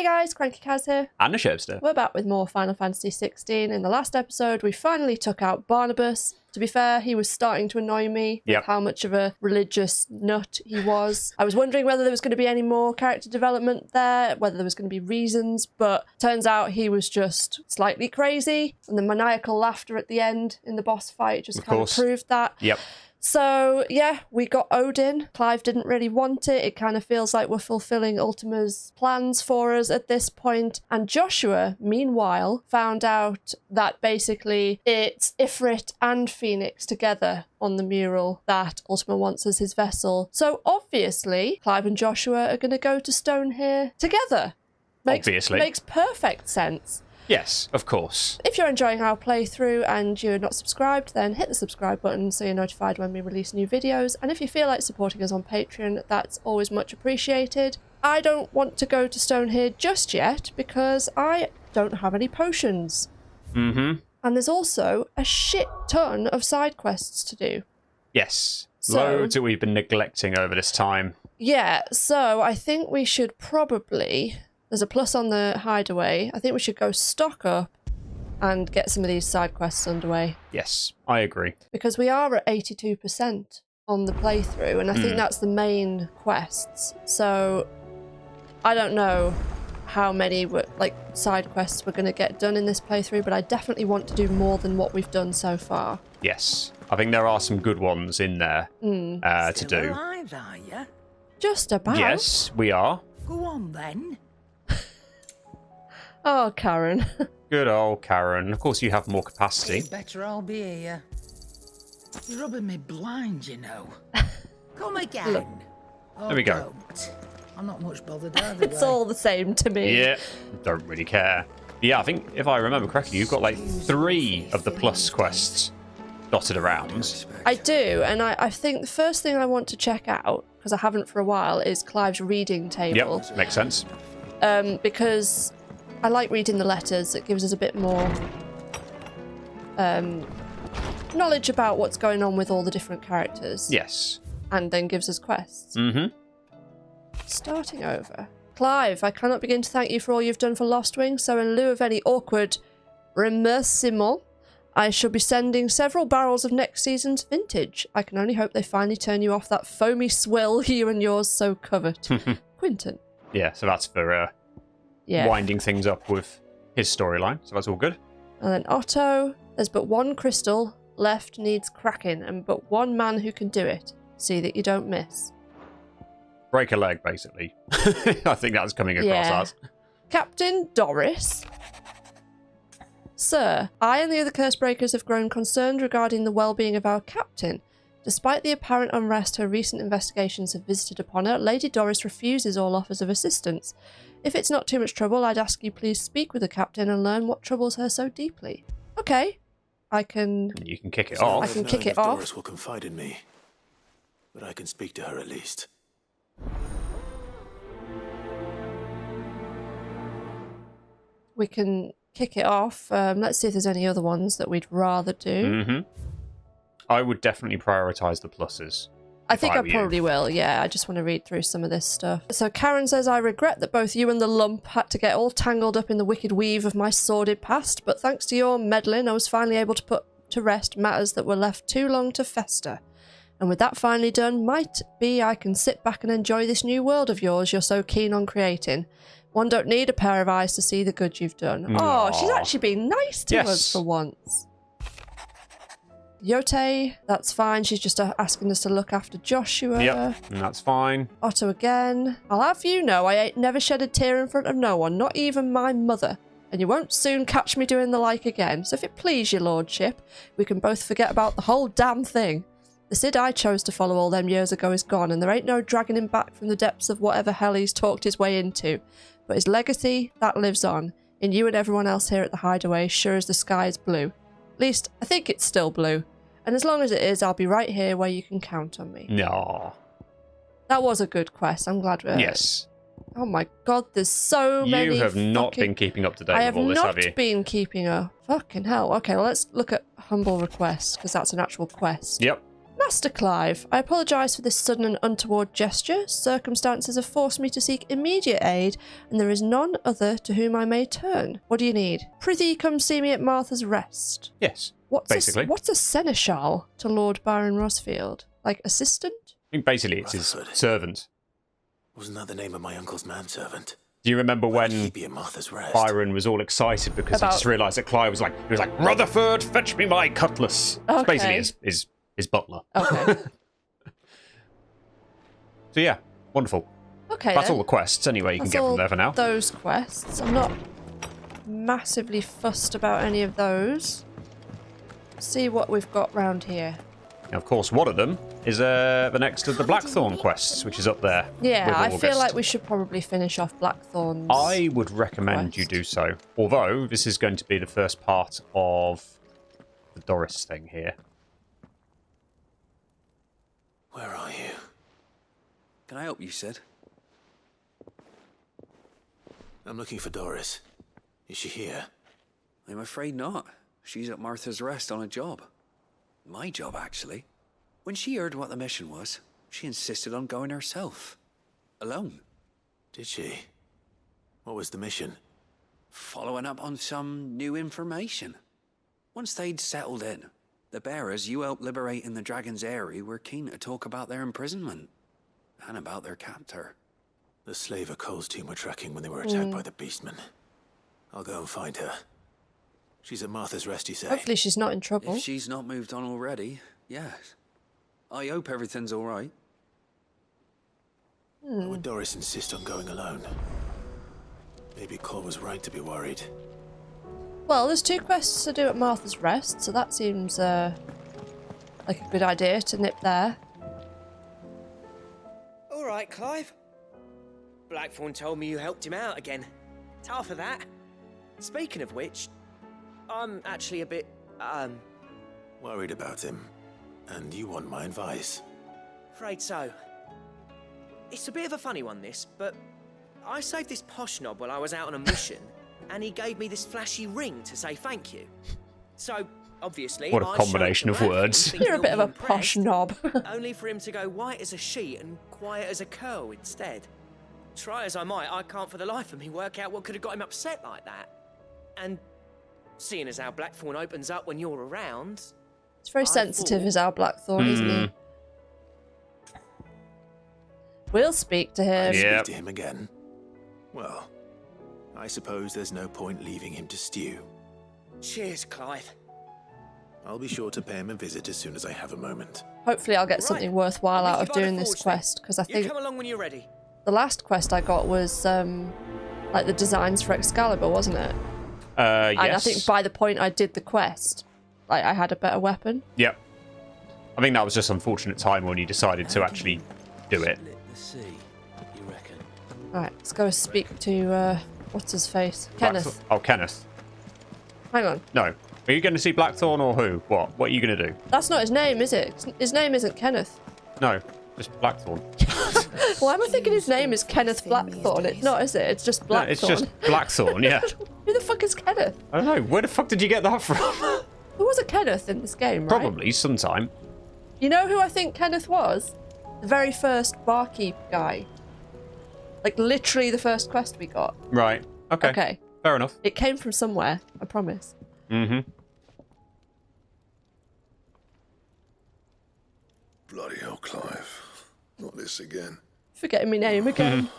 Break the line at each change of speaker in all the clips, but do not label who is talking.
guys, crankycaz here.
And thesherbster.
We're back with more Final Fantasy 16. In the last episode, we finally took out Barnabas. To be fair, he was starting to annoy me with how much of a religious nut he was. I was wondering whether there was going to be any more character development there, whether there was going to be reasons, but turns out he was just slightly crazy. And the maniacal laughter at the end in the boss fight just kind of proved that.
Yep.
So, yeah, we got Odin. Clive didn't really want it. It kind of feels like we're fulfilling Ultima's plans for us at this point. And Joshua, meanwhile, found out that basically it's Ifrit and Phoenix together on the mural that Ultima wants as his vessel. So, obviously, Clive and Joshua are going to go to Stonehere together.
Obviously.
Makes perfect sense.
Yes, of course.
If you're enjoying our playthrough and you're not subscribed, then hit the subscribe button so you're notified when we release new videos. And if you feel like supporting us on Patreon, that's always much appreciated. I don't want to go to Stonehere just yet because I don't have any potions. And there's also a shit ton of side quests to do.
Yes, loads that we've been neglecting over this time.
Yeah, so I think we should probably... There's a plus on the Hideaway. I think we should go stock up and get some of these side quests underway.
Yes, I agree.
Because we are at 82% on the playthrough, and I think that's the main quests. So I don't know how many side quests we're going to get done in this playthrough, but I definitely want to do more than what we've done so far.
Yes, I think there are some good ones in there to do.
Alive, are you?
Just about.
Yes, we are.
Go on then.
Oh, Karen.
Good old Karen. Of course, you have more capacity.
It's better I'll be here. You're rubbing me blind, you know. Come again.
Look.
Oh,
there we go.
Don't. I'm not much bothered either
It's
way.
all the same to me.
Yeah, don't really care. Yeah, I think if I remember correctly, you've got like 3 of the plus quests dotted around.
I do, and I think the first thing I want to check out, because I haven't for a while, is Clive's reading table.
Yep, makes sense.
Because I like reading the letters. It gives us a bit more knowledge about what's going on with all the different characters.
Yes.
And then gives us quests. Starting over. Clive, I cannot begin to thank you for all you've done for Lost Wing, so in lieu of any awkward remerciement, I shall be sending several barrels of next season's vintage. I can only hope they finally turn you off that foamy swill you and yours so covet. Quinton.
Yeah, so that's for winding things up with his storyline, so that's all good.
And then Otto, there's but one crystal left needs cracking, and but one man who can do it. See that you don't miss.
Break a leg, basically. I think that's coming across as.
Captain Doris. Sir, I and the other curse breakers have grown concerned regarding the well-being of our captain. Despite the apparent unrest her recent investigations have visited upon her, Lady Doris refuses all offers of assistance. If it's not too much trouble, I'd ask you please speak with the captain and learn what troubles her so deeply. Okay.
You can kick it off.
I can kick it off.
Doris will confide in me, but I can speak to her at least.
We can kick it off. Let's see if there's any other ones that we'd rather do.
I would definitely prioritise the pluses.
I think I probably will, yeah. I just want to read through some of this stuff. So Karen says, I regret that both you and the lump had to get all tangled up in the wicked weave of my sordid past, but thanks to your meddling, I was finally able to put to rest matters that were left too long to fester. And with that finally done, might be I can sit back and enjoy this new world of yours you're so keen on creating. One don't need a pair of eyes to see the good you've done. Oh, she's actually been nice to us for once. Yote, that's fine. She's just asking us to look after Joshua.
Yep, and that's fine.
Otto again. I'll have you know I ain't never shed a tear in front of no one, not even my mother. And you won't soon catch me doing the like again. So if it please your lordship, we can both forget about the whole damn thing. The Cid I chose to follow all them years ago is gone, and there ain't no dragging him back from the depths of whatever hell he's talked his way into. But his legacy, that lives on, in you and everyone else here at the Hideaway, sure as the sky is blue. At least, I think it's still blue. And as long as it is, I'll be right here where you can count on me.
No.
That was a good quest. I'm glad we're...
Yes.
Oh my god, there's so many.
You have not been keeping up to date with all this, have you?
I have not been keeping up. Fucking hell. Okay, well, let's look at Humble Request, because that's an actual quest.
Yep.
Master Clive, I apologise for this sudden and untoward gesture. Circumstances have forced me to seek immediate aid, and there is none other to whom I may turn. What do you need? Prithee, come see me at Martha's Rest.
Yes,
What's
basically.
what's a seneschal to Lord Byron Rosfield? Like, assistant?
I mean, basically, it's his
Rutherford.
servant.
Wasn't that the name of my uncle's manservant?
Do you remember
Why would
when
he be at Martha's Rest?
Byron was all excited because he
About-
just realised that Clive was like, Rutherford, fetch me my cutlass. It's
Okay.
basically his butler.
Okay.
So yeah, wonderful.
Okay,
That's
then.
all the quests anyway you can
That's
get
all
from there for now.
those quests. I'm not massively fussed about any of those. See what we've got round here.
Now, of course, one of them is the next of the Blackthorne quests, which is up there.
Yeah,
with
I feel
August.
like we should probably finish off Blackthorne's.
I would recommend you
quest.
do so. Although, this is going to be the first part of the Doris thing here.
Where are you?
Can I help you, Sid?
I'm looking for Doris. Is she here?
I'm afraid not. She's at Martha's Rest on a job. My job, actually. When she heard what the mission was, she insisted on going herself. Alone.
Did she? What was the mission?
Following up on some new information. Once they'd settled in, the bearers you helped liberate in the Dragon's Eyrie were keen to talk about their imprisonment. And about their captor.
The slaver Cole's team were tracking when they were attacked by the beastmen. I'll go and find her. She's at Martha's Rest, you say?
Hopefully she's not in trouble.
If she's not moved on already, yes. I hope everything's all right.
Why would Doris insist on going alone? Maybe Cole was right to be worried.
Well, there's 2 quests to do at Martha's Rest, so that seems like a good idea to nip there.
All right, Clive. Blackthorne told me you helped him out again. Tough for that. Speaking of which, I'm actually a bit,
Worried about him. And you want my advice.
afraid so. It's a bit of a funny one, this, but I saved this posh knob while I was out on a mission, and he gave me this flashy ring to say thank you. So, obviously,
What a
I showed it
combination
to
of
Blackthorne,
words.
thinking
You're a bit of
he'll
a
be
posh
impressed,
knob.
only for him to go white as a sheet and quiet as a curl instead. Try as I might, I can't for the life of me work out what could have got him upset like that. And seeing as how Blackthorne opens up when you're around,
It's very
I
sensitive,
thought-
is our Blackthorne, isn't he? We'll speak to him.
Yeah.
Speak to him again. Well, I suppose there's no point leaving him to stew.
cheers, Clive.
I'll be sure to pay him a visit as soon as I have a moment.
Hopefully I'll get
Right.
something worthwhile
I'll
out
meet
of
you by the
doing this
forge then.
quest, because I
You
think
come along when you're ready.
the last quest I got was like the designs for Excalibur, wasn't it?
Yes.
And I think by the point I did the quest, like I had a better weapon.
Yep. I think that was just unfortunate time when you decided to actually do it.
Split the sea, you reckon?
Right, let's go speak to what's his face, Kenneth.
Blackthorne- Oh, Kenneth.
Hang on,
No. Are you going to see Blackthorne or who? What? What are you going to do?
that's not his name, is it? His name isn't Kenneth.
No, just Blackthorne.
Why am I thinking his name is Kenneth Blackthorne? It's not, is it? It's just
No,
Blackthorne.
it's just Blackthorne, yeah.
Who the fuck is Kenneth?
I don't know. Where the fuck did you get that from?
Who was a Kenneth in this game, right?
Probably sometime.
You know who I think Kenneth was? The very first barkeep guy. Like, literally the first quest we got.
Right. Okay.
Okay.
Fair enough.
It came from somewhere, I promise.
Mm-hmm.
Bloody hell, Clive. Not this again.
Forgetting my name again.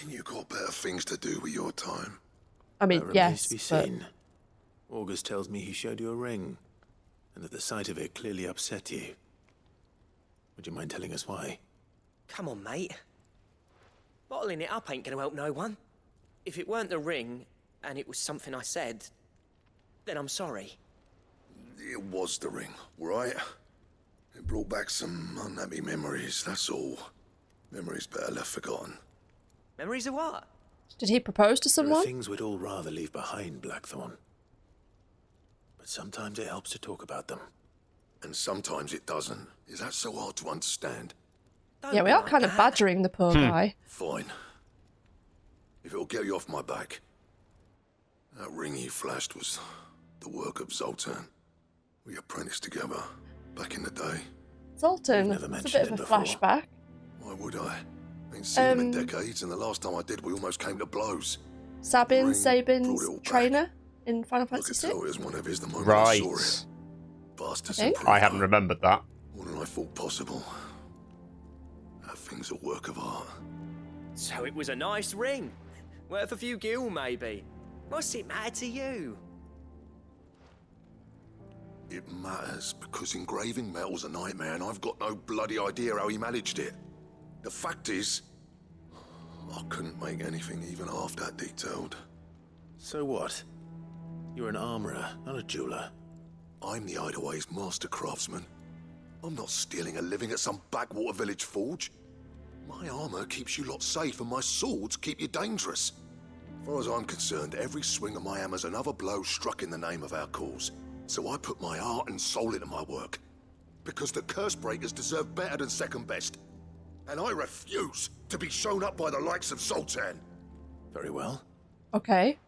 Ain't you got better things to do with your time?
I mean,
That remains
yes,
to be
but
seen. August tells me he showed you a ring, and that the sight of it clearly upset you. Would you mind telling us why?
Come on, mate. Bottling it up ain't gonna help no one. If it weren't the ring, and it was something I said, then I'm sorry.
It was the ring, right? It brought back some unhappy memories, that's all. Memories better left forgotten.
Memories of what?
did he propose to
There are
someone?
things we'd all rather leave behind, Blackthorne. But sometimes it helps to talk about them.
And sometimes it doesn't. Is that so hard to understand?
Don't
Yeah, we
be
are
like
kind of
that.
badgering the poor guy.
Fine. If it'll get you off my back. That ring he flashed was the work of Zoltan. We apprenticed together back in the day.
Zoltan,
You've never
it's a bit
mentioned
of a
it before.
flashback.
Why would I? Ain't seen him in decades, and the last time I did, we almost came to blows.
Sabin,
Ring
Sabin's
brought it all back.
trainer in Final
I could
Fantasy
tell
VI.
it was one of his the moment I saw
Right.
it. Bastards
Okay.
improved
I hadn't
on it.
remembered that.
More than I thought possible. That thing's a work of art.
So it was a nice ring. Worth a few gil, maybe. What's it matter to you?
It matters because engraving metal's a nightmare, and I've got no bloody idea how he managed it. The fact is, I couldn't make anything even half that detailed.
So what? You're an armorer, not a jeweler.
I'm the Hideaway's master craftsman. I'm not stealing a living at some backwater village forge. My armor keeps you lot safe, and my swords keep you dangerous. As far as I'm concerned, every swing of my hammer's another blow struck in the name of our cause. So I put my heart and soul into my work. Because the curse breakers deserve better than second best. And I refuse to be shown up by the likes of Zoltan.
Very well.
Okay.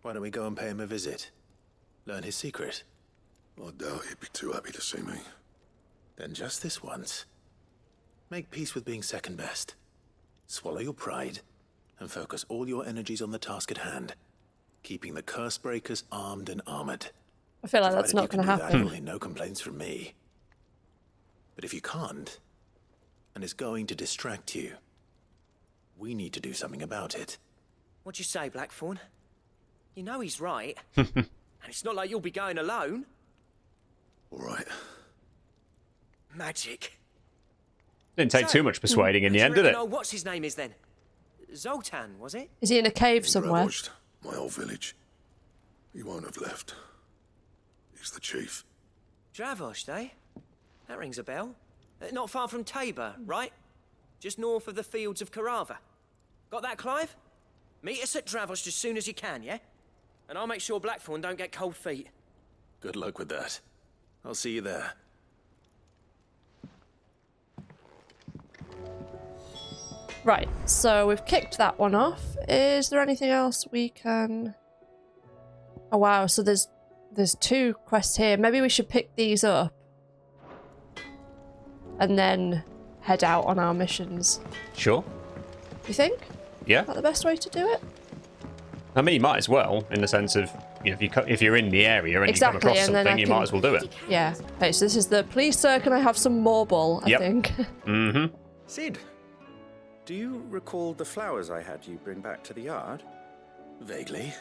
Why don't we go and pay him a visit? Learn his secret.
I doubt he'd be too happy to see me.
Then just this once. Make peace with being second best. Swallow your pride and focus all your energies on the task at hand. Keeping the curse breakers armed and armored.
I feel like that's
Provided
not
you
going to
can do that,
happen.
you'll hear no complaints from me. But if you can't, and it's going to distract you, we need to do something about it.
What'd you say, Blackthorne? You know he's right. And it's not like you'll be going alone.
All right.
Magic.
Didn't take too much persuading in the end, did it?
Oh, what's his name is then? Zoltan, was it?
Is he in a cave somewhere?
Dravosh, my old village. He won't have left. He's the chief.
Dravosh, eh? That rings a bell. Not far from Tabor, right? Just north of the fields of Carava. Got that, Clive? Meet us at Dravosh as soon as you can, yeah? And I'll make sure Blackthorne don't get cold feet.
Good luck with that. I'll see you there.
Right, so we've kicked that one off. Is there anything else we can... Oh wow, so there's two quests here. Maybe we should pick these up. And then head out on our missions.
Sure.
You think?
Yeah.
Is that the best way to do it?
I mean, you might as well, in the sense of, you know, if you're in the area and
Exactly,
you come across
and then
something,
I
you
can-
might as well do it.
Yeah. Okay, so this is the police sir, can I have some marble, I
Yep.
think.
Mm-hmm.
Sid, do you recall the flowers I had you bring back to the yard?
Vaguely.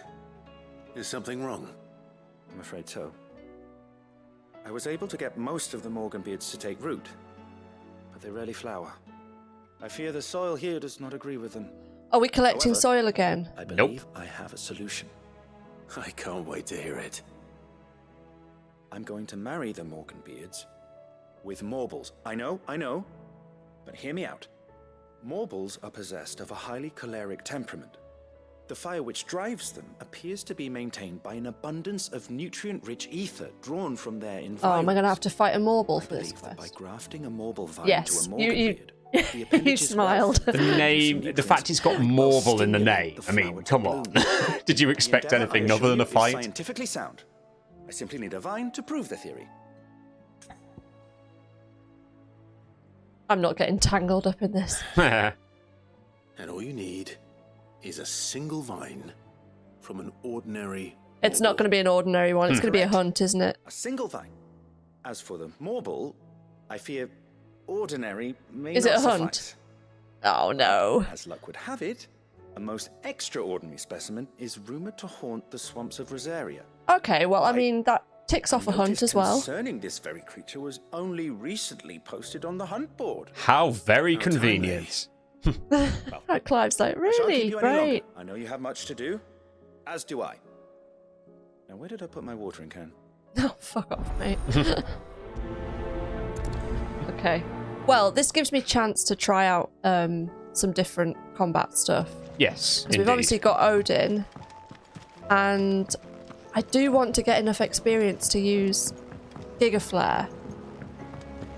Is something wrong?
I'm afraid so. I was able to get most of the Morganbeards to take root, but they rarely flower. I fear the soil here does not agree with them.
Are we collecting
However-
soil again?
I
Nope.
believe I have a solution.
I can't wait to hear it.
I'm going to marry the Morganbeards with Morbles. I know, but hear me out. Morbles are possessed of a highly choleric temperament. The fire which drives them appears to be maintained by an abundance of nutrient-rich ether drawn from their environment.
Oh, am I going to have to fight a marble
I
for this
believe that by
quest?
grafting a Morble vine
Yes,
to a
you
Morganbeard, the
you
appendage's
smiled.
wealth
The
and
name, the
nutrients
fact it's got
will
Morval in the
stimulate
name.
the
I mean,
flower to
come on.
bloom.
Did you
The
expect
endeavor,
anything
I
other than a
assure you, is
fight?
scientifically sound. I simply need a vine to prove the theory.
I'm not getting tangled up in this.
And all you need is a single vine from an ordinary...
It's not going to be an ordinary one. It's going to be a hunt, isn't it?
A single vine. As for the Morble, I fear ordinary may
Is it
not
a hunt?
suffice.
Oh, no.
As luck would have it, a most extraordinary specimen is rumored to haunt the swamps of Rosaria.
Okay, well, I mean, that ticks off a hunt
Notice
as well.
concerning this very creature was only recently posted on the hunt board.
How very
How timely.
convenient.
Right, Clive's like,
I shan't
really?
keep you any longer.
Great.
I know you have much to do, as do I. Now, where did I put my watering can?
Oh, fuck off, mate. Okay. Well, this gives me a chance to try out some different combat stuff.
Yes,
Because we've obviously got Odin, and I do want to get enough experience to use Gigaflare.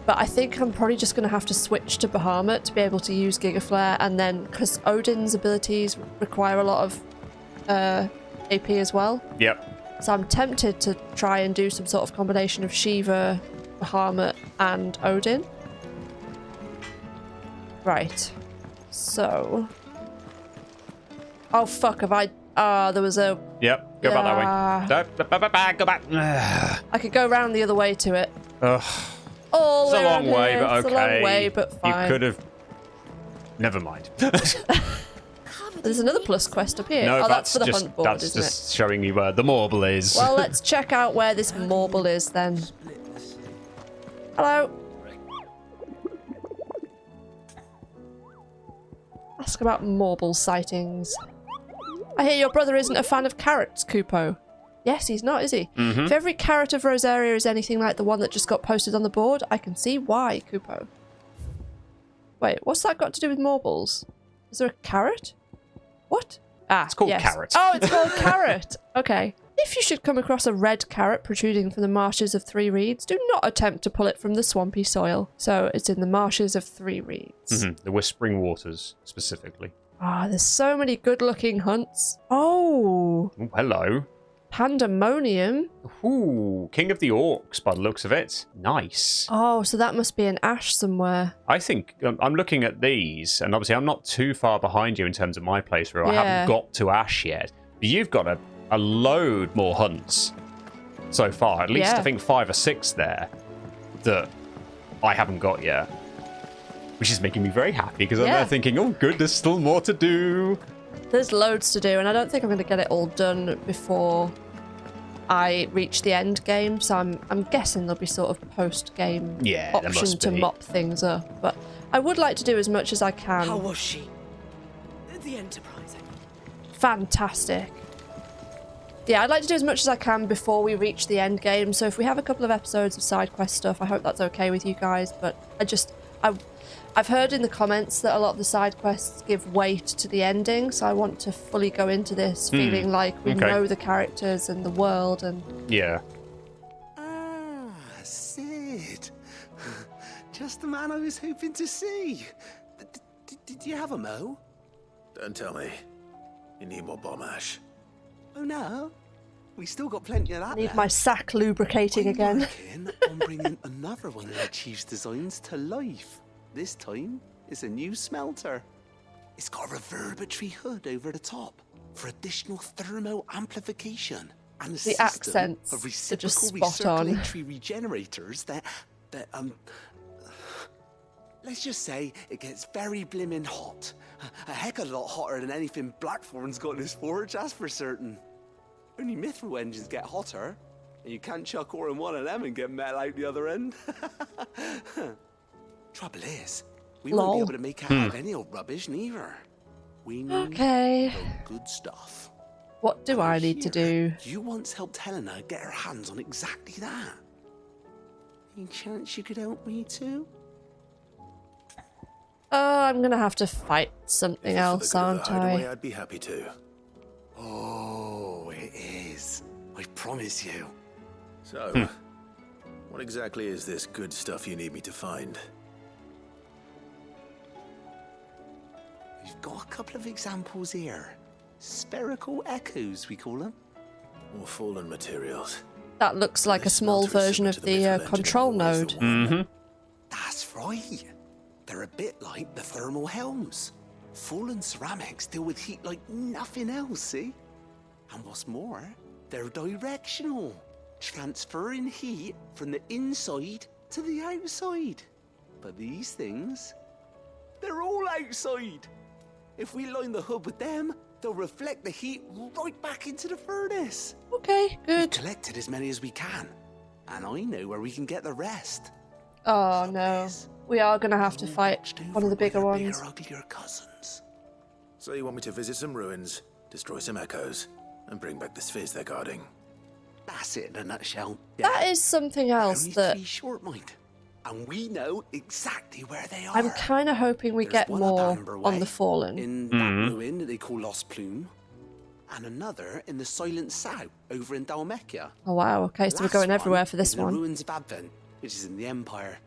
But I think I'm probably just going to have to switch to Bahamut to be able to use Gigaflare, and then, because Odin's abilities require a lot of AP as well.
Yep.
So I'm tempted to try and do some sort of combination of Shiva, Bahamut, and Odin. Right. So. Oh, fuck. Have I... there was a...
Yep, go back that way. Go back.
I could go round the other way to it.
Ugh.
Oh,
It's a long way, but okay.
It's a long way, but fine.
You could have... Never mind.
There's another plus quest up here.
No,
oh, that's for the
just,
hunt board,
that's
isn't
just showing you where the marble is.
Well, let's check out where this marble is then. Hello. Ask about marble sightings. I hear your brother isn't a fan of carrots, Kupo. Yes, he's not, is he? If every carrot of Rosaria is anything like the one that just got posted on the board, I can see why, Kupo. Wait, what's that got to do with marbles? Is there a carrot? What? Ah,
It's called
yes.
carrot.
Oh, it's called carrot. Okay. If you should come across a red carrot protruding from the marshes of Three Reeds, do not attempt to pull it from the swampy soil. So it's in the marshes of Three Reeds.
The Whispering Waters, specifically.
Ah, there's so many good-looking hunts. Oh,
Oh, hello.
Pandemonium.
Ooh, King of the Orcs, by the looks of it. Nice.
Oh, so that must be an ash somewhere.
I think I'm looking at these, and obviously I'm not too far behind you in terms of my playthrough. I
Yeah.
haven't got to Ash yet. But you've got a load more hunts so far. At least
Yeah.
I think 5 or 6 there that I haven't got yet. Which is making me very happy because I'm
Yeah.
there thinking, oh good, there's still more to do.
There's loads to do, and I don't think I'm going to get it all done before I reach the end game. So I'm guessing there'll be sort of post-game
Yeah, there
option
must
to
be.
mop things up. But I would like to do as much as I can.
How was she? The Enterprise.
Fantastic. Yeah, I'd like to do as much as I can before we reach the end game. So if we have a couple of episodes of side quest stuff, I hope that's okay with you guys. But I've heard in the comments that a lot of the side quests give weight to the ending, so I want to fully go into this feeling like we
Okay.
know the characters and the world and...
Yeah.
Ah, Sid. Just the man I was hoping to see. Did you have a mo?
Don't tell me. You need more bomb ash.
Oh no, we still got plenty of that.
I need
left.
my sack lubricating
I'm
again.
working on bringing another one of the Chief's designs to life. This time, it's a new smelter. It's got a reverberatory hood over the top for additional thermo amplification and a
The
system
accents
of
are just
reciprocal
spot on.
recirculatory regenerators that let's just say it gets very blimmin' hot. A heck of a lot hotter than anything Blackthorne's got in his forge, that's for certain. Only mithril engines get hotter, and you can't chuck ore in one of them and get metal out the other end. Trouble is, we won't be
Lol.
able to make out of any old rubbish neither. We need
Okay.
the good stuff.
What do I need to do?
You once helped Helena get her hands on exactly that. Any chance you could help me too?
I'm gonna have to fight
If
something
it's for the
else,
good of
aren't
the hideaway,
I?
I'd be happy to.
Oh, it is. I promise you.
So, what exactly is this good stuff you need me to find?
We've got a couple of examples here. Spherical echoes, we call them.
More fallen materials.
That looks like a
This
small
smelter is
version
similar
of
to
the
mithril engine
control
in always
node.
the one.
That's right. They're a bit like the thermal helms. Fallen ceramics deal with heat like nothing else, see? And what's more, they're directional, transferring heat from the inside to the outside. But these things, they're all outside. If we line the hood with them, they'll reflect the heat right back into the furnace.
Okay,
We've
good.
collected as many as we can, and I know where we can get the rest.
Oh no. We are gonna have to fight one of the bigger ones.
Uglier cousins.
So you want me to visit some ruins, destroy some echoes, and bring back the spheres they're guarding?
That's it in a nutshell.
That is something else
Only
that
3 short, mind. And we know exactly where they are.
I'm kind of hoping we
There's
get
one up
more
Amber
on
Way,
the Fallen.
in that ruin that they call Lost Plume, and another in the Silent South over in Dalmekia.
Oh wow, okay, so we're
Last
going
one
everywhere for
is
this
in the
one.
Ruins of Advent, which is in the Empire.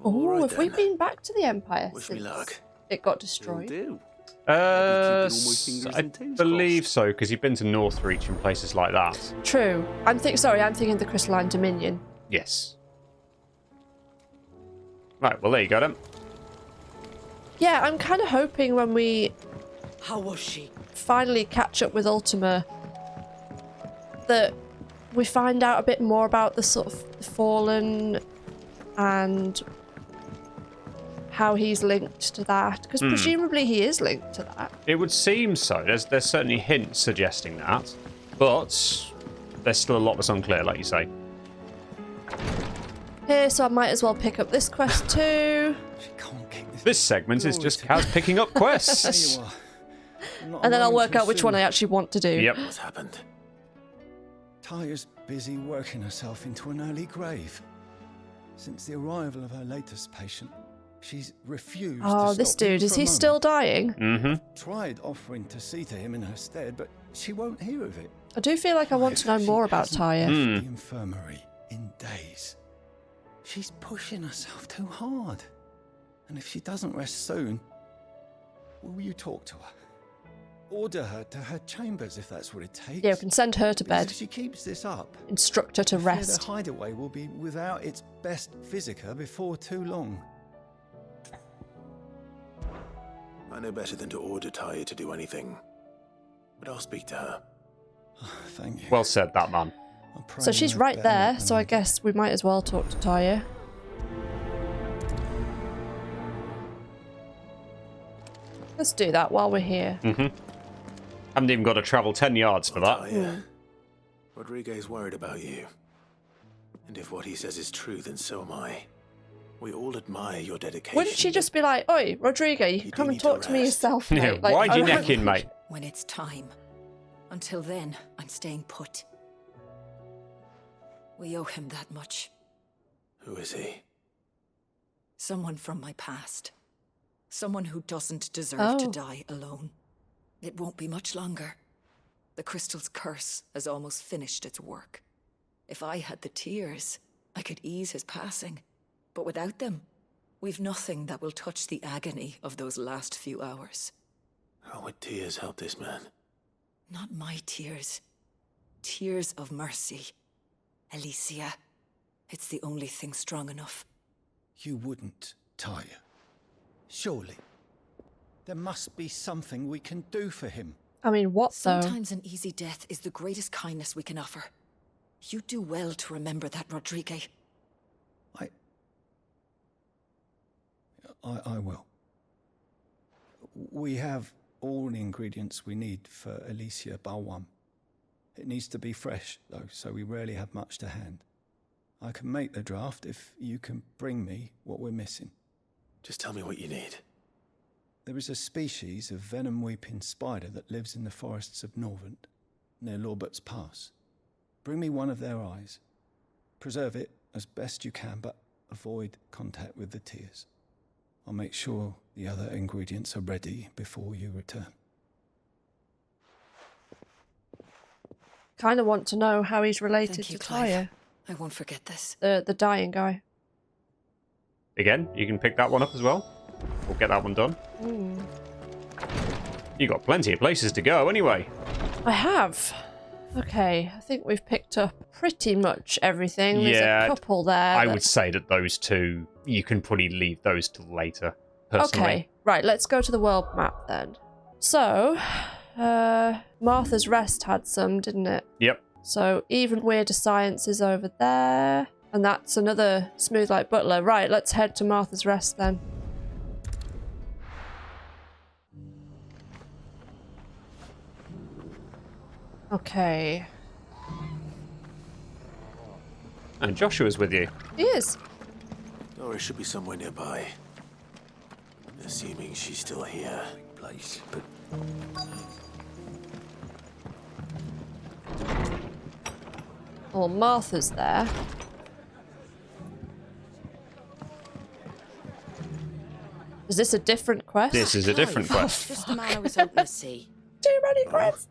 Oh,
All right
have we
then.
been back to the Empire
Wish me
since
luck.
it got
Will
destroyed?
do.
I
keeping all my fingers and toes
believe
crossed.
so, because you've been to Northreach and places like that.
True. I'm thinking the Crystalline Dominion.
Yes. Right, well, there you go then.
Yeah, I'm kind of hoping when we
How was she?
finally catch up with Ultima that we find out a bit more about the sort of the Fallen and how he's linked to that, because presumably he is linked to that.
It would seem so. There's certainly hints suggesting that, but there's still a lot that's unclear, like you say.
Here, so I might as well pick up this quest too.
This segment is just Kaz picking up quests.
And then I'll work out which one I actually want to do.
Yep.
What's happened?
Tya's busy working herself into an early grave. Since the arrival of her latest patient, she's refused to
Oh,
stop
this dude,
him
is
for a
he still
moment.
dying?
Mm-hmm.
Tried offering to see to him in her stead, but she won't hear of it.
I do feel like I want to know more about Tya.
The infirmary in days. She's pushing herself too hard. And if she doesn't rest soon, will you talk to her? Order her to her chambers if that's what it takes.
Yeah, we can send her to
Because
bed.
if she keeps this up,
Instruct her to
I fear
rest.
the Hideaway will be without its best physiker before too long.
I know better than to order Tya to do anything, but I'll speak to her.
Thank you.
Well said, that man.
So she's right there, so I guess we might as well talk to Tya. Let's do that while we're here.
Haven't even got to travel 10 yards for that.
Tya, Rodriguez worried about you. And if what he says is true, then so am I. We all admire your dedication.
Wouldn't she just be like, "Oi, Rodrigo, you can come and talk to me yourself,
Yeah,
mate." Like,
why'd you
I
neck in, mate?
When it's time. Until then, I'm staying put. We owe him that much.
Who is he?
Someone from my past. Someone who doesn't deserve
Oh.
to die alone. It won't be much longer. The crystal's curse has almost finished its work. If I had the tears, I could ease his passing. But without them, we've nothing that will touch the agony of those last few hours.
How would tears help this man?
Not my tears. Tears of mercy. Alicia, it's the only thing strong enough.
You wouldn't, Tya. Surely. There must be something we can do for him.
I mean, what though?
Sometimes an easy death is the greatest kindness we can offer. You do well to remember that, Rodrigo.
I will. We have all the ingredients we need for Alicia Balwam. It needs to be fresh, though, so we rarely have much to hand. I can make the draft if you can bring me what we're missing.
Just tell me what you need.
There is a species of venom-weeping spider that lives in the forests of Norvent, near Lorbert's Pass. Bring me one of their eyes. Preserve it as best you can, but avoid contact with the tears. I'll make sure the other ingredients are ready before you return.
Kind of want to know how he's related
Thank
to
you, Clive.
Tya,
I won't forget this.
the dying guy.
Again, you can pick that one up as well. We'll get that one done. You got plenty of places to go anyway.
I have. Okay, I think we've picked up pretty much everything. There's
Yeah,
a couple there.
I
that-
would say that those two, you can probably leave those till later, personally.
Okay, right, let's go to the world map then. So, Martha's Rest had some, didn't it?
Yep.
So, even weirder science is over there. And that's another smooth like butler. Right, let's head to Martha's Rest then. Okay.
And Joshua's with you.
He is.
Doris should be somewhere nearby. Assuming she's still here.
Place, but
Well, Martha's there. Is this a different quest?
This is a different quest.
Just the man I was hoping to see.
Too many quests.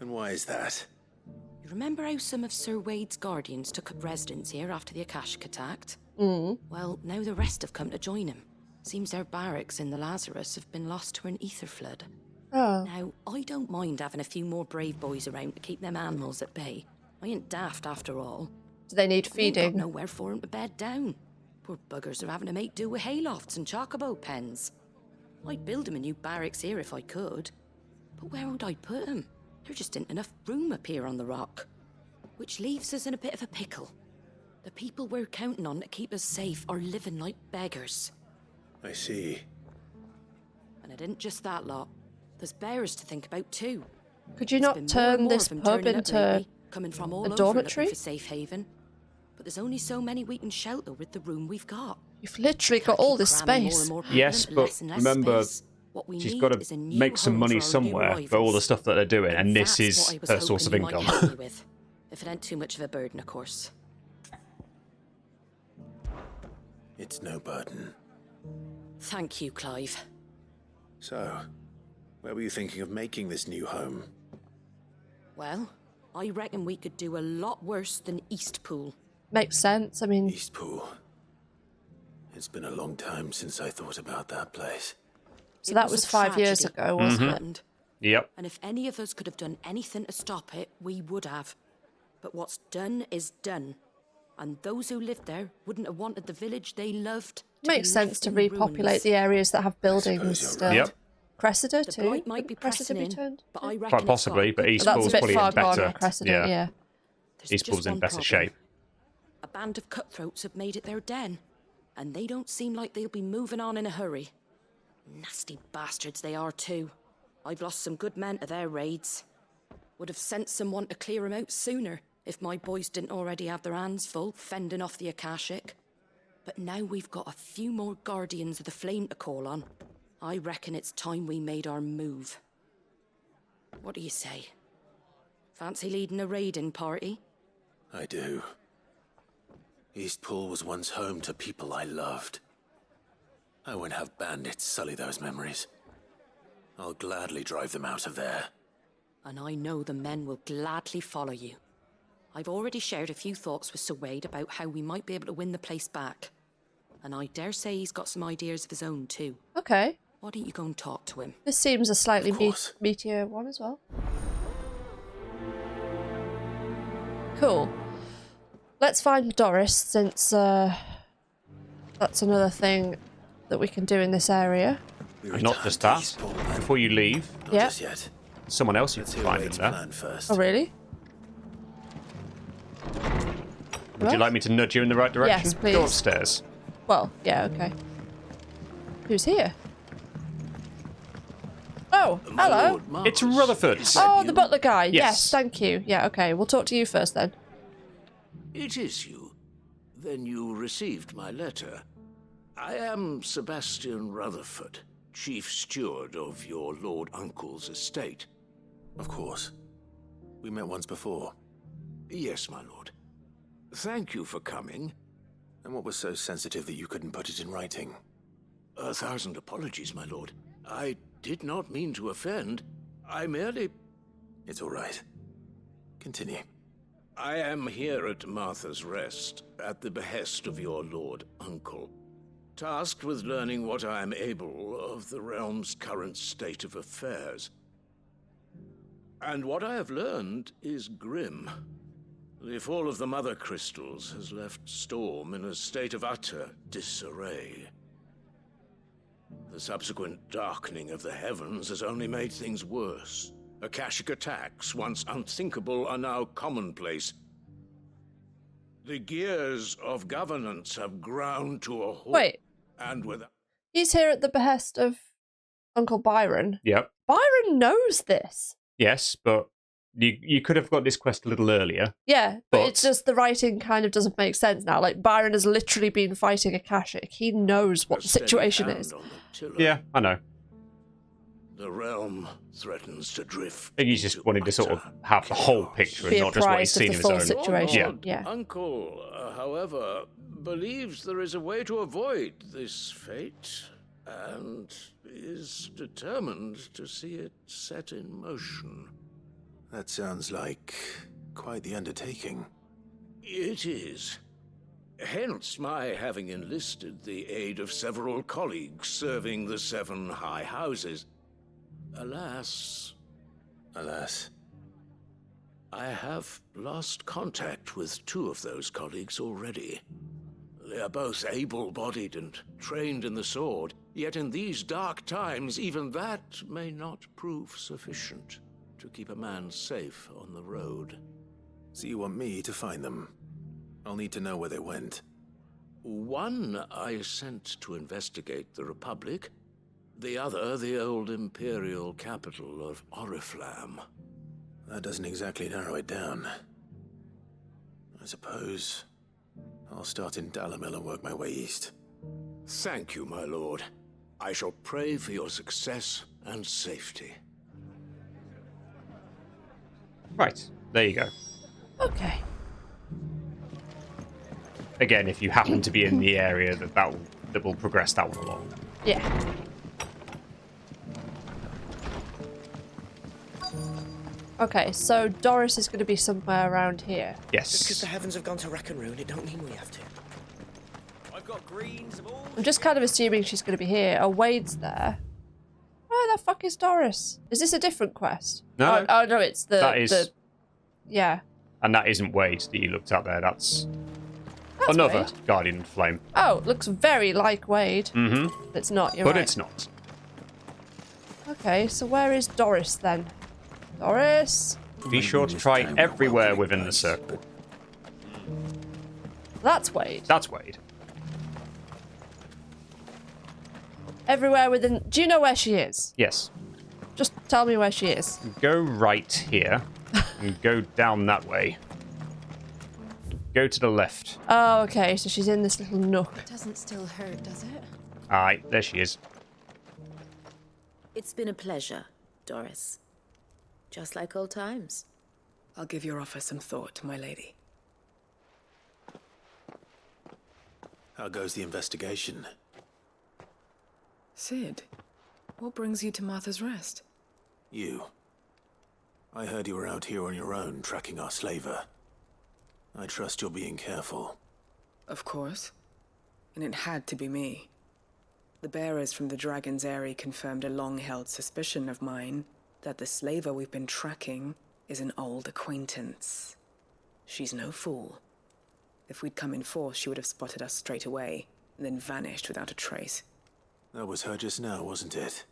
And why is that?
You remember how some of Sir Wade's guardians took up residence here after the Akashic attacked? Well, now the rest have come to join him. Seems their barracks in the Lazarus have been lost to an ether flood.
Oh.
Now, I don't mind having a few more brave boys around to keep them animals at bay. I ain't daft after all.
Do they need
I ain't got
feeding?
nowhere for 'em to bed down. Poor buggers are having to make do with haylofts and chocobo pens. I'd build him a new barracks here if I could. But where would I put him? There just isn't enough room up here on the rock. Which leaves us in a bit of a pickle. The people we're counting on to keep us safe are living like beggars.
I see.
And it isn't just that lot. There's bears to think about too.
Could you
There's
not
been more and
turn
more
this
of them
pub
turning up
into
lately, coming from all
a
over
dormitory?
looking for safe haven. But there's only so many we can shelter with the room we've got.
You've literally got all this space.
Yes, but remember, she's got to make some money somewhere for all the stuff that they're doing, and this is her source of income.
If it ain't too much of a burden, of course.
It's no burden.
Thank you, Clive.
So, where were you thinking of making this new home?
Well, I reckon we could do a lot worse than Eastpool.
Makes sense, I mean...
Eastpool. It's been a long time since I thought about that place.
So that was 5 years ago, wasn't it?
Yep.
And if any of us could have done anything to stop it, we would have. But what's done is done. And those who lived there wouldn't have wanted the village they loved to
Makes
be
sense
left
to
in
repopulate
ruins.
the areas that have buildings still.
Yep.
Cressida
The
too?
blight might be
Would Cressida
pressing
be
in,
turned?
but I reckon
Quite possibly, but
it's
Eastpool's
That's a
probably
bit far
in
gone
better.
on Cressida, yeah.
There's
Eastpool's
just
in
one
better
problem.
shape.
A band of cutthroats have made it their den, and they don't seem like they'll be moving on in a hurry. Nasty bastards they are too. I've lost some good men to their raids. Would have sent someone to clear 'em out sooner if my boys didn't already have their hands full fending off the Akashic. But now we've got a few more guardians of the flame to call on. I reckon it's time we made our move. What do you say? Fancy leading a raiding party?
I do. Eastpool was once home to people I loved. I won't have bandits sully those memories. I'll gladly drive them out of there.
And I know the men will gladly follow you. I've already shared a few thoughts with Sir Wade about how we might be able to win the place back. And I dare say he's got some ideas of his own too.
Okay.
Why don't you go and talk to him?
This seems a slightly meatier one as well. Cool. Let's find Doris, since that's another thing that we can do in this area.
And not just that. Before you leave,
Yeah.
Just yet.
someone else you can find in there.
Plan first.
Oh, really?
Would you like me to nudge you in the right direction?
Yes, please.
Go upstairs.
Well, yeah, okay. Who's here? Oh, hello.
It's Rutherford.
Oh, the butler guy.
Yes.
Yes, thank you. Yeah, okay. We'll talk to you first then.
It is you. Then you received my letter. I am Sebastian Rutherford, chief steward of your lord uncle's estate.
Of course. We met once before.
Yes, my lord. Thank you for coming.
And what was so sensitive that you couldn't put it in writing?
1,000 apologies, my lord. I did not mean to offend. I merely...
It's all right. Continue.
I am here at Martha's Rest, at the behest of your lord uncle, tasked with learning what I am able of the realm's current state of affairs. And what I have learned is grim. The fall of the Mother Crystals has left Storm in a state of utter disarray. The subsequent darkening of the heavens has only made things worse. Akashic attacks, once unthinkable, are now commonplace. The gears of governance have ground to a halt.
Wait.
And with...
He's here at the behest of Uncle Byron.
Yep.
Byron knows this.
Yes, but you could have got this quest a little earlier.
Yeah, but it's just the writing kind of doesn't make sense now. Like, Byron has literally been fighting Akashic. He knows what the situation is.
Yeah, I know.
The realm threatens to drift.
I think he's just wanting to sort of have the whole picture and not just what he's seen in his own.
Situation.
Yeah.
Uncle, however, believes there is a way to avoid this fate, and is determined to see it set in motion.
That sounds like quite the undertaking.
It is. Hence my having enlisted the aid of several colleagues serving the 7 high houses. Alas, I have lost contact with 2 of those colleagues already. They are both able-bodied and trained in the sword, Yet in these dark times, even that may not prove sufficient to keep a man safe on the road.
So you want me to find them? I'll need to know where they went.
One I sent to investigate the Republic, the other the old Imperial capital of Oriflamme.
That doesn't exactly narrow it down. I suppose I'll start in Dalamil and work my way east.
Thank you, my lord. I shall pray for your success and safety.
Right, there you go.
Okay.
Again, if you happen to be in the area, that will progress that one along.
Yeah. Okay, so Doris is going to be somewhere around here.
Yes.
Just because the heavens have gone to rack and ruin, it don't mean we have to. I've got greens of all.
I'm just kind of assuming she's going to be here. Oh, Wade's there. Where the fuck is Doris? Is this a different quest?
No.
Oh no, it's
That is.
Yeah.
And that isn't Wade that you looked at there. That's another
Wade.
Guardian Flame.
Oh, looks very like Wade.
Mm-hmm.
It's not, you're
But
right.
it's not.
Okay, so where is Doris then? Doris?
Be sure to try everywhere within the circle.
That's Wade.
That's Wade.
Everywhere within... Do you know where she is?
Yes.
Just tell me where she is.
Go right here and go down that way. Go to the left.
Oh, okay, so she's in this little nook.
It doesn't still hurt, does it?
Aye, there she is.
It's been a pleasure, Doris. Just like old times.
I'll give your offer some thought, my lady.
How goes the investigation?
Sid, what brings you to Martha's Rest?
You. I heard you were out here on your own, tracking our slaver. I trust you're being careful.
Of course. And it had to be me. The bearers from the Dragon's Eyrie confirmed a long-held suspicion of mine that the slaver we've been tracking is an old acquaintance. She's no fool. If we'd come in force, she would have spotted us straight away, and then vanished without a trace.
That was her just now, wasn't it?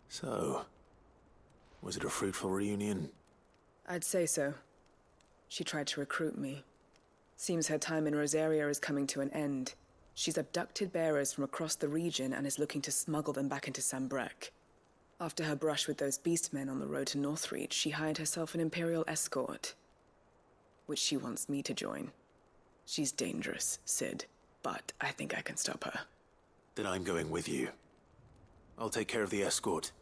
So, was it a fruitful reunion?
I'd say so. She tried to recruit me. Seems her time in Rosaria is coming to an end. She's abducted bearers from across the region and is looking to smuggle them back into Sambrec. After her brush with those beastmen on the road to Northreach, she hired herself an Imperial escort, which she wants me to join. She's dangerous, Sid, but I think I can stop her.
Then I'm going with you. I'll take care of the escort.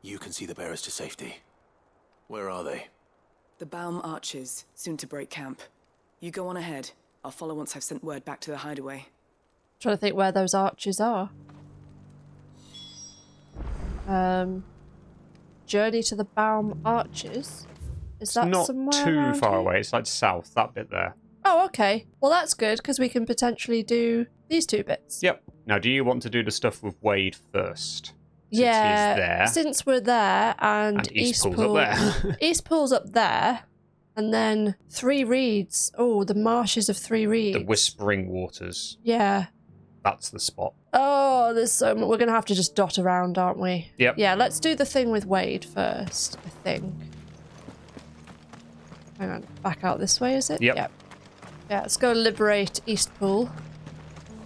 You can see the bearers to safety. Where are they?
The Baum Archers, soon to break camp. You go on ahead. I'll follow once I've sent word back to the Hideaway.
Trying to think where those archers are. Journey to the Baum Archers? Is that
Not
somewhere
too
around
far
here?
away. It's like south, that bit there.
Oh, okay. Well, that's good, because we can potentially do these two bits.
Yep. Now, do you want to do the stuff with Wade first? Since
Yeah,
he's there.
since we're there, and
Eastpool's
Eastpool,
up there.
Eastpool's up there, and then Three Reeds. Oh, the marshes of Three Reeds.
The Whispering Waters.
Yeah.
That's the spot.
Oh, there's so much. We're going to have to just dot around, aren't we?
Yep.
Yeah, let's do the thing with Wade first, I think. Hang on, back out this way, is it?
Yep.
Yeah, let's go liberate Eastpool,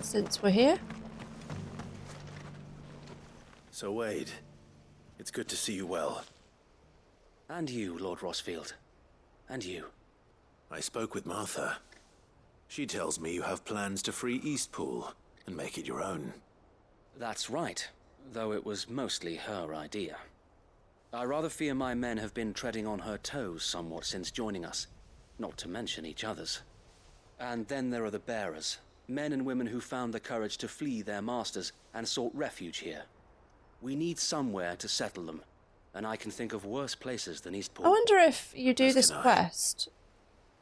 since we're here.
So, Wade, it's good to see you well.
And you, Lord Rossfield. And you.
I spoke with Martha. She tells me you have plans to free Eastpool and make it your own.
That's right, though it was mostly her idea. I rather fear my men have been treading on her toes somewhat since joining us, not to mention each other's. And then there are the bearers, men and women who found the courage to flee their masters and sought refuge here. We need somewhere to settle them, and I can think of worse places than Eastpool.
I wonder if you do this quest,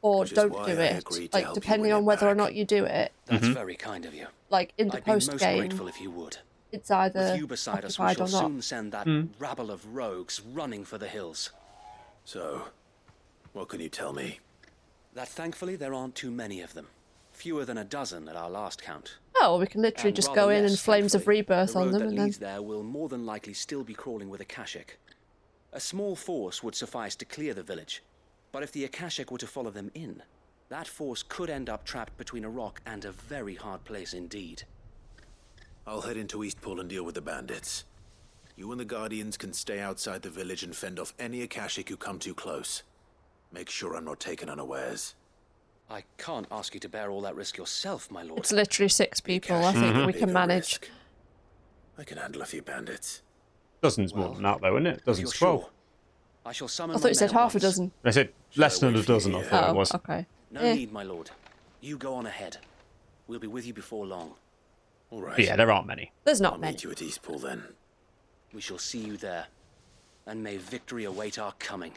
or don't do it, like depending on whether or not you do it.
That's very kind of you.
Like in the
I'd be most
post-game,
grateful if you would.
it's either
With you beside us, we
occupied
shall
or not.
soon send that rabble of rogues running for the hills.
So, what can you tell me?
That thankfully there aren't too many of them.
Fewer than a dozen at our last count.
Oh, we can literally
And
just
rather
go in
less,
and flames of
thankfully.
rebirth
The
on
road
them
that
and then...
leads there will more than likely still be crawling with Akashic. A small force would suffice to clear the village, but if the Akashic were to follow them in, that force could end up trapped between a rock and a very hard place indeed.
I'll head into Eastpool and deal with the bandits. You and the Guardians can stay outside the village and fend off any Akashic who come too close. Make sure I'm not taken unawares.
I can't ask you to bear all that risk yourself, my lord.
It's literally 6 people. I think we can manage.
I can handle a few bandits.
Dozens more than that, though, isn't it? Dozens, 12.
I shall summon
I thought you said half a dozen.
I said less than a dozen, I thought it was.
Okay.
No need, my lord. You go on ahead. We'll be with you before long.
All right.
But yeah, there aren't many.
There's not
I'll
many.
meet you at Eastpool then.
We shall see you there. And may victory await our coming.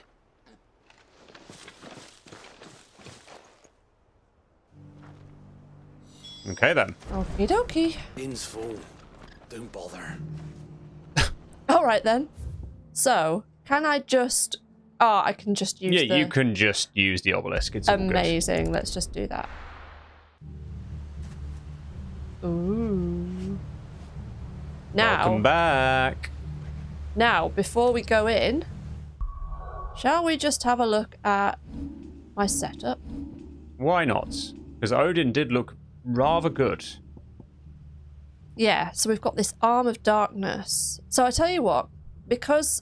Okay, then.
Okie dokie.
Bin's full. Don't bother.
Alright then. So, can I just... Oh, I can just use
Yeah, you can just use the obelisk. It's all good.
Amazing. Let's just do that. Ooh. Now...
Welcome back.
Now, before we go in, shall we just have a look at my setup?
Why not? Because Odin did look rather good.
Yeah, so we've got this Arm of Darkness. So I tell you what, because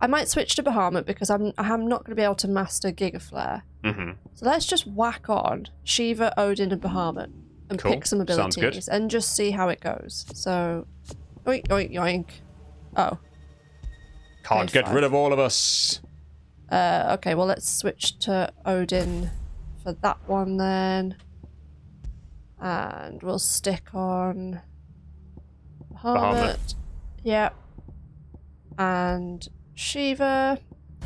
I might switch to Bahamut because I'm not going to be able to master Gigaflare.
Mm-hmm.
So let's just whack on Shiva, Odin, and Bahamut and
Cool.
pick some
Sounds good.
abilities and just see how it goes. So, yoink, yoink, yoink. Oh.
Can't
Okay,
get
fine.
rid of all of us.
Okay, well, let's switch to Odin for that one then. And we'll stick on Bahamut. Yep. And Shiva.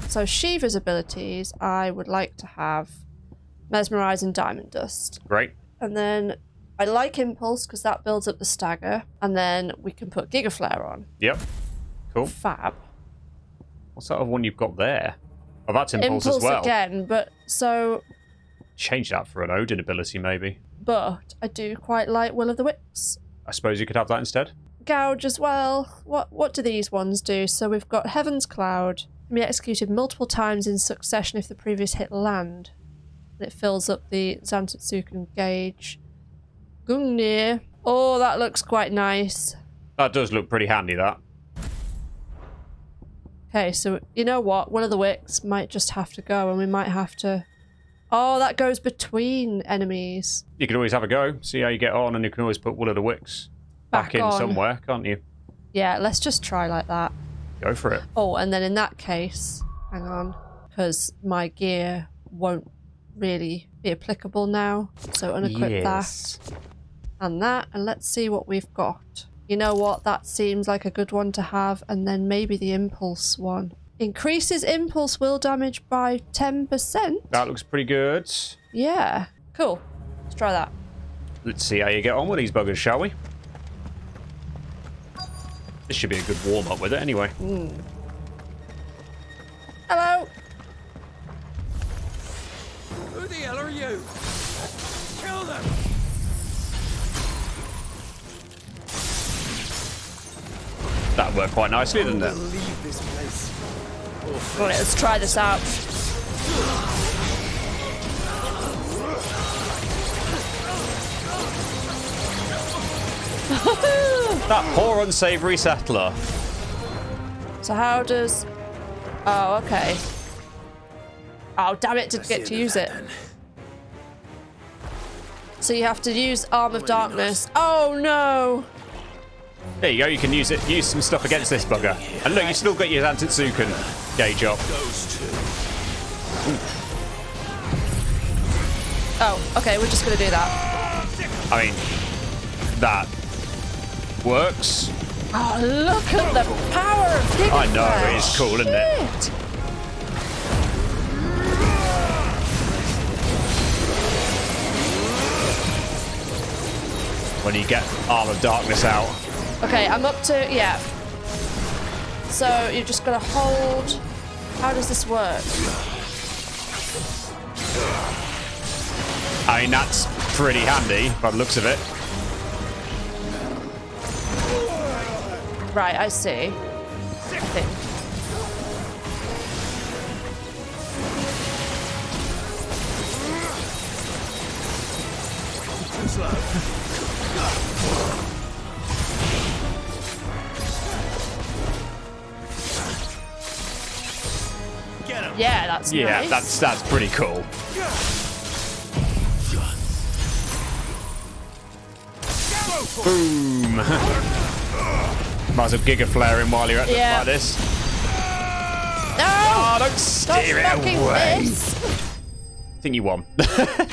So Shiva's abilities, I would like to have Mesmerize and Diamond Dust.
Great.
And then I like Impulse because that builds up the stagger. And then we can put Gigaflare on.
Yep. Cool.
Fab.
What's that other one you've got there? Oh, that's Impulse as well.
Again, but so...
Change that for an Odin ability, maybe.
But I do quite like Will of the Wisps.
I suppose you could have that instead.
Gouge as well. What do these ones do? So we've got Heaven's Cloud. Can be executed multiple times in succession if the previous hit land. And it fills up the Zantetsuken gauge. Gungnir. Oh, that looks quite nice.
That does look pretty handy, that.
Okay, so you know what? Will of the Wisps might just have to go and we might have to... Oh, that goes between enemies.
You can always have a go, see how you get on, and you can always put Will of the Wisps back in
on.
somewhere, can't you?
Yeah, let's just try like that.
Go for it.
Oh, and then in that case, hang on, because my gear won't really be applicable now. So unequip that and that, and let's see what we've got. You know what? That seems like a good one to have, and then maybe the Impulse one. Increases Impulse will damage by 10%.
That looks pretty good.
Yeah, cool. Let's try that.
Let's see how you get on with these buggers, shall we? This should be a good warm-up with it anyway.
Hello.
Who the hell are you? Kill them!
That worked quite nicely, didn't it?
Leave this place.
Right, let's try this out.
That poor unsavoury settler.
So how does... Oh, okay. Oh, damn it, didn't get to use it. So you have to use Arm of Darkness. Oh, no!
There you go, you can use it. Use some stuff against this bugger. And look, you still got your Zantetsuken gauge up.
Oh, okay, we're just going to do that.
I mean, that works.
Oh, look at the power of Gigaflare.
I know, it is cool, isn't it? When you get Arm of Darkness out.
Okay, I'm up to... Yeah. So you've just got to hold... How does this work?
I mean, that's pretty handy by the looks of it.
Right, I see. I think.
Too slow. Get him.
Yeah, that's nice.
that's pretty cool. Boom. Might as well Giga Flare him while you're at like this.
No!
Oh, don't steer it away.
Miss.
I think you won.
Oh,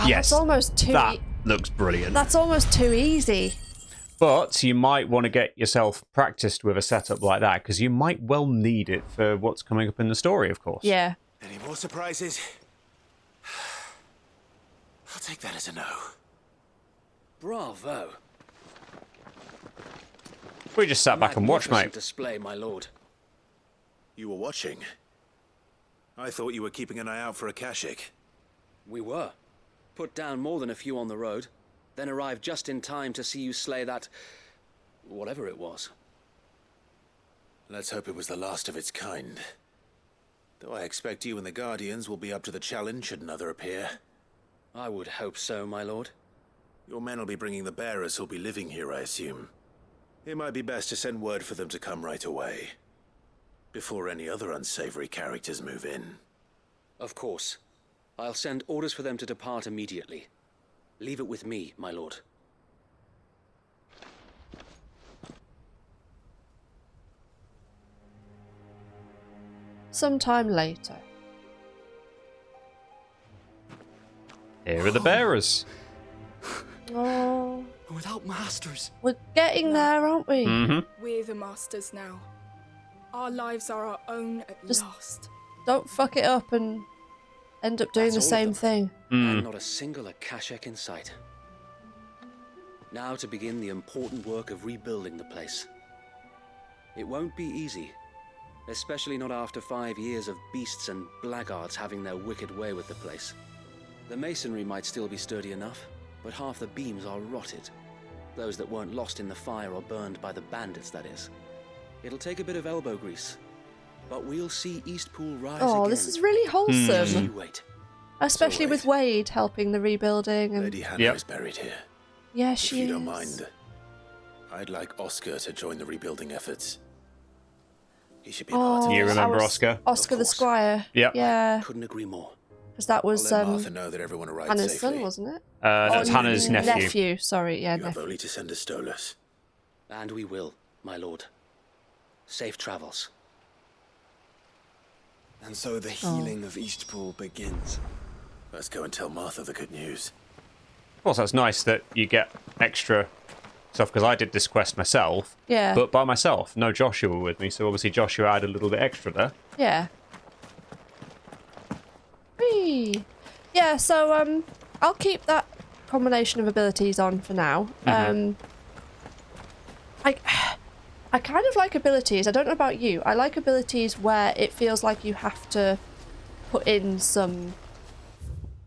yes.
That's almost too.
That looks brilliant.
That's almost too easy.
But you might want to get yourself practiced with a setup like that, because you might well need it for what's coming up in the story, of course.
Yeah.
Any more surprises? I'll take that as a no.
Bravo.
We just sat back and watched, mate.
Display, my lord.
You were watching? I thought you were keeping an eye out for a Kashik.
We were. Put down more than a few on the road, then arrived just in time to see you slay that... whatever it was.
Let's hope it was the last of its kind. Though I expect you and the Guardians will be up to the challenge should another appear.
I would hope so, my lord.
Your men will be bringing the bearers who'll be living here, I assume. It might be best to send word for them to come right away, before any other unsavory characters move in.
Of course. I'll send orders for them to depart immediately. Leave it with me, my lord.
Sometime later.
Here are the bearers.
Oh.
Without masters.
We're getting there, aren't we?
We're the masters now. Our lives are our own at last.
Don't fuck it up and end up doing the same thing.
And not a single Akashek in sight. Now to begin the important work of rebuilding the place. It won't be easy, especially not after 5 years of beasts and blackguards having their wicked way with the place. The masonry might still be sturdy enough, but half the beams are rotted. Those that weren't lost in the fire or burned by the bandits, that is. It'll take a bit of elbow grease, but we'll see Eastpool rise again.
Oh, this is really wholesome.
You wait.
Especially with Wade helping the rebuilding. And...
Lady Hannah is buried here.
Yeah, she is.
If you don't mind, I'd like Oscar to join the rebuilding efforts. He should be a part of it.
You remember Oscar?
Oscar the Squire.
Yep.
Yeah.
Couldn't agree more.
Because that was
I'll let Martha know that everyone arrived
Hannah's
safely.
son, wasn't it?
That's Hannah's nephew.
Nephew, sorry, yeah,
You have
nephew.
only to send a Stolas.
And we will, my lord. Safe travels.
And so the healing of Eastpool begins.
Let's go and tell Martha the good news.
Of course, that's nice that you get extra stuff, because I did this quest myself.
Yeah.
But by myself. No Joshua with me, so obviously Joshua added a little bit extra there.
Yeah. Whee! Yeah, so I'll keep that combination of abilities on for now. I kind of like abilities. I don't know about you. I like abilities where it feels like you have to put in some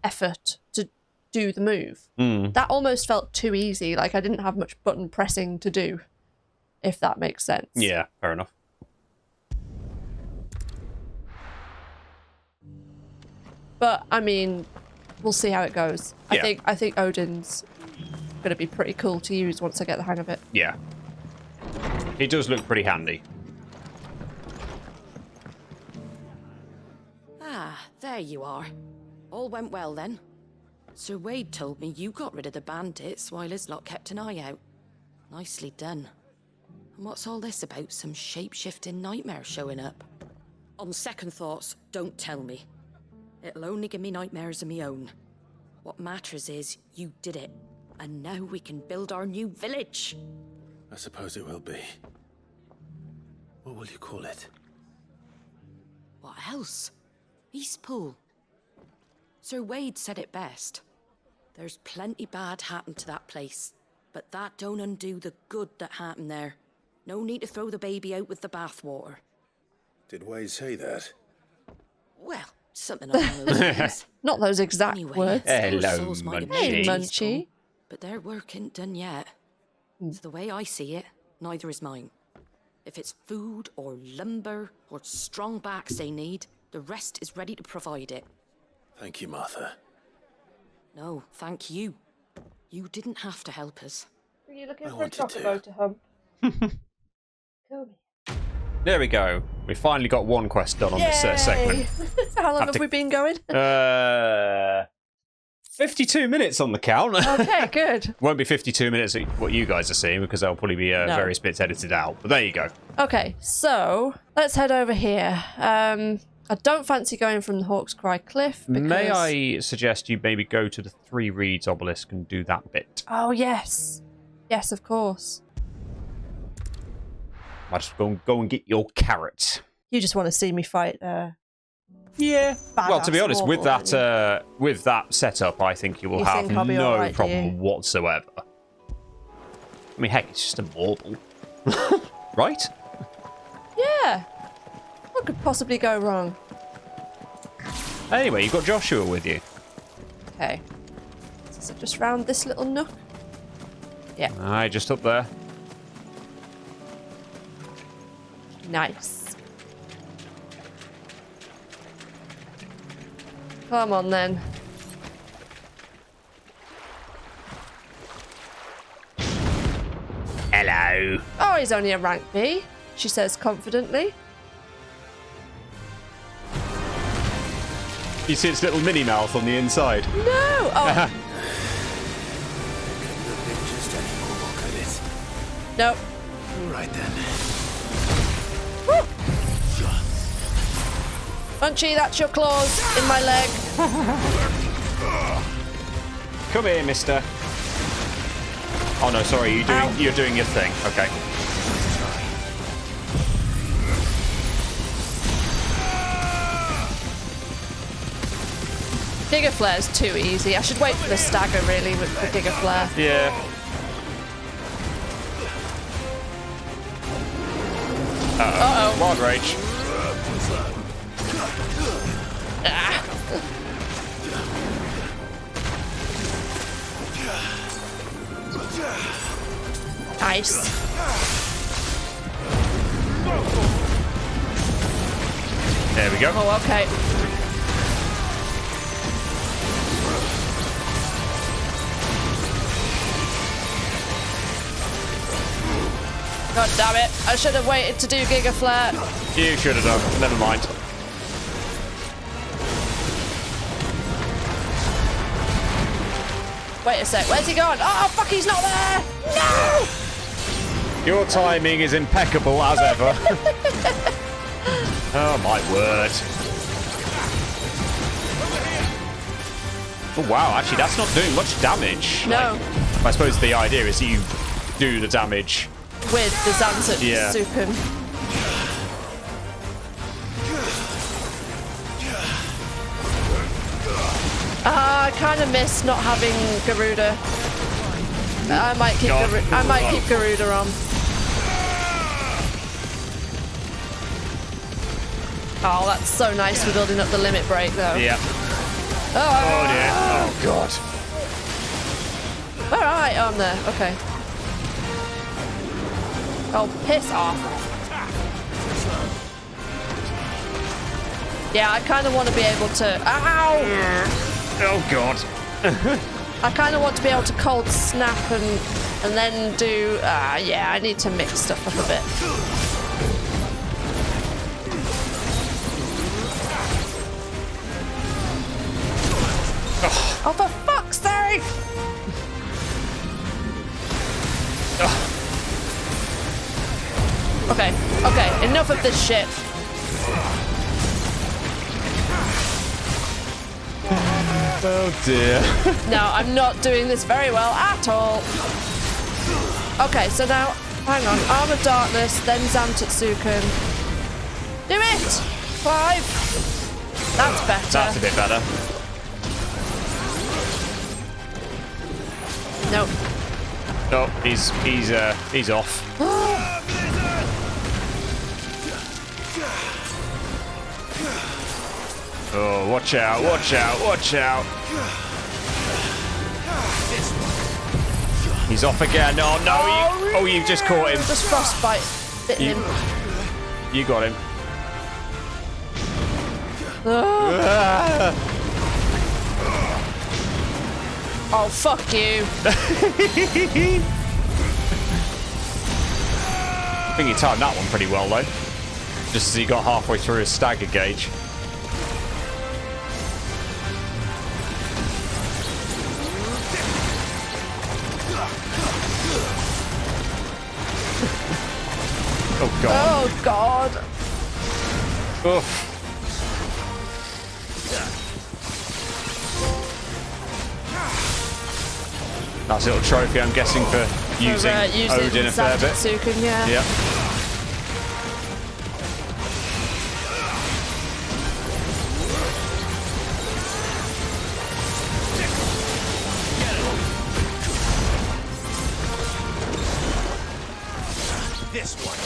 effort to do the move. That almost felt too easy. Like I didn't have much button pressing to do, if that makes sense.
Yeah, fair enough.
But I mean, we'll see how it goes.
Yeah.
I think Odin's gonna be pretty cool to use once I get the hang of it.
Yeah. He does look pretty handy.
Ah, there you are. All went well then. Sir Wade told me you got rid of the bandits while his lot kept an eye out. Nicely done. And what's all this about some shape-shifting nightmare showing up? On second thoughts, don't tell me. It'll only give me nightmares of me own. What matters is you did it, and now we can build our new village.
I suppose it will be. What will you call it?
What else? Eastpool. Sir Wade said it best. There's plenty bad happened to that place, but that don't undo the good that happened there. No need to throw the baby out with the bathwater.
Did Wade say that?
Well, Something along those lines.
Not those exact
Anyway,
words.
those
Hello,
souls might have
Munchie.
made
Hey,
it
Munchie.
peaceful, but their work ain't done yet. So the way I see it, neither is mine. If it's food or lumber or strong backs they need, the rest is ready to provide it.
Thank you, Martha.
No, thank you. You didn't have to help us.
Are you looking
I
for a
wanted to.
chocobo to hump? Kill me.
There we go. We finally got one quest done on this segment.
How long have we been going?
52 minutes on the count.
Okay, good.
Won't be 52 minutes what you guys are seeing because there'll probably be various bits edited out. But there you go.
Okay, so let's head over here. I don't fancy going from the Hawk's Cry Cliff because...
May I suggest you maybe go to the Three Reeds obelisk and do that bit?
Oh, yes. Yes, of course.
Might just go and get your carrot.
You just want to see me fight
yeah. Well, to be honest, with
Warble,
that setup, I think you will have
think I'll be
no
alright, do you?
problem whatsoever. I mean, heck, it's just a marble. Right?
Yeah. What could possibly go wrong?
Anyway, you've got Joshua with you.
Okay. Is it just round this little nook? Yeah.
Aye, just up there.
Nice. Come on, then.
Hello.
Oh, he's only a rank B, she says confidently.
You see its little mini mouth on the inside?
No! Oh.
Just any more, could it?
Nope.
All right, then.
Woo! Munchie, that's your claws in my leg.
Come here, mister. Oh no, sorry, you're doing your thing. Okay.
Giga Flare's too easy. I should wait for the stagger, really, with the Giga Flare.
Yeah.
Uh-oh.
Wild Rage.
Ah. Nice.
There we go.
Oh, okay. God damn it. I should have waited to do Giga Flare.
You should have done. Never mind.
Wait a sec. Where's he gone? Oh, fuck, he's not there. No!
Your timing is impeccable as ever. Oh, my word. Oh, wow. Actually, that's not doing much damage.
No.
Like, I suppose the idea is you do the damage
with the Zanset
yeah.
Sukun. I kind of miss not having Garuda. I might keep Garuda on. Oh, that's so nice for building up the limit break, though.
Yeah.
Oh
dear. Oh god.
Where am I? Oh, I'm there. Okay. Oh, piss off. Yeah, I kind of want to be able to... Ow!
Oh, God.
I kind of want to be able to cold snap and then do... yeah, I need to mix stuff up a bit. Oh, for fuck's sake! Okay, okay, enough of this shit.
Oh dear.
No, I'm not doing this very well at all. Okay, so now, hang on. Arm of Darkness, then Zantetsuken. Do it! 5. That's better.
That's a bit better.
Nope.
No, he's off. Oh, watch out, watch out, watch out. He's off again. Oh, no. You just caught him.
Just frostbite bitten him.
You got him.
Oh, fuck you.
I think he timed that one pretty well, though. Just as he got halfway through his stagger gauge. Oh, God.
Oh, God.
Oof. Nice little trophy, I'm guessing, for using Odin a fair bit.
Zanjitsuken, yeah.
Yep.
This one.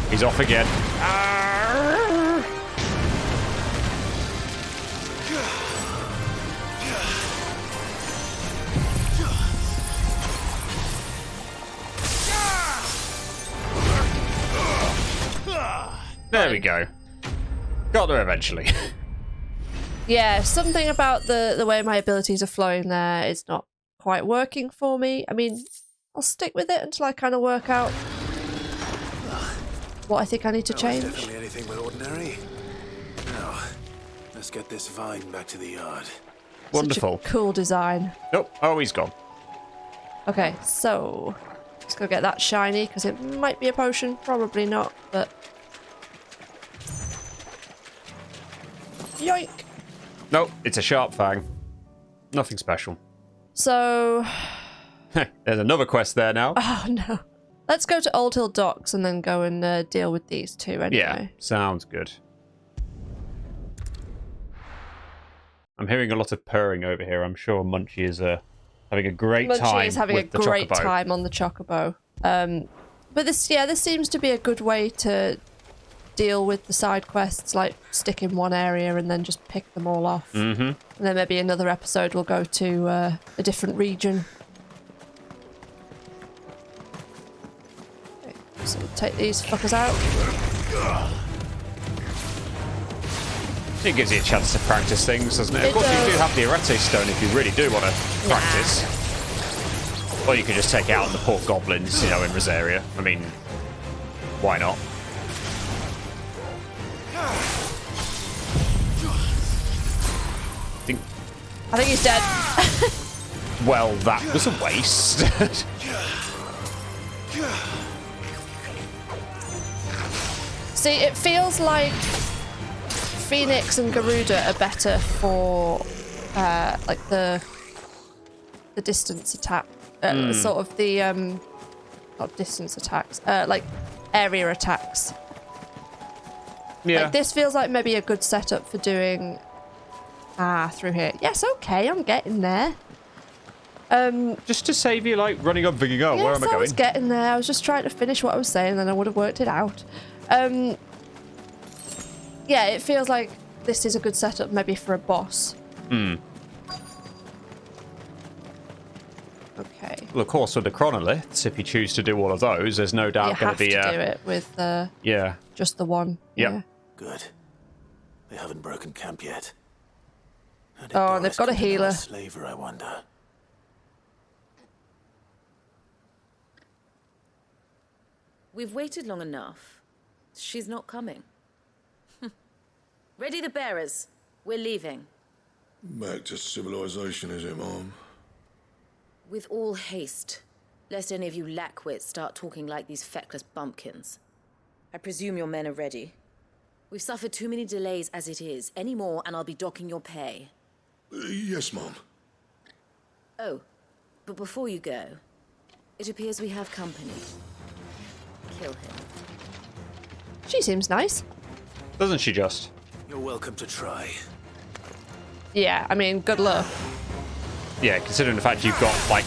He's off again. There we go. Got there eventually.
Yeah, something about the way my abilities are flowing there is not quite working for me. I mean, I'll stick with it until I kind of work out what I think I need to change.
Definitely anything but ordinary. Now, let's get this vine back to the yard.
Wonderful.
Such a cool design.
Nope. Oh, he's gone.
Okay, so let's go get that shiny because it might be a potion. Probably not, but yoink.
Nope, it's a sharp fang. Nothing special.
So
there's another quest there now.
Oh no. Let's go to Old Hill Docks and then go and deal with these two anyway.
Yeah, sounds good. I'm hearing a lot of purring over here. I'm sure Munchie is having a great time.
Munchie is having a great
chocobo.
time on the chocobo. But this seems to be a good way to deal with the side quests, like stick in one area and then just pick them all off.
Mm-hmm.
And then maybe another episode we'll go to a different region. Okay, so we'll take these fuckers out.
It gives you a chance to practice things, doesn't it? Of course, you do have the Arete Stone if you really do want to practice. Or you could just take out the poor goblins, you know, in Rosaria. I mean, why not?
I think he's dead.
Well, that was a waste.
See, it feels like Phoenix and Garuda are better for like the distance attack, sort of the not distance attacks, like area attacks.
Yeah.
Like, this feels like maybe a good setup for doing through here. Yes, okay, I'm getting there.
Just to save you like running up, thinking, oh,
Yes,
where am I going?
I was getting there. I was just trying to finish what I was saying, and then I would have worked it out. Yeah, it feels like this is a good setup maybe for a boss.
Hmm.
Okay.
Well, of course, with the chronoliths, if you choose to do all of those, there's no doubt going to be
You have to do it with
yeah,
just the one.
Yep.
Yeah.
Good. They haven't broken camp yet.
Oh, and they've got a healer.
Slaver, I wonder.
We've waited long enough. She's not coming. Ready the bearers. We're leaving.
Back to civilization, is it, Mom?
With all haste, lest any of you lackwits start talking like these feckless bumpkins. I presume your men are ready. We've suffered too many delays as it is. Any more and I'll be docking your pay.
Yes, Mom.
Oh, but before you go, it appears we have company. Kill him.
She seems nice.
Doesn't she just?
You're welcome to try.
Yeah, I mean, good luck.
Yeah, considering the fact you've got like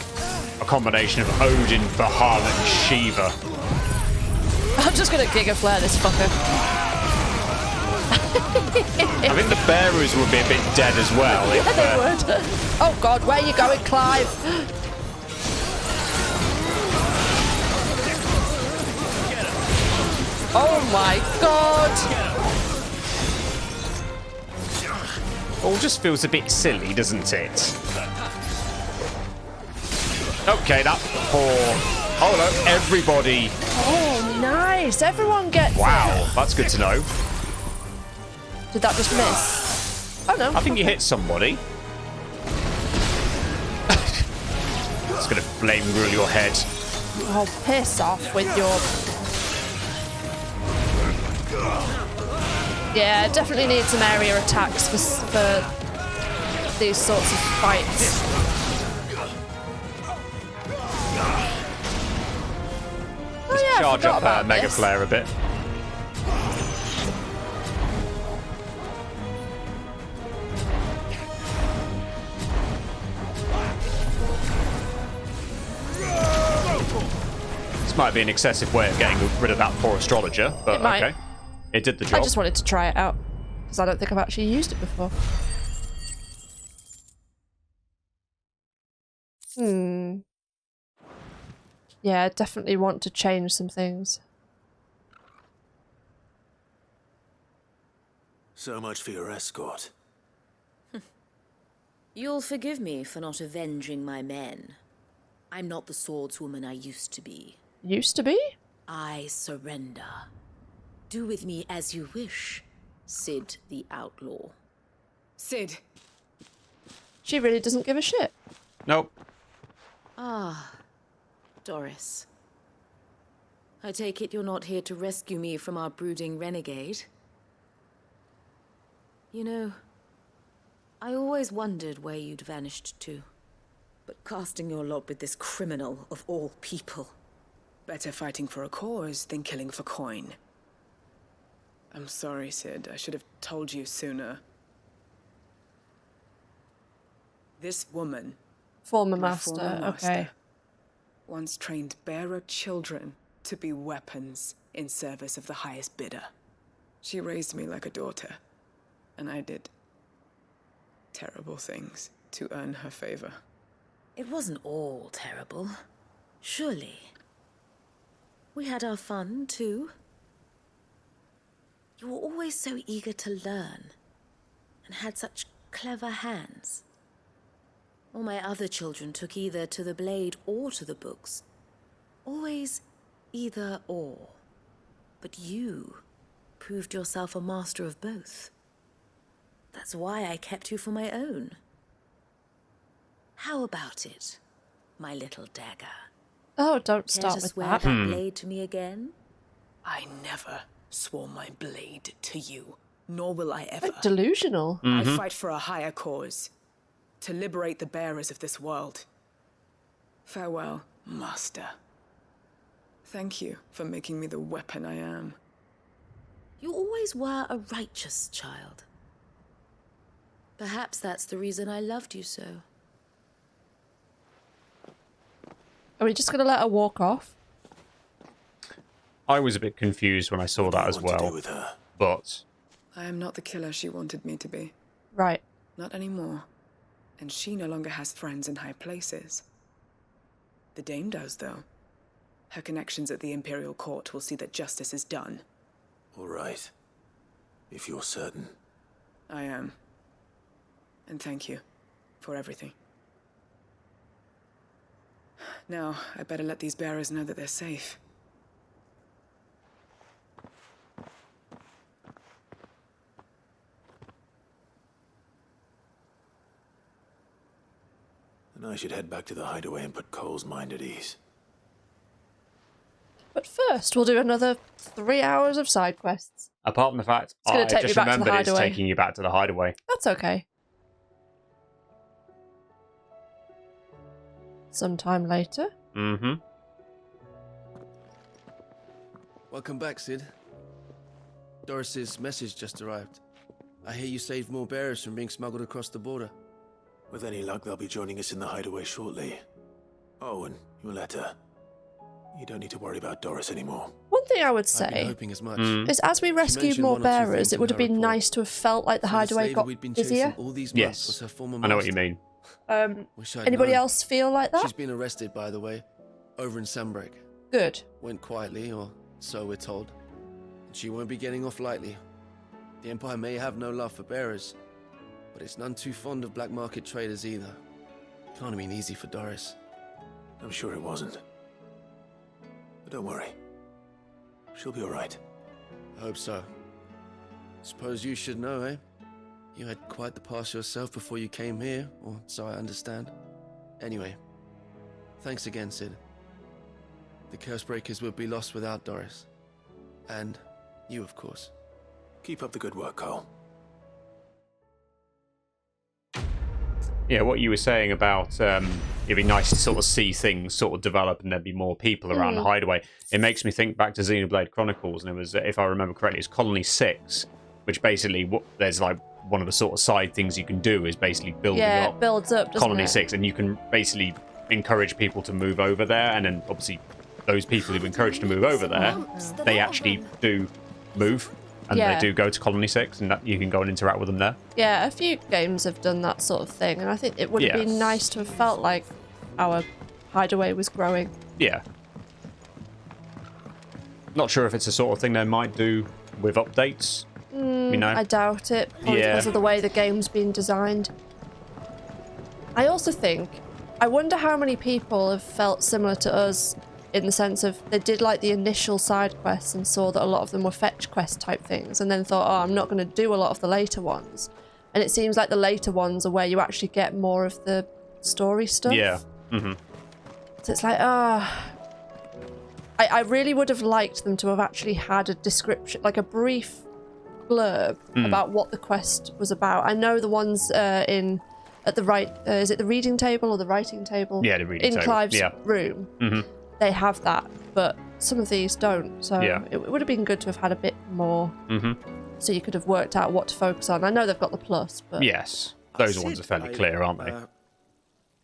a combination of Odin, Valhalla, and Shiva.
I'm just gonna Giga Flare this fucker.
I think the bearers would be a bit dead as well. If,
They would. Oh god, where you going, Clive? Oh my god!
all just feels a bit silly, doesn't it? Okay, that poor... Oh no, everybody...
Oh, nice! Everyone gets
Wow,
it.
that's good to know.
Did that just miss? Oh no.
I think you hit somebody. It's gonna flame grill your head.
Oh, piss off with your... Yeah, definitely need some area attacks for these sorts of fights.
Just charge up Mega Flare a bit. This might be an excessive way of getting rid of that poor astrologer, but
It might.
okay. It did the job.
I just wanted to try it out, because I don't think I've actually used it before. Yeah, I definitely want to change some things.
So much for your escort.
You'll forgive me for not avenging my men. I'm not the swordswoman I used to be.
Used to be?
I surrender. Do with me as you wish, Sid the Outlaw.
Sid.
She really doesn't give a shit.
Nope.
Ah, Doris. I take it you're not here to rescue me from our brooding renegade? You know, I always wondered where you'd vanished to. But casting your lot with this criminal of all people.
Better fighting for a cause than killing for coin. I'm sorry, Sid. I should have told you sooner. This woman...
Former
my
master,
former master,
okay.
once trained bearer children to be weapons in service of the highest bidder. She raised me like a daughter, and I did terrible things to earn her favor.
It wasn't all terrible, surely. We had our fun, too. You were always so eager to learn, and had such clever hands. All my other children took either to the blade or to the books. Always either or. But you proved yourself a master of both. That's why I kept you for my own. How about it, my little dagger?
Oh, don't
Care
start
to
with
swear
that.
that blade to me again?
I never swore my blade to you, nor will I ever.
Quite delusional.
I fight for a higher cause, to liberate the bearers of this world. Farewell, Master. Thank you for making me the weapon I am.
You always were a righteous child. Perhaps that's the reason I loved you so.
Are we just going to let her walk off?
I was a bit confused when I saw that as well. But
I am not the killer she wanted me to be.
Right.
Not anymore. And she no longer has friends in high places. The Dame does, though. Her connections at the Imperial Court will see that justice is done.
All right. If you're certain.
I am. And thank you for everything. Now, I better let these bearers know that they're safe.
And I should head back to the hideaway and put Cole's mind at ease.
But first, we'll do another 3 hours of side quests.
apart from the fact
It's gonna
I
take me
just
back to the
remembered it's
hideaway.
taking you back to the hideaway.
That's okay. Sometime later.
Mm-hmm.
Welcome back, Sid. Doris's message just arrived. I hear you saved more bearers from being smuggled across the border.
With any luck, they'll be joining us in the hideaway shortly. Oh, and your letter. You don't need to worry about Doris anymore.
One thing I would
I've been
say
hoping as much.
is as we rescued
mentioned
more
one or two
bearers,
things
it
in
would have
her
been
report.
nice to have felt like the
So
Hideaway
slave
got
we'd been
busier.
chasing all these months was her former
I know what
master.
you mean.
Wish I'd
Anybody
known.
else feel like that?
She's been arrested, by the way, over in Sunbreak.
Good.
Went quietly, or so we're told. And she won't be getting off lightly. The Empire may have no love for bearers, but it's none too fond of black market traders either. Can't have been easy for Doris.
I'm sure it wasn't. But don't worry. She'll be all right.
I hope so. Suppose you should know, eh? You had quite the past yourself before you came here, or so I understand. Anyway, thanks again, Sid. The Cursebreakers would be lost without Doris. And you, of course.
Keep up the good work, Carl.
Yeah, what you were saying about it'd be nice to sort of see things sort of develop and there'd be more people around the Hideaway. It makes me think back to Xenoblade Chronicles, and it was, if I remember correctly, it's Colony 6, which basically, there's like one of the sort of side things you can do is basically building up
it builds up, doesn't
Colony
it?
6, and you can basically encourage people to move over there, and then obviously those people who've encouraged to move over there, they actually do move. And
Yeah.
they do go to Colony 6, and that you can go and interact with them there.
Yeah, a few games have done that sort of thing, and I think it would have
Yeah.
been nice to have felt like our Hideaway was growing.
Yeah. Not sure if it's the sort of thing they might do with updates. You know?
I doubt it, probably
Yeah.
because of the way the game's been designed. I also think, I wonder how many people have felt similar to us in the sense of they did like the initial side quests and saw that a lot of them were fetch quest type things and then thought, oh, I'm not going to do a lot of the later ones. And it seems like the later ones are where you actually get more of the story stuff.
Yeah.
So it's like, I really would have liked them to have actually had a description, like a brief blurb about what the quest was about. I know the ones at the right, is it the reading table or the writing table?
Yeah, the reading
in
table.
Clive's
Yeah.
room. They have that, but some of these don't. So
Yeah.
it would have been good to have had a bit more, so you could have worked out what to focus on. I know they've got the plus, but
Yes. Those ones are fairly clear, aren't they?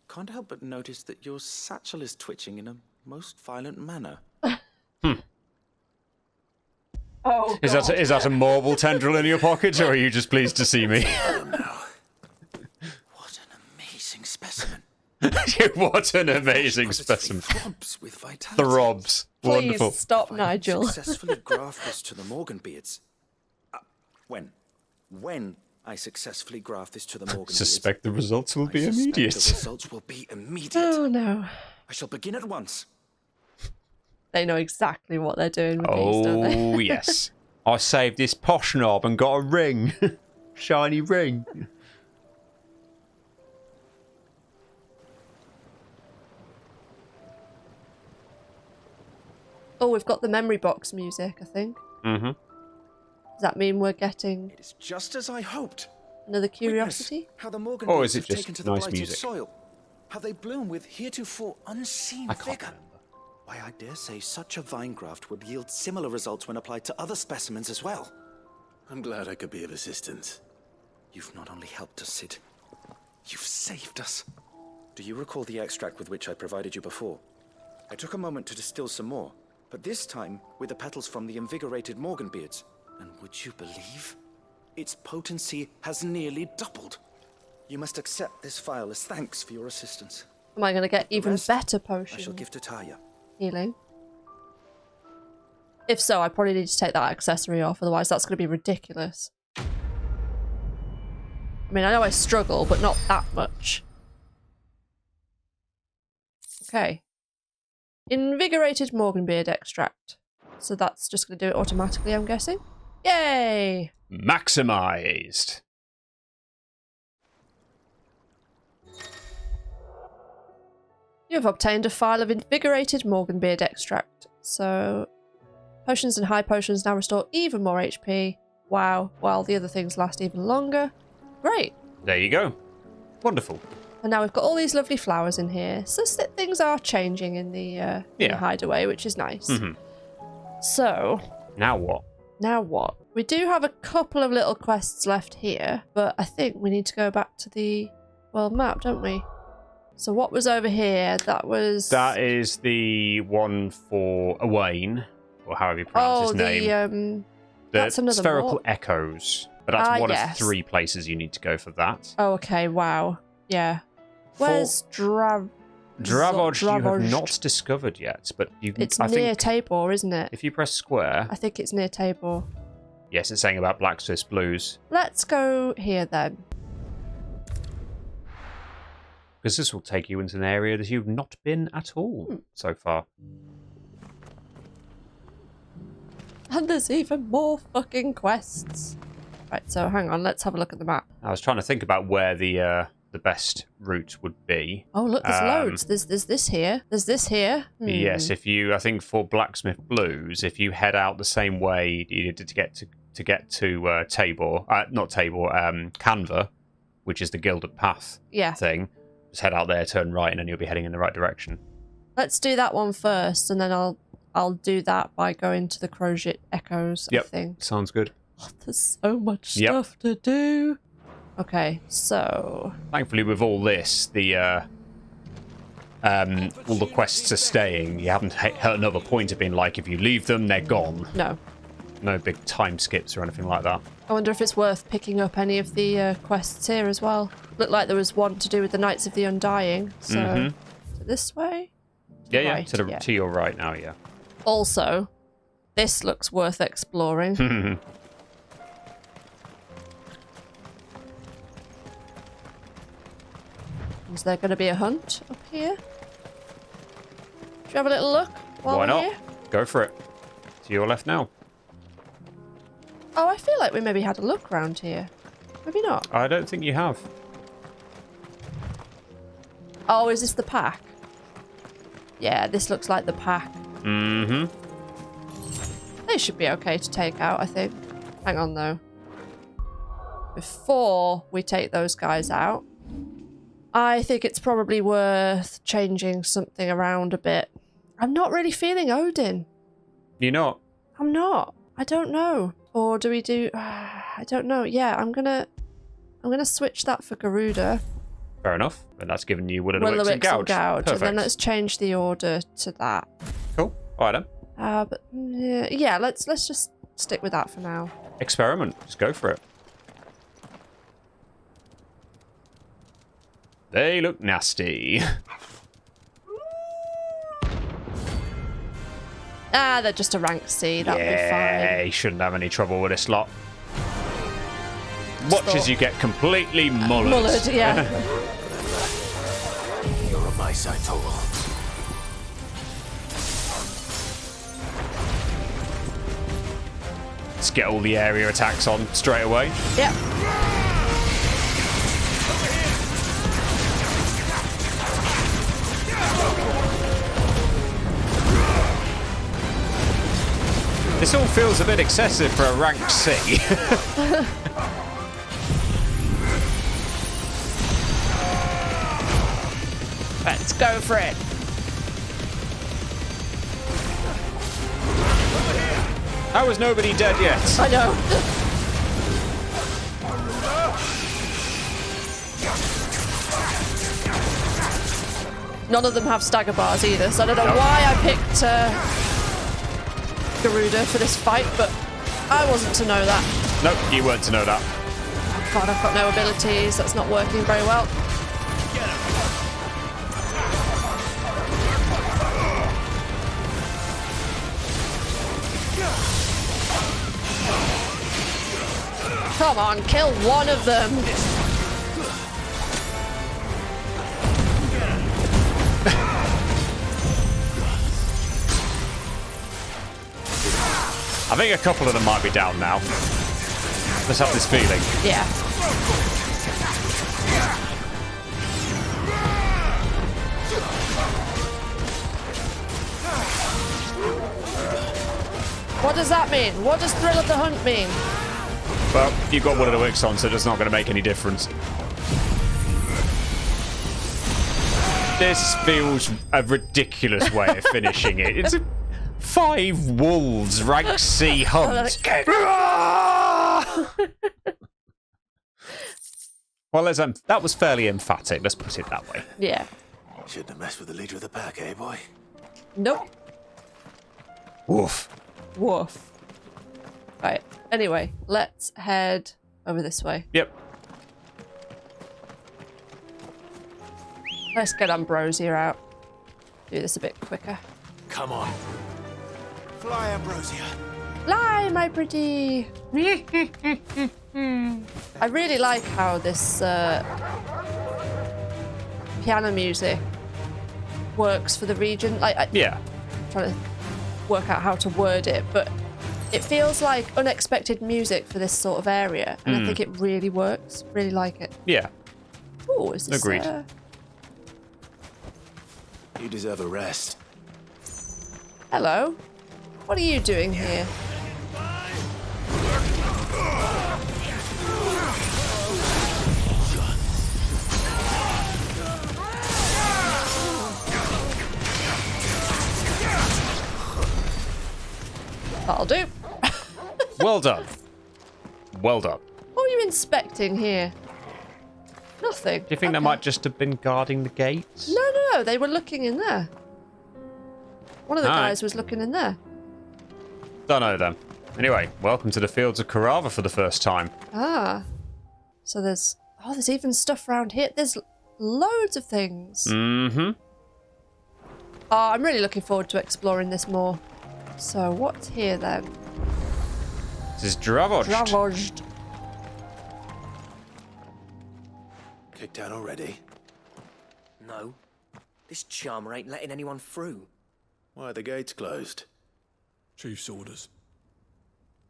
Can't help but notice that your satchel is twitching in a most violent manner.
Oh,
Is that a marble tendril in your pocket, or are you just pleased to see me?
Amazing specimen.
What an amazing specimen.
Throbs with vitality.
Throbs.
Please
Wonderful.
stop, Nigel.
Successfully graft this to the Morganbeards. When I successfully graft this to the Morganbeards,
Suspect the results will be
the
immediate.
results will be immediate.
Oh no.
I shall begin at once.
They know exactly what they're doing with these, don't they?
Oh, yes. I saved this posh knob and got a ring. Shiny ring.
Oh, we've got the memory box music, I think. Does that mean we're getting
It's just as I hoped.
another curiosity?
Witness how the Morganbeards
Or is it
have
just
taken to the
nice
blighted
music?
soil. How they bloom with heretofore unseen
I can't
vigor. Why, I dare say such a vine graft would yield similar results when applied to other specimens as well.
I'm glad I could be of assistance.
You've not only helped us, Sid, you've saved us. Do you recall the extract with which I provided you before? I took a moment to distill some more, but this time with the petals from the invigorated Morganbeards. And would you believe? Its potency has nearly doubled. You must accept this vial as thanks for your assistance.
Am I going to get even better
I
potion
shall give to Taya.
healing? If so, I probably need to take that accessory off, otherwise that's going to be ridiculous. I mean, I know I struggle, but not that much. Okay. Invigorated Morganbeard extract. So that's just going to do it automatically, I'm guessing. Yay!
Maximized.
You have obtained a file of invigorated Morganbeard extract. So, potions and high potions now restore even more HP. Wow, while the other things last even longer. Great.
There you go. Wonderful.
And now we've got all these lovely flowers in here. So things are changing in the Hideaway, which is nice. So,
Now what?
now what? We do have a couple of little quests left here, but I think we need to go back to the world map, don't we? So what was over here? That
is the one for Owain, or however you pronounce his name.
That's another
spherical echoes. But that's one
yes.
of 3 places you need to go for that.
Oh, okay. Wow. Yeah. Where's
Dravosh you have not discovered yet, but you can...
It's near Tabor, isn't it?
If you press square...
I think it's near Tabor.
Yes, it's saying about Blacksmith's Blues.
Let's go here then.
Because this will take you into an area that you've not been at all so far.
And there's even more fucking quests. Right, so hang on, let's have a look at the map.
I was trying to think about where the best route would be.
Oh, look, there's loads. There's this here. There's this here.
Yes, if you, I think for Blacksmith Blues, if you head out the same way you needed to get to Tabor, not Tabor, Canva, which is the Gilded Path thing, just head out there, turn right, and then you'll be heading in the right direction.
Let's do that one first, and then I'll do that by going to the Crozet Echoes, I think.
Sounds good.
Oh, there's so much stuff to do. Okay, so...
Thankfully, with all this, the all the quests are staying. You haven't hit another point of being like, if you leave them, they're gone.
No.
No big time skips or anything like that.
I wonder if it's worth picking up any of the quests here as well. Looked like there was one to do with the Knights of the Undying. So, this way?
Yeah, to your right now, yeah.
Also, this looks worth exploring. Is there going to be a hunt up here? Should we have a little look while
Why
we're
not?
here?
Go for it. To your left now.
Oh, I feel like we maybe had a look around here. Maybe not.
I don't think you have.
Oh, is this the pack? Yeah, this looks like the pack.
Mm-hmm.
They should be okay to take out, I think. Hang on, though. Before we take those guys out, I think it's probably worth changing something around a bit. I'm not really feeling Odin.
You're not?
I'm not. I don't know. Or do we do... I don't know. Yeah, I'm gonna switch that for Garuda.
Fair enough. And that's giving you Will-o'-the-Wisp and Gouge. Perfect.
And then let's change the order to that.
Cool. All right, then.
But yeah, let's just stick with that for now.
Experiment. Just go for it. They look nasty.
They're just a rank C. That'll be fine.
Yeah, you shouldn't have any trouble with this lot. Watch as you get completely mullered.
Mullered, yeah.
You're on my side, Total.
Let's get all the area attacks on straight away.
Yep.
This all feels a bit excessive for a rank C.
Let's go for it.
How is nobody dead yet?
I know. None of them have stagger bars either, so I don't know why I picked Garuda for this fight, but I wasn't to know that.
Nope, you weren't to know that.
Oh God, I've got no abilities. That's not working very well. Come on, kill one of them.
I think a couple of them might be down now. Let's have this feeling.
Yeah. What does that mean? What does Thrill of the Hunt mean?
Well, you've got Will-o'-the-Wisp on, so it's not going to make any difference. This feels a ridiculous way of finishing it. It's a 5 wolves rank C hunt. Well, that was fairly emphatic. Let's put it that way.
Yeah.
Shouldn't have messed with the leader of the pack, eh, boy?
Nope.
Woof.
Woof. Right. Anyway, let's head over this way.
Yep.
Let's get Ambrosia out. Do this a bit quicker.
Come on. Fly, Ambrosia.
Fly, my pretty. I really like how this piano music works for the region. Like, I'm trying to work out how to word it, but it feels like unexpected music for this sort of area, and I think it really works. Really like it.
Yeah.
Oh, is this?
Agreed.
You deserve a rest.
Hello. What are you doing here? That'll do.
Well done. Well done.
What are you inspecting here? Nothing.
Do you think they might just have been guarding the gates?
No, they were looking in there. One of the guys was looking in there.
Don't know them. Anyway, welcome to the fields of Carava for the first time.
Ah. So there's even stuff around here. There's loads of things.
Mm-hmm.
Oh, I'm really looking forward to exploring this more. So what's here then?
This is Dravosh.
Dravosh.
Kicked out already?
No. This charmer ain't letting anyone through.
Why are the gates closed?
Chief's orders.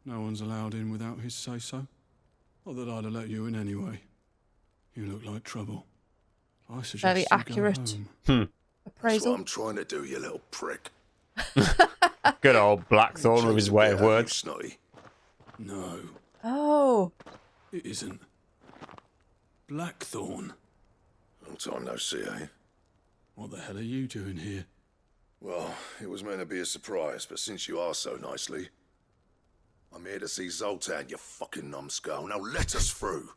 No one's allowed in without his say-so. Not that I'd have let you in anyway. You look like trouble. I suggest
Very
you
accurate.
go home.
Appraisal.
That's what I'm trying to do, you little prick.
Good old Blackthorne with his way of words.
Snotty.
No,
Oh.
it isn't. Blackthorne.
Long time no see, eh?
What the hell are you doing here?
Well, it was meant to be a surprise, but since you are so nicely, I'm here to see Zoltan, you fucking numbskull. Now let us through.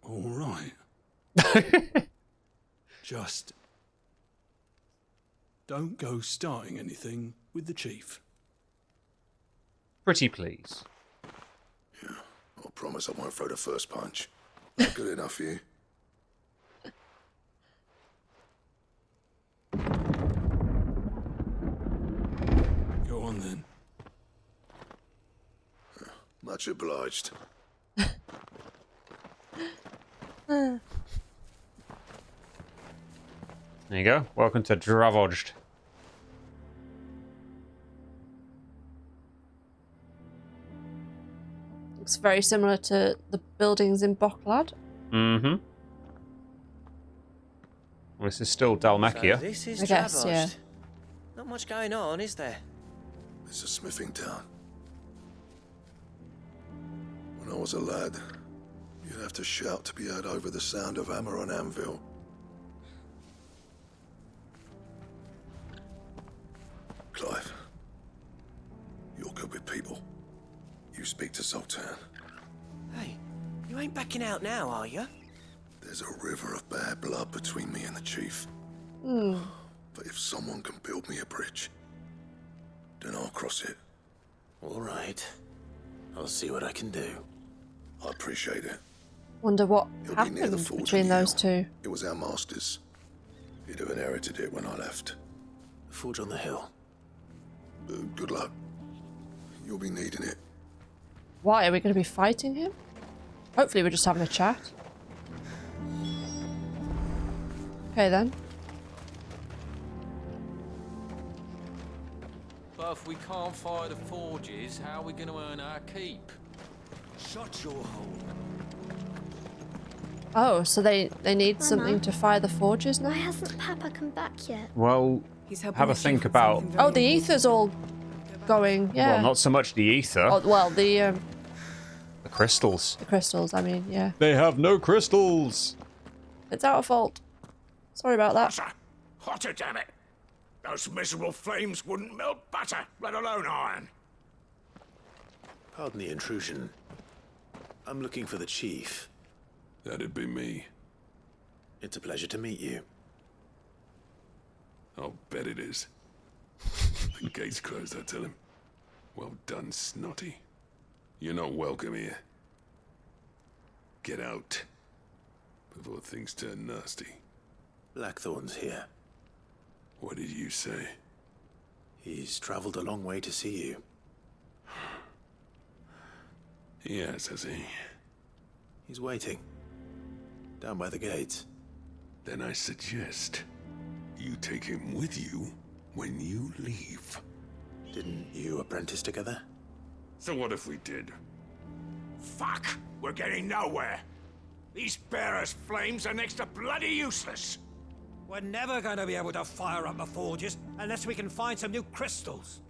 All right. Just don't go starting anything with the chief.
Pretty please.
Yeah, I promise I won't throw the first punch. Not good enough for you.
Go on then.
Much obliged.
There you go. Welcome to Dravosh.
Looks very similar to the buildings in Boklad.
Mm-hmm. Well, this is still Dalmekia.
So this is
I guess,
Dravosh.
yeah.
Not much going on, is there?
It's a smithing town. When I was a lad, you'd have to shout to be heard over the sound of hammer on anvil. Clive, you're good with people. You speak to Zoltan.
Hey, you ain't backing out now, are you?
There's a river of bad blood between me and the chief. But if someone can build me a bridge, then I'll cross it.
All right. I'll see what I can do.
I appreciate it.
Wonder what
He'll be near the
happened
forge
between
in the
those
hill.
two.
It was our master's. He'd have inherited it when I left.
The forge on the hill.
Good luck. You'll be needing it.
Why? Are we going to be fighting him? Hopefully we're just having a chat. Okay then.
But if we can't fire the forges, how are we going to earn our keep?
Shut your hole.
Oh, so they need something to fire the forges now?
Why hasn't Papa come back yet?
Well, have a think about...
Oh, the ether's all going, yeah.
Well, not so much the ether.
Oh, well, the
crystals.
The crystals, I mean, yeah.
They have no crystals.
It's our fault. Sorry about that.
Hotter, damn it! Those miserable flames wouldn't melt butter, let alone iron.
Pardon the intrusion. I'm looking for the chief.
That'd be me.
It's a pleasure to meet you.
I'll bet it is. The gate's closed, I tell him. Well done, Snotty. You're not welcome here. Get out before things turn nasty.
Blackthorne's here.
What did you say?
He's traveled a long way to see you.
Yes, has he?
He's waiting. Down by the gates.
Then I suggest you take him with you when you leave.
Didn't you apprentice together?
So what if we did?
Fuck! We're getting nowhere. These bearers' flames are next to bloody useless.
We're never going to be able to fire up the forges unless we can find some new crystals.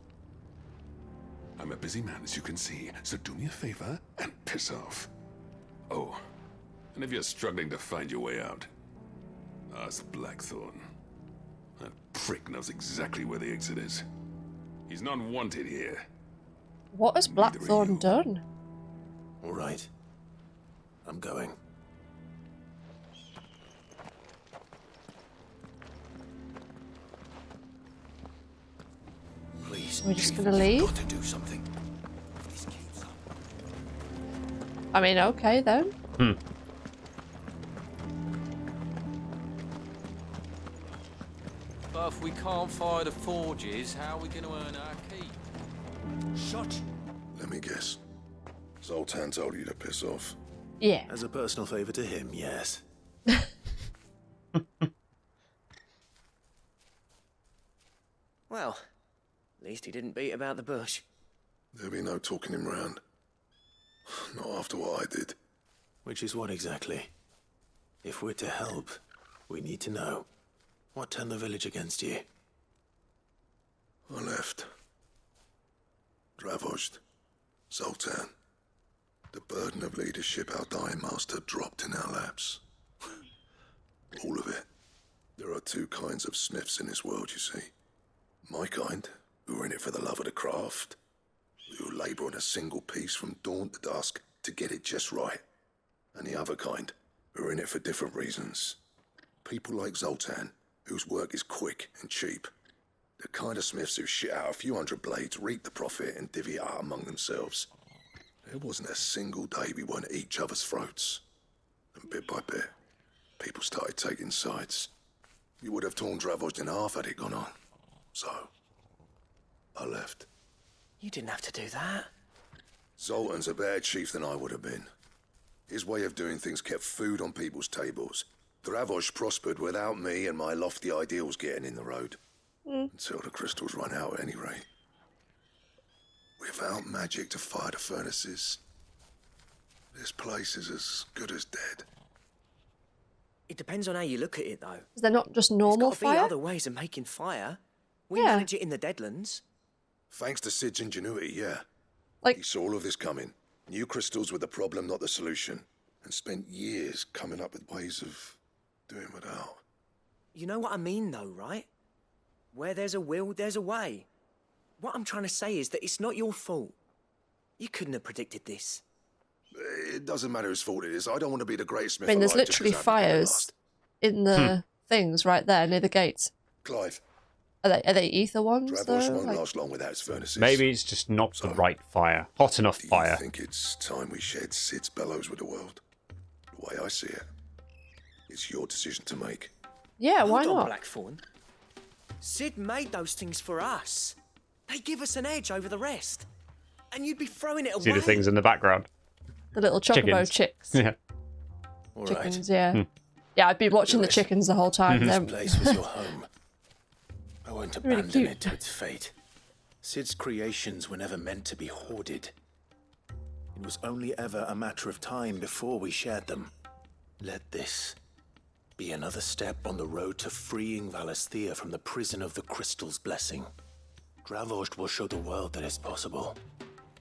I'm a busy man, as you can see, so do me a favor and piss off. Oh, and if you're struggling to find your way out, ask Blackthorne. That prick knows exactly where the exit is. He's not wanted here.
What has Blackthorne done?
All right. I'm going. Please,
We're just gonna leave?
Got to do something.
I mean, okay then.
But if we can't fire the forges, how are we going to earn our keep?
Shut.
Let me guess. Zoltan told you to piss off.
Yeah.
As a personal favor to him, yes.
Well, at least he didn't beat about the bush.
There'll be no talking him round. Not after what I did.
Which is what exactly? If we're to help, we need to know. What turned the village against you?
I left. Dravosh, Zoltan. The burden of leadership our dying master dropped in our laps. All of it. There are two kinds of smiths in this world, you see. My kind, who are in it for the love of the craft, who labour on a single piece from dawn to dusk to get it just right. And the other kind, who are in it for different reasons. People like Zoltan, whose work is quick and cheap. The kind of smiths who shit out a few hundred blades, reap the profit, and divvy it out among themselves. There wasn't a single day we weren't at each other's throats. And bit by bit, people started taking sides. You would have torn Dravosh in half had it gone on. So, I left.
You didn't have to do that.
Zoltan's a better chief than I would have been. His way of doing things kept food on people's tables. Dravosh prospered without me and my lofty ideals getting in the road. Until the crystals run out at any rate. Without magic to fire the furnaces, this place is as good as dead.
It depends on how you look at it, though.
Is there not just normal
There's got to be
fire?
other ways of making fire. We
Yeah.
manage it in the Deadlands.
Thanks to Sid's ingenuity, yeah.
Like,
he saw all of this coming. Knew crystals were the problem, not the solution. And spent years coming up with ways of doing without.
You know what I mean, though, right? Where there's a will, there's a way. What I'm trying to say is that it's not your fault. You couldn't have predicted this.
It doesn't matter whose fault it is. I don't want to be the greatest
I
smith
mean, there's
alive just
literally
'cause I haven't been the
fires
last.
in the things right there near the gates.
Clive.
Are they ether ones?
Dravosh
though?
won't
Like-
last long without its furnaces.
Maybe it's just not the right fire. Hot enough fire.
I think it's time we shared Sid's bellows with the world. The way I see it. It's your decision to make.
Yeah, why
Hold on,
not?
Blackthorne. Sid made those things for us. They give us an edge over the rest. And you'd be throwing it away.
See the things in the background.
The little chocobo
Chickens.
chicks.
Yeah.
All
Chickens,
right.
yeah. Yeah, I've been watching the chickens the whole time.
This
They're-
place was your home. I won't
Really
abandon
cute.
it to its fate. Sid's creations were never meant to be hoarded. It was only ever a matter of time before we shared them. Let this be another step on the road to freeing Valisthea from the prison of the Crystal's blessing. Dravosh will show the world that it's possible.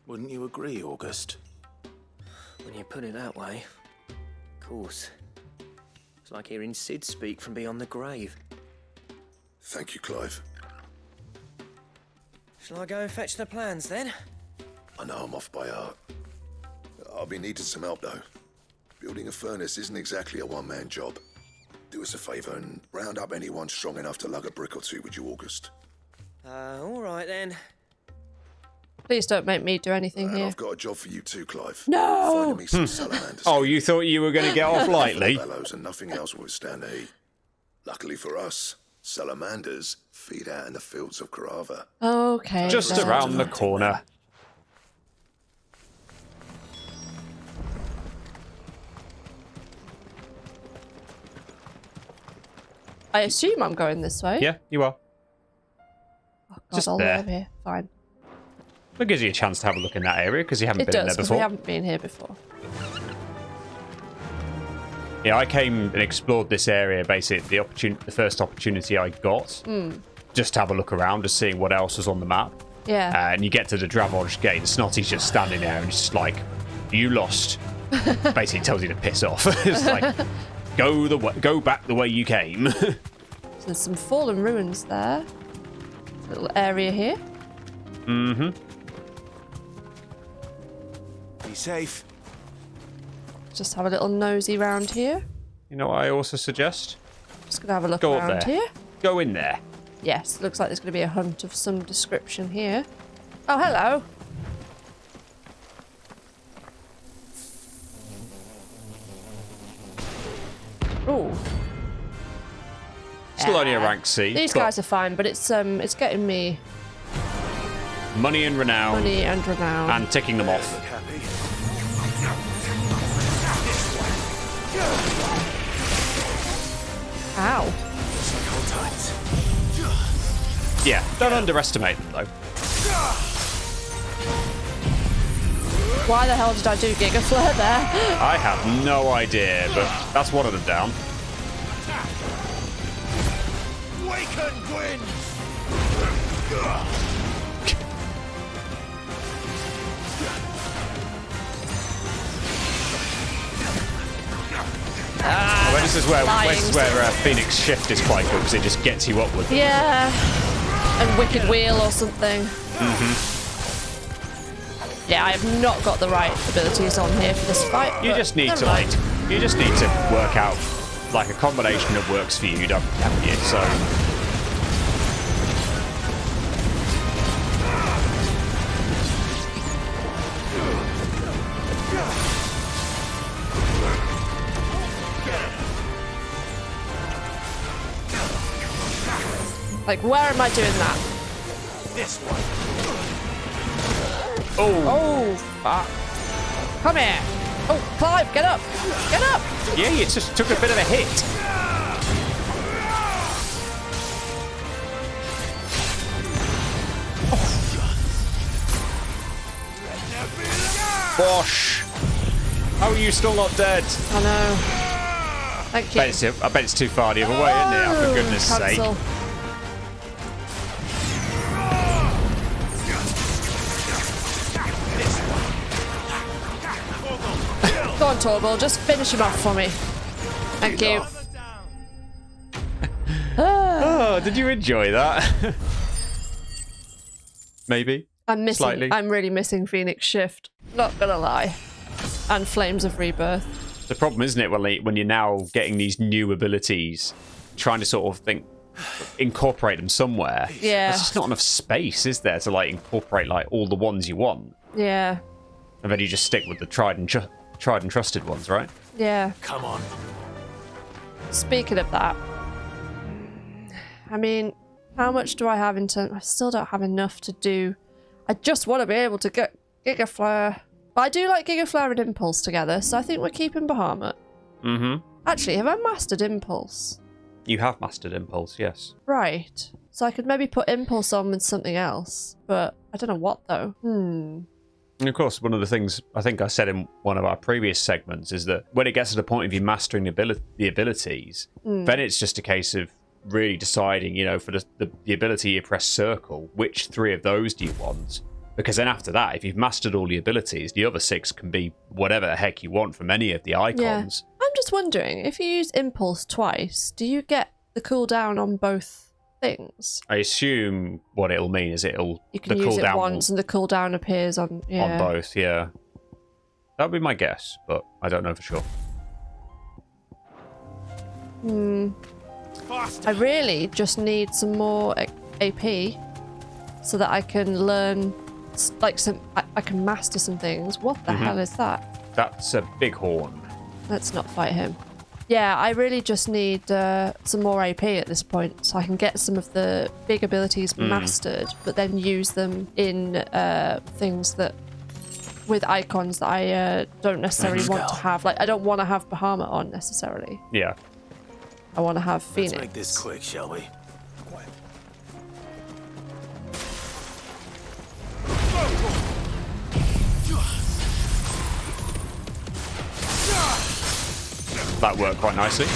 Wouldn't you agree, August?
When you put it that way, of course. It's like hearing Sid speak from beyond the grave.
Thank you, Clive.
Shall I go and fetch the plans then?
I know I'm off by heart. I'll be needing some help, though. Building a furnace isn't exactly a one-man job. Do us a favour and round up anyone strong enough to lug a brick or two with you, August.
All right then.
Please don't make me do anything
And
here.
I've got a job for you too, Clive.
No!
Finding me some salamanders.
Oh, you thought you were going to get off lightly?
Bellows and nothing else will withstand the heat. Luckily for us, salamanders feed out in the fields of Carava.
Okay.
Just
then.
around the corner.
I assume I'm going this way.
Yeah, you are.
Oh, God,
Just
I'll
there.
live here. Fine.
It gives you a chance to have a look in that area because you haven't
It
been in
does,
there
because we
before.
haven't been here before.
Yeah, I came and explored this area basically the first opportunity I got, just to have a look around, just seeing what else was on the map.
Yeah.
And you get to the Dravosh gate, and Snotty's just standing there and just like, you lost. Basically tells you to piss off. It's like, go back the way you came.
So there's some fallen ruins there. Little area here.
Mm-hmm.
Be safe.
Just have a little nosy round here.
You know what I also suggest?
Just gonna have a look
Go up
around
there.
here.
Go in there.
Yes, looks like there's gonna be a hunt of some description here. Oh, hello. Ooh.
Still only a rank C.
These
but
guys are fine, but it's getting me
money and renown.
money and renown.
And ticking them off.
Ow.
Yeah, don't underestimate them though.
Why the hell did I do Giga Flare there?
I have no idea, but that's one of them down.
Wakened winds!
Well, this is where Phoenix Shift is quite good because it just gets you upward.
Yeah. And Wicked Wheel or something.
Mm-hmm.
Yeah, I have not got the right abilities on here for this fight.
You just need to work out like a combination that works for you, haven't you? So.
Like, where am I doing that?
This one.
Oh, fuck. Come here. Oh, Clive, get up. Get up.
Yeah, you just took a bit of a hit. Bosh. How are you still not dead?
I know. Thank you.
I bet it's too far the other way, isn't it? Oh, for goodness sake.
Cancel. Go on, Torgal, just finish him off for me. Thank you.
Oh, did you enjoy that? Maybe.
I'm missing.
Slightly.
I'm really missing Phoenix Shift. Not gonna lie. And Flames of Rebirth.
The problem, isn't it, when you're now getting these new abilities, trying to sort of incorporate them somewhere.
Yeah.
There's just not enough space, is there, to like incorporate like all the ones you want.
Yeah.
And then you just stick with the tried and trusted ones, right?
Yeah.
Come on.
Speaking of that, I mean, how much do I have in terms? I still don't have enough to do. I just want to be able to get Giga Flare. But I do like Giga Flare and Impulse together, so I think we're keeping Bahamut.
Mm-hmm.
Actually, have I mastered Impulse?
You have mastered Impulse, yes.
Right. So I could maybe put Impulse on with something else, but I don't know what though.
And of course, one of the things I think I said in one of our previous segments is that when it gets to the point of you mastering the abilities, then it's just a case of really deciding, for the ability you press circle, which 3 of those do you want? Because then after that, if you've mastered all the abilities, the other 6 can be whatever the heck you want from any of the icons.
Yeah. I'm just wondering, if you use Impulse twice, do you get the cooldown on both things?
I assume what it'll mean is
You can use it once and the cooldown appears on... Yeah.
On both, yeah. That would be my guess, but I don't know for sure.
I really just need some more AP so that I can learn, like, I can master some things. What the hell is that?
That's a big horn.
Let's not fight him. Yeah, I really just need some more AP at this point so I can get some of the big abilities mastered, but then use them in things that, with icons that I don't necessarily want to have. Like, I don't want to have Bahamut on necessarily.
Yeah.
I want to have Phoenix.
Let's make this quick, shall we?
That worked quite nicely.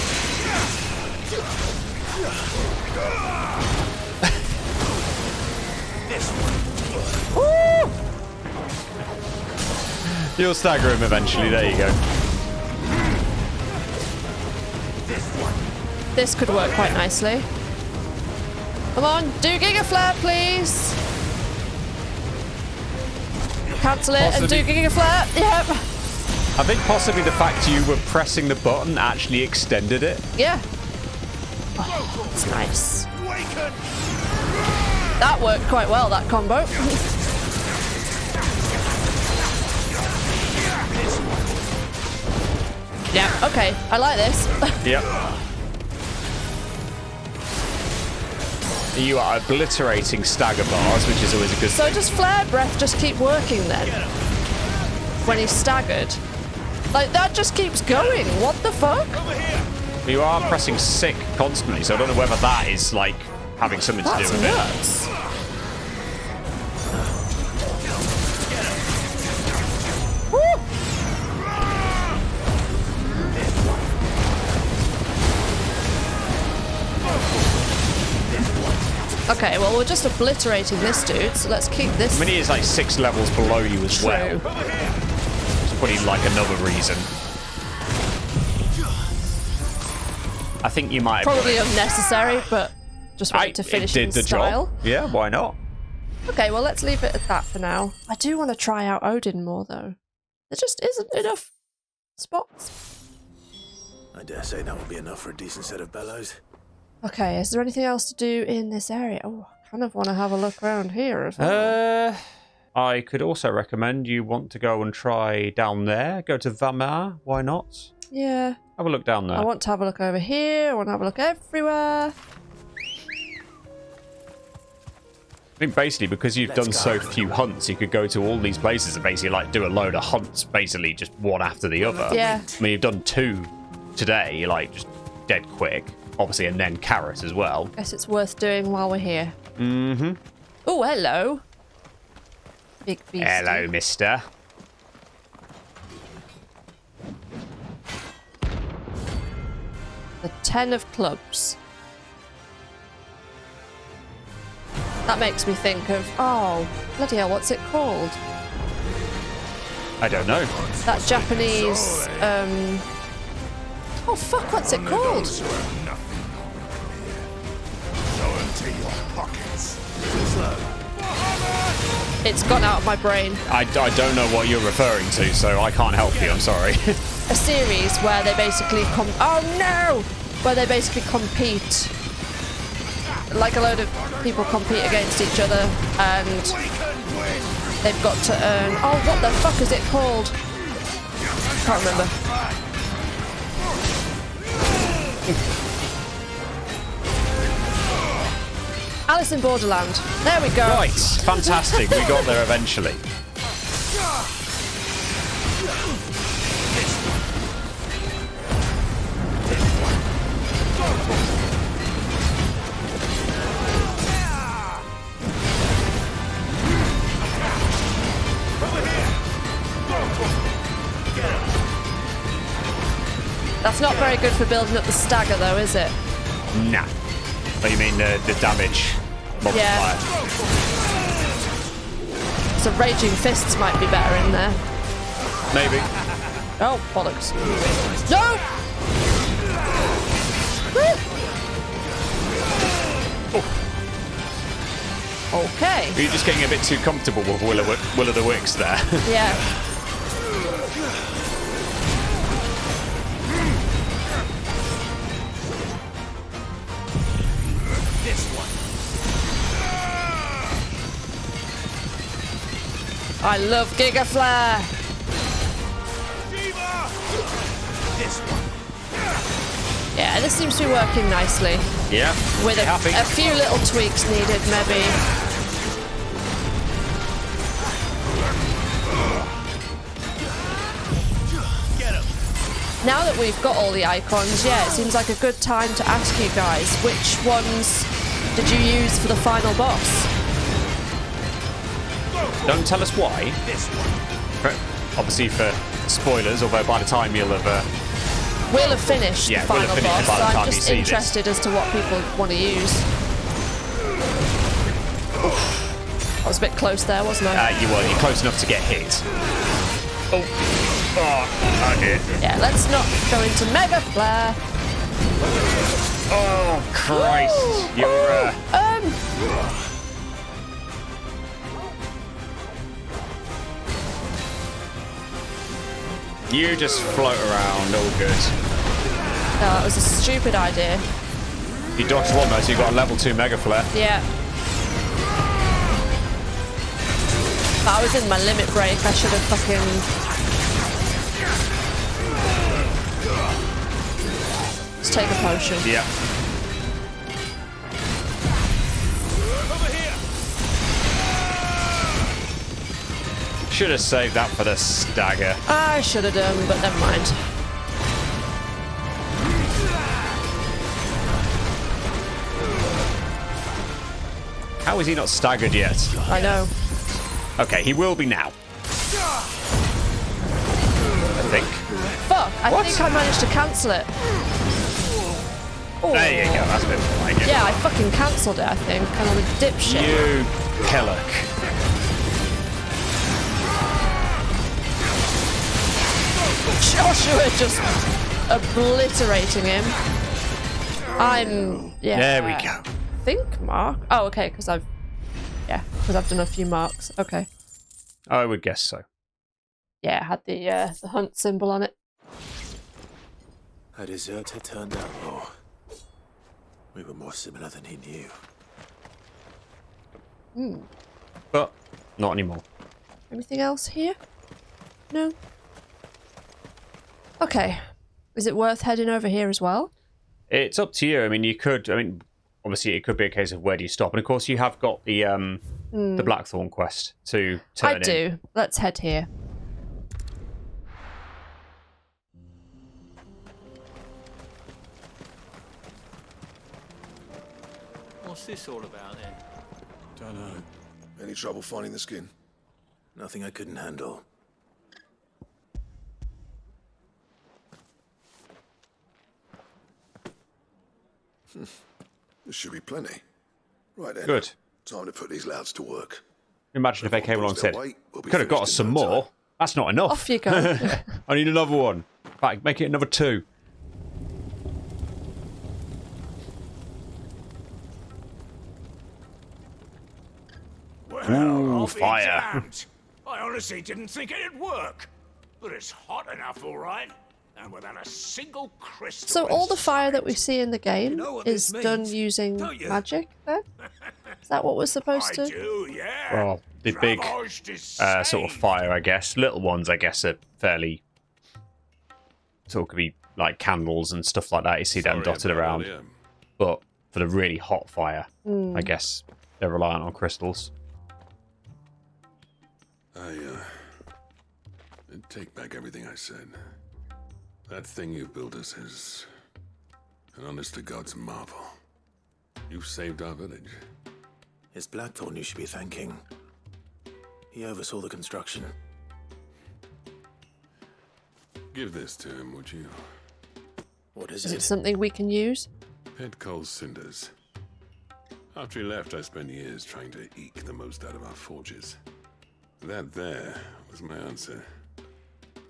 You'll stagger him eventually. There you go.
This could work quite nicely. Come on, do Giga Flare, please. Cancel it and do Giga Flare. Yep.
I think possibly the fact you were pressing the button actually extended it.
Yeah. Oh, it's nice. That worked quite well, that combo. Yeah, okay. I like this.
Yep. You are obliterating stagger bars, which is always a good
So
thing.
does Flare Breath just keep working then? When he's staggered? Like, that just keeps going. What the fuck?
You are pressing sick constantly, so I don't know whether that is, like, having something to do with
nuts. Okay, well, we're just obliterating this dude, so let's keep this.
I mean, he is like 6 levels below you as well. Just putting like another reason. I think you might have
Probably unnecessary, but just wanted to finish
it
in
did the
style.
job. Yeah, why not?
Okay, well, let's leave it at that for now. I do want to try out Odin more, though. There just isn't enough spots.
I dare say that will be enough for a decent set of bellows.
Okay, is there anything else to do in this area? Oh, I kind of want to have a look around here as well.
I could also recommend you want to go and try down there. Go to Vargr, why not?
Yeah.
Have a look down there.
I want to have a look over here. I want to have a look everywhere.
I think basically because you've done so few hunts, you could go to all these places and basically like do a load of hunts, basically just one after the other.
Yeah.
I mean, you've done 2 today, like just dead quick, obviously, and then carrot as well.
Guess it's worth doing while we're here.
Mm-hmm.
Oh, hello. Big beast.
Hello, mister.
The 10 of clubs. That makes me think of, oh, bloody hell, what's it called?
I don't know.
That Japanese, oh fuck, what's it called? It's gone out of my brain.
I don't know what you're referring to, so I can't help you, I'm sorry.
A series where they basically where they basically compete. Like a load of people compete against each other and they've got to earn... Oh, what the fuck is it called? Can't remember. Alice in Borderland. There we go.
Right, fantastic. We got there eventually.
That's not very good for building up the stagger, though, is it?
Nah. Oh, you mean the damage multiplier?
Yeah. So Raging Fists might be better in there.
Maybe.
Oh, bollocks. No! Okay.
Are you just getting a bit too comfortable with Will of the Wisps there?
Yeah. I love Giga Flare. Yeah, this seems to be working nicely.
Yeah.
With a few little tweaks needed, maybe. Now that we've got all the icons, yeah, it seems like a good time to ask you guys, which ones did you use for the final boss?
Don't tell us why. Obviously for spoilers, although by the time you'll have...
we'll have finished the final boss, so I'm just interested as to what people want to use. Oof. I was a bit close there, wasn't I?
You were. You're close enough to get hit. Oh, I did.
Yeah, let's not go into Mega Flare.
Oh, Christ. You're, You just float around, all good.
No, that was a stupid idea.
You dodged one though, so you got a level 2 Mega Flare.
Yeah. But I was in my limit break, I should have fucking... Let's take a potion.
Yeah. Should have saved that for the stagger.
I should have done, but never mind.
How is he not staggered yet?
I know.
Okay, he will be now. I think.
Fuck, I think I managed to cancel it. Ooh.
There you go, that's a bit more like it.
Yeah, I fucking cancelled it, I think. And I'm a dipshit.
You Kellock.
Joshua just obliterating him. Yeah.
There we go.
Think mark. Oh, okay, because I've done a few marks. Okay.
I would guess so.
Yeah, it had the hunt symbol on it.
A deserter turned outlaw. We were more similar than he knew.
Hmm.
But not anymore.
Anything else here? No. Okay. Is it worth heading over here as well?
It's up to you. I mean, you could. I mean, obviously, it could be a case of where do you stop, and of course, you have got the Blackthorne quest to turn in.
I do. Let's head here.
What's this all about then?
Don't know. Any trouble finding the skin?
Nothing I couldn't handle.
There should be plenty. Right then.
Good.
Time to put these louds to work.
Imagine if they came along and said, could have got us some more. That's not enough.
Off you go.
I need another one. In fact, make it another 2.
Well,
Ooh,
I'll
fire.
be damned. I honestly didn't think it'd work. But it's hot enough, all right. And without a single crystal.
So all the fire that we see in the game is
this
done
means,
using
don't you?
magic then? Is that what we're supposed to?
do, yeah.
Well, the big
Dravosh
sort of fire, I guess. Little ones, I guess, are fairly... Sort of could be like candles and stuff like that. You see them dotted around. But for the really hot fire, I guess they're reliant on crystals.
I take back everything I said. That thing you built us is an honest-to-God's marvel. You've saved our village.
It's Blackthorne you should be thanking. He oversaw the construction.
Give this to him, would you?
What
Is it something we can use?
Pet coal cinders. After he left, I spent years trying to eke the most out of our forges. That there was my answer.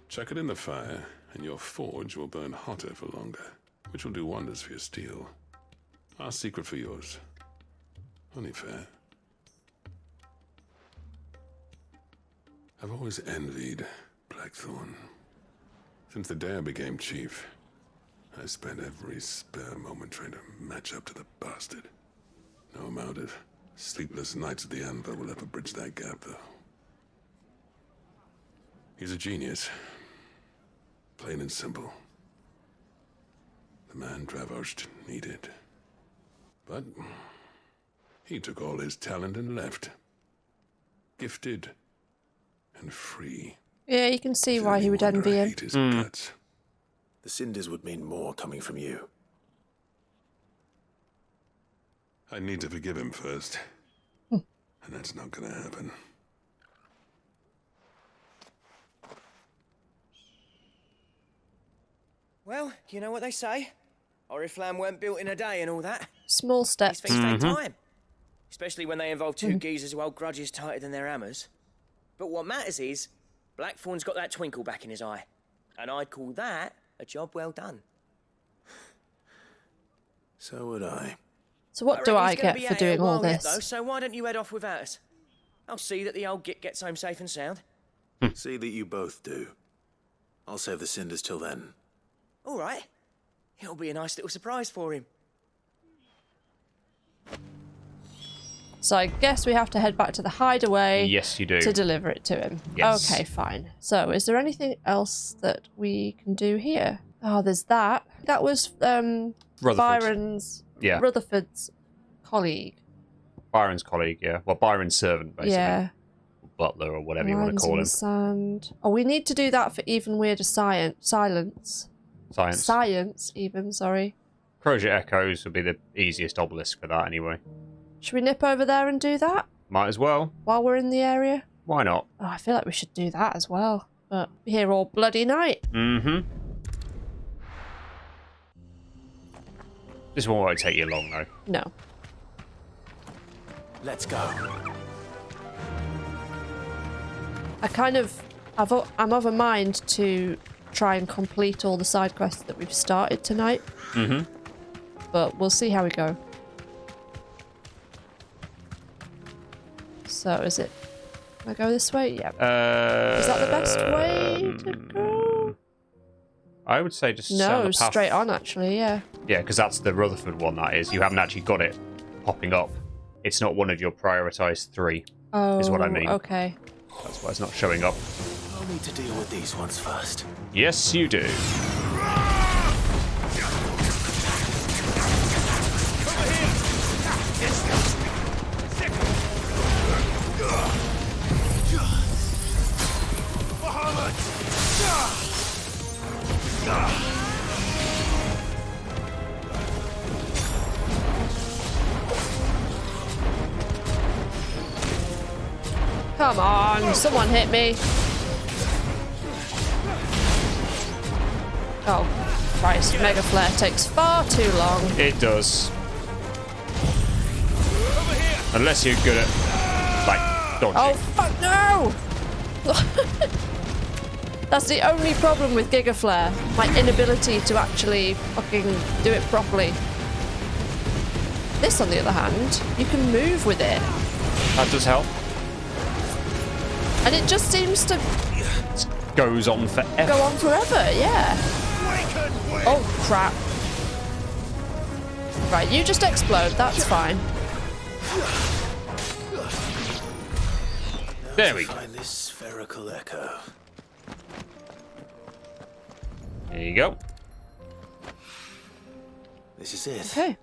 Chuck it in the fire, and your forge will burn hotter for longer, which will do wonders for your steel. Our secret for yours. Only fair. I've always envied Blackthorne. Since the day I became chief, I spent every spare moment trying to match up to the bastard. No amount of sleepless nights at the anvil will ever bridge that gap, though. He's a genius. Plain and simple. The man Dravosh needed. But he took all his talent and left. Gifted and free.
Yeah, you can see why he would envy him.
His guts.
The cinders would mean more coming from you.
I need to forgive him first. And that's not gonna happen.
Well, you know what they say. Oriflamme weren't built in a day and all that.
Small steps.
These things take time. Especially when they involve two geezers who hold grudges tighter than their hammers. But what matters is, Blackthorne's got that twinkle back in his eye. And I'd call that a job well done.
So would I.
So what do I get for doing all this?
Though, so why don't you head off without us? I'll see that the old git gets home safe and sound.
See that you both do. I'll save the cinders till then.
All right. It'll be a nice little surprise for him.
So I guess we have to head back to the hideaway.
Yes, you do.
To deliver it to him.
Yes.
Okay, fine. So is there anything else that we can do here? Oh, there's that. That was Byron's, Rutherford's colleague.
Byron's colleague, yeah. Well, Byron's servant, basically.
Yeah.
Butler or whatever you want to call him.
Sand. Oh, we need to do that for even weirder silence. Science, even, sorry.
Crosier Echoes would be the easiest obelisk for that, anyway.
Should we nip over there and do that?
Might as well.
While we're in the area?
Why not?
Oh, I feel like we should do that as well. But we're here all bloody night.
Mm-hmm. This one won't take you long, though.
No.
Let's go.
I'm of a mind to try and complete all the side quests that we've started tonight.
Mm-hmm.
But we'll see how we go. So is it? Can I go this way? Yeah. Is that the best way to go?
I would say just
no, straight on actually. Yeah.
Yeah, because that's the Rutherford one. That is. You haven't actually got it popping up. It's not one of your prioritized 3.
Oh.
Is what I mean.
Okay.
That's why it's not showing up.
I'll need to deal with these ones first.
Yes, you do.
Come on, someone hit me. Oh, Christ, Mega Flare takes far too long.
It does. Unless you're good at, like, dodging.
Oh, fuck no! That's the only problem with Giga Flare. My inability to actually fucking do it properly. This, on the other hand, you can move with it.
That does help.
And it just seems to...
Goes on forever.
Go on forever, yeah. Oh, crap. Right, you just explode, that's fine.
There we go.
Find this spherical echo.
There you go.
This is it.
Okay.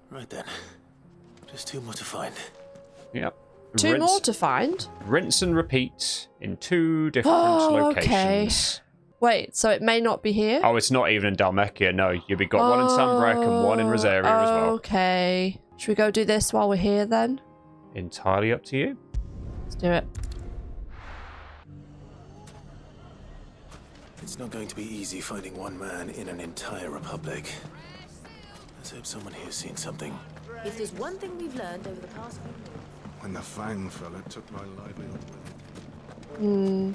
Right then. Just 2 more to find.
Yep.
2 more to find?
Rinse and repeat in 2 different locations.
Okay. Wait, so it may not be here?
Oh, it's not even in Dalmekia, no. You've got one in Sambrek and one in Rosaria as well.
Okay. Should we go do this while we're here then?
Entirely up to you.
Let's do it.
It's not going to be easy finding one man in an entire republic. Let's hope someone here's seen something.
If there's one thing we've learned over the past few months...
When the Fang fella took my livelihood with him.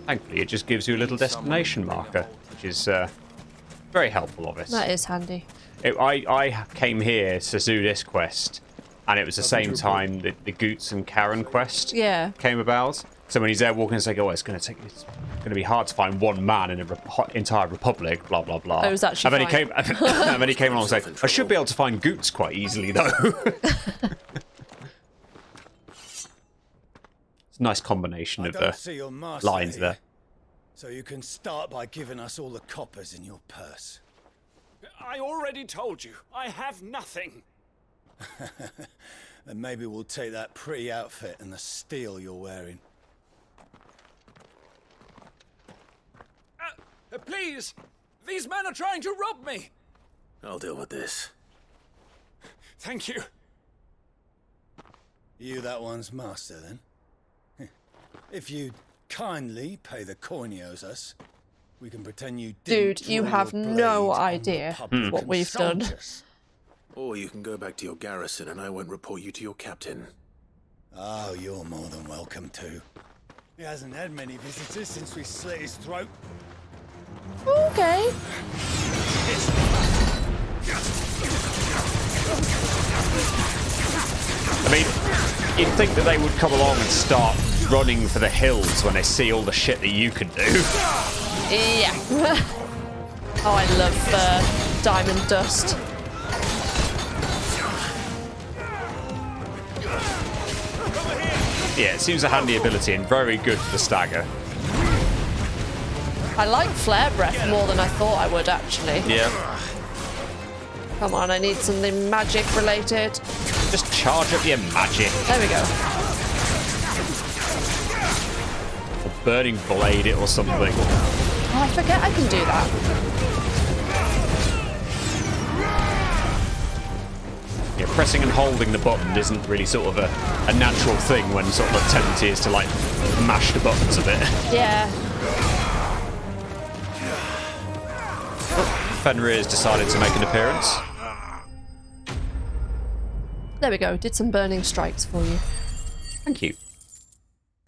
Thankfully, it just gives you a little destination marker, which is very helpful of it.
That is handy.
I came here to do this quest, and it was the same time that the Goots and Karen quest came about. So when he's there walking, it's like, oh, it's going to be hard to find one man in an entire republic, blah, blah, blah.
Oh, it was actually
and then he came along and said, I should be able to find Goots quite easily, though. It's a nice combination
I
of
don't see your master
lines
here,
there.
So you can start by giving us all the coppers in your purse.
I already told you, I have nothing.
Then maybe we'll take that pretty outfit and the steel you're wearing.
Please! These men are trying to rob me!
I'll deal with this.
Thank you.
You that one's master, then? If you kindly pay the coin he owes us, we can pretend you didn't.
Dude, you
draw
have
your
no
blade on
idea
the public
what we've done.
soldiers.
Or you can go back to your garrison and I won't report you to your captain.
Oh, you're more than welcome to. He hasn't had many visitors since we slit his throat.
Okay.
I mean, you'd think that they would come along and start running for the hills when they see all the shit that you can do.
Yeah. Oh, I love diamond dust.
Yeah, it seems a handy ability and very good for the stagger.
I like flare breath more than I thought I would, actually.
Yeah.
Come on, I need something magic related.
Just charge up your magic.
There we go.
Or burning blade it or something.
Oh, I forget I can do that.
Yeah, pressing and holding the button isn't really sort of a natural thing when sort of a tendency is to like mash the buttons a bit.
Yeah.
Fenrir's decided to make an appearance.
There we go. Did some burning strikes for you.
Thank you.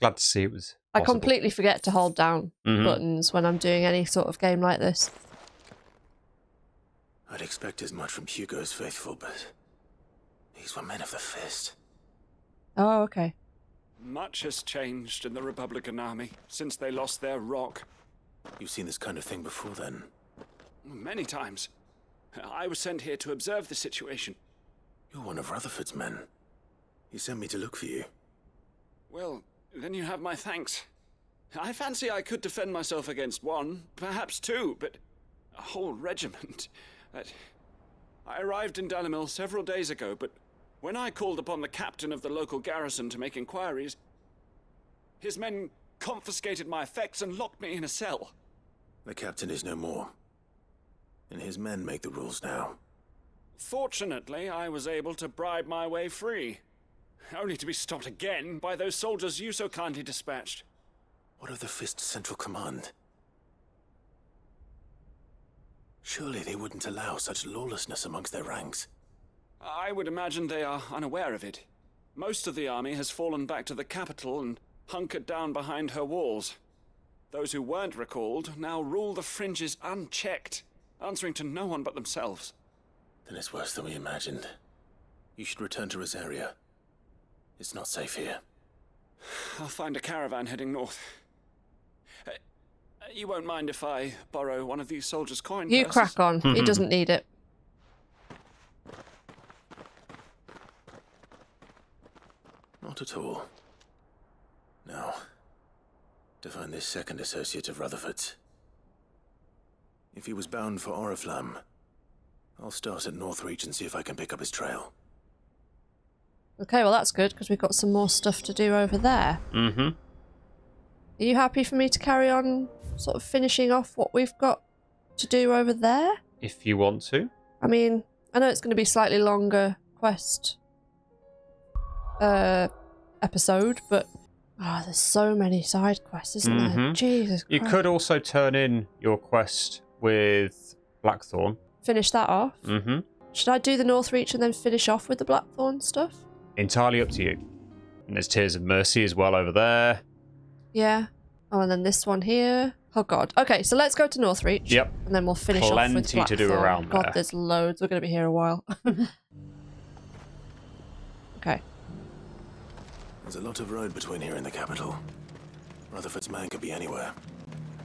Glad to see it was possible.
I completely forget to hold down buttons when I'm doing any sort of game like this.
I'd expect as much from Hugo's faithful, but these were men of the fist.
Oh, okay.
Much has changed in the Republican army since they lost their rock.
You've seen this kind of thing before, then?
Many times. I was sent here to observe the situation.
You're one of Rutherford's men. He sent me to look for you.
Well, then you have my thanks. I fancy I could defend myself against one, perhaps two, but a whole regiment. I arrived in Dalimil several days ago, but when I called upon the captain of the local garrison to make inquiries, his men confiscated my effects and locked me in a cell.
The captain is no more, and his men make the rules now.
Fortunately, I was able to bribe my way free, only to be stopped again by those soldiers you so kindly dispatched.
What of the Fist's central command? Surely they wouldn't allow such lawlessness amongst their ranks.
I would imagine they are unaware of it. Most of the army has fallen back to the capital and hunkered down behind her walls. Those who weren't recalled now rule the fringes unchecked, answering to no one but themselves.
Then it's worse than we imagined. You should return to Rosaria. It's not safe here.
I'll find a caravan heading north. You won't mind if I borrow one of these soldiers' coin
You
purses?
crack on. He doesn't need it.
Not at all. Now, to find this second associate of Rutherford's. If he was bound for Oriflamme, I'll start at Northreach and see if I can pick up his trail.
Okay, well that's good, because we've got some more stuff to do over there.
Mm-hmm.
Are you happy for me to carry on sort of finishing off what we've got to do over there?
If you want to.
I mean, I know it's going to be slightly longer quest episode, but there's so many side quests, isn't there? Jesus Christ.
You could also turn in your quest with Blackthorne.
Finish that off?
Mm-hmm.
Should I do the Northreach and then finish off with the Blackthorne stuff?
Entirely up to you. And there's Tears of Mercy as well over there.
Yeah. Oh, and then this one here. Oh, God. Okay, so let's go to Northreach.
Yep.
And then we'll finish off with Blackthorne.
Plenty to do around
God,
there.
there's loads. We're going to be here a while. Okay.
There's a lot of road between here and the capital. Rutherford's man could be anywhere.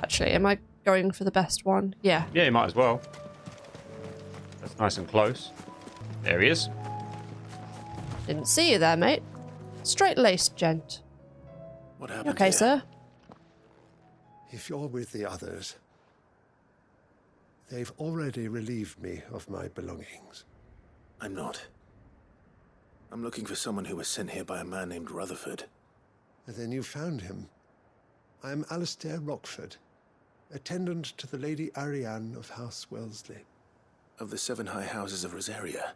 Actually, am I going for the best one? Yeah.
Yeah, you might as well. That's nice and close. There he is.
Didn't see you there, mate. Straight-laced gent.
What happened
Okay,
here?
sir.
If you're with the others, they've already relieved me of my belongings.
I'm not. I'm looking for someone who was sent here by a man named Rutherford.
Then you found him. I'm Alistair Rockford, attendant to the Lady Ariane of House Wellesley.
Of the 7 high houses of Rosaria.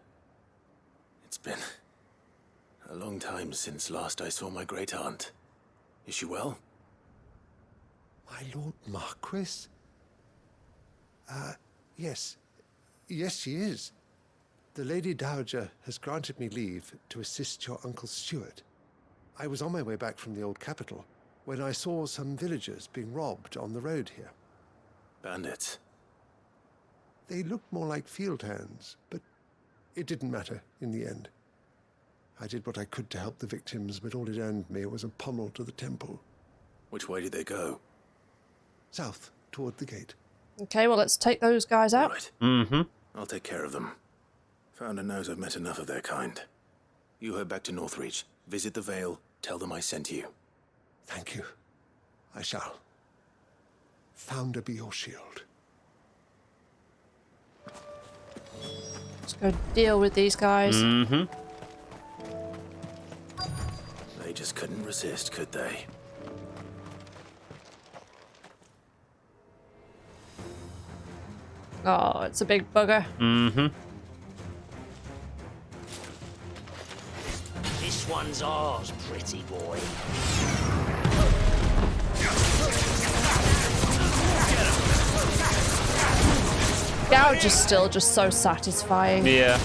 It's been a long time since last I saw my great-aunt. Is she well?
My Lord Marquis? Yes. Yes, she is. The Lady Dowager has granted me leave to assist your Uncle Stuart. I was on my way back from the old capital when I saw some villagers being robbed on the road here.
Bandits?
They looked more like field hands, but it didn't matter in the end. I did what I could to help the victims, but all it earned me was a pommel to the temple.
Which way did they go?
South, toward the gate.
Okay, well, let's take those guys out.
Right.
Mm-hmm.
I'll take care of them. Founder knows I've met enough of their kind. You head back to Northreach, visit the Vale, tell them I sent you.
Thank you. I shall. Founder be your shield.
Let's go deal with these guys.
Mm-hmm.
They just couldn't resist, could they?
Oh, it's a big bugger.
Mm-hmm.
This one's ours, pretty boy.
Gouge is still just so satisfying.
Yeah.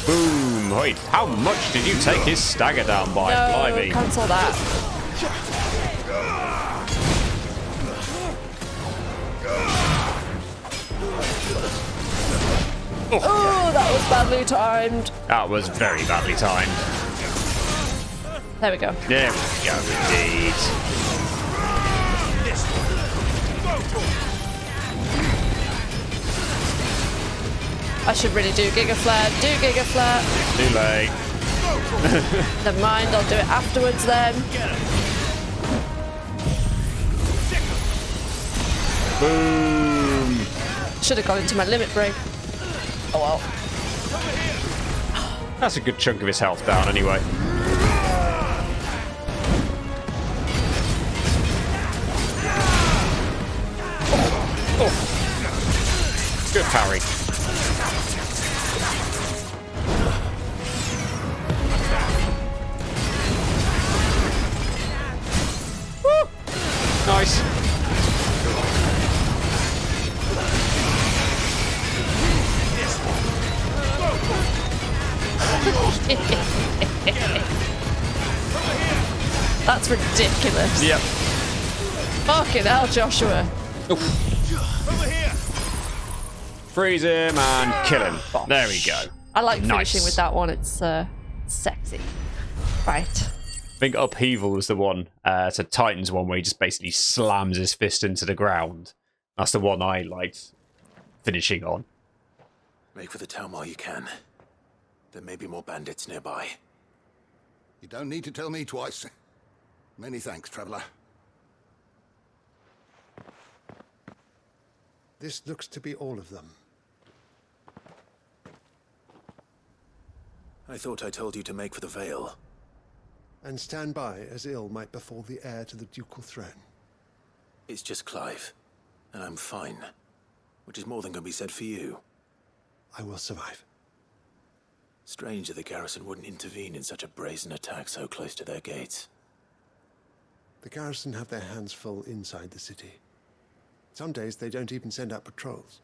Boom! Wait, how much did you take his stagger down by, Blimey?
Cancel that. Oh, that was badly timed.
That was very badly timed.
There we go.
There we go, indeed.
I should really do Giga Flare. Do Giga Flare.
Too late.
Never mind, I'll do it afterwards then.
Boom.
Should have gone into my limit break. Oh well.
That's a good chunk of his health down anyway. Oh. Good parry. Woo. Nice.
That's ridiculous.
Yep.
Fucking hell, Joshua.
Oof. Freeze him and kill him. There we go.
I like
Nice.
finishing with that one. It's sexy. Right.
I think Upheaval was the one. It's a Titan's one where he just basically slams his fist into the ground. That's the one I liked finishing on.
Make for the town while you can. There may be more bandits nearby.
You don't need to tell me twice. Many thanks, traveler.
This looks to be all of them.
I thought I told you to make for the Vale.
And stand by as ill might befall the heir to the ducal throne.
It's just Clive, and I'm fine. Which is more than can be said for you.
I will survive.
Strange that the garrison wouldn't intervene in such a brazen attack so close to their gates.
The garrison have their hands full inside the city. Some days they don't even send out patrols.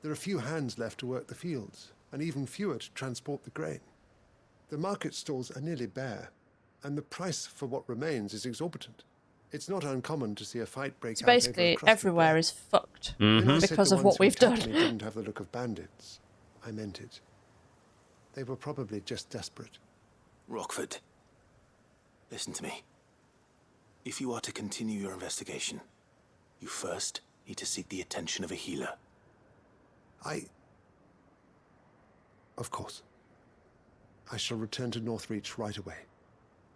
There are few hands left to work the fields, and even fewer to transport the grain. The market stalls are nearly bare, and the price for what remains is exorbitant. It's not uncommon to see a fight break
So
out over a
basically,
crusty
everywhere
bread.
is fucked
When I said
because
the
of
ones
what
who
we've
attacked
done.
me didn't have the look of bandits. I meant it. They were probably just desperate.
Rockford, listen to me. If you are to continue your investigation, you first need to seek the attention of a healer.
Of course. I shall return to Northreach right away.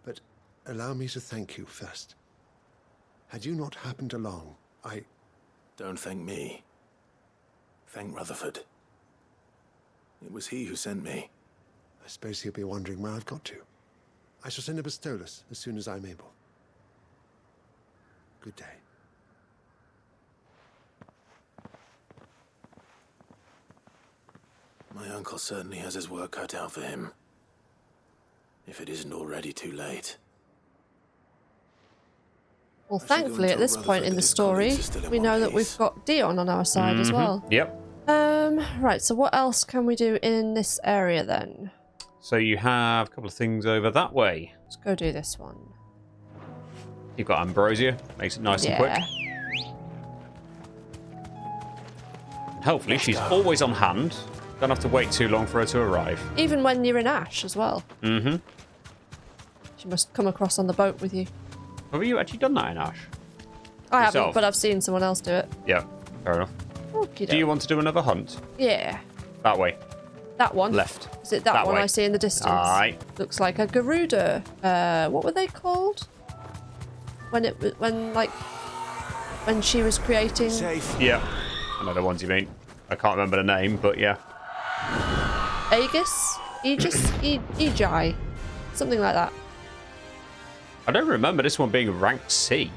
But allow me to thank you first. Had you not happened along, I...
Don't thank me. Thank Rutherford. It was he who sent me.
I suppose he'll be wondering where I've got to. I shall send a Bistolus as soon as I'm able. Good day.
My uncle certainly has his work cut out for him. If it isn't already too late.
Well, thankfully, at this point in the story, we know that we've got Dion on our side as well.
Yep.
Right, so what else can we do in this area then?
So you have a couple of things over that way.
Let's go do this one.
You've got Ambrosia, makes it nice and quick. And hopefully she's always on hand. Don't have to wait too long for her to arrive.
Even when you're in Ash as well.
Mm-hmm.
She must come across on the boat with you.
Have you actually done that in Ash?
I haven't, but I've seen someone else do it.
Yeah, fair enough.
Okey-doke.
Do you want to do another hunt?
Yeah.
That way.
That one?
Left.
Is it that one
way.
I see in the distance?
Aye.
Looks like a Garuda. What were they called? When she was creating...
Yeah. I know the ones you mean. I can't remember the name, but yeah.
Aegis? Egi? Something like that.
I don't remember this one being rank C.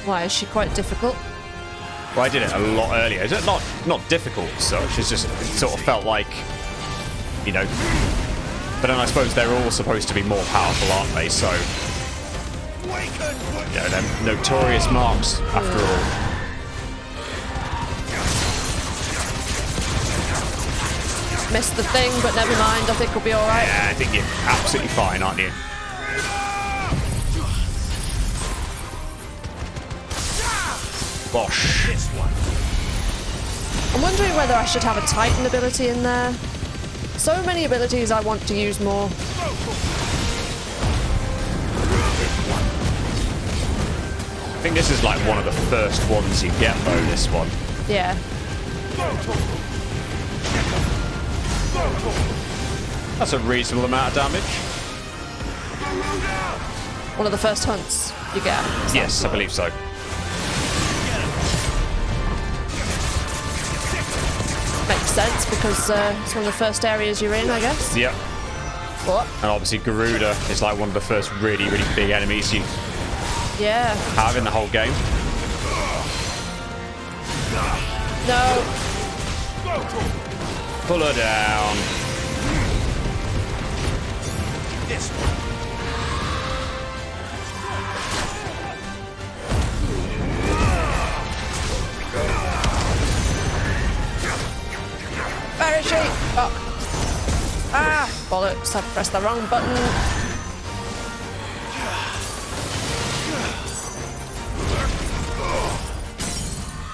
Why, is she quite difficult?
Well, I did it a lot earlier. It's not difficult as such. It's just, it sort of felt like, you know... But then I suppose they're all supposed to be more powerful, aren't they? So... Yeah, they're notorious marks, after all.
Missed the thing, but never mind. I think we'll be alright.
Yeah, I think you're absolutely fine, aren't you? Bosh.
I'm wondering whether I should have a Titan ability in there. So many abilities I want to use more.
I think this is like one of the first ones you get, though, this one.
Yeah.
That's a reasonable amount of damage.
One of the first hunts you get.
Yes, I believe so.
Makes sense, because it's one of the first areas you're in, I guess.
Yep.
What?
And obviously Garuda is like one of the first really, really big enemies you have in the whole game.
No.
Pull her down.
This
Where is she? Oh. Ah, bollocks, I pressed the wrong button.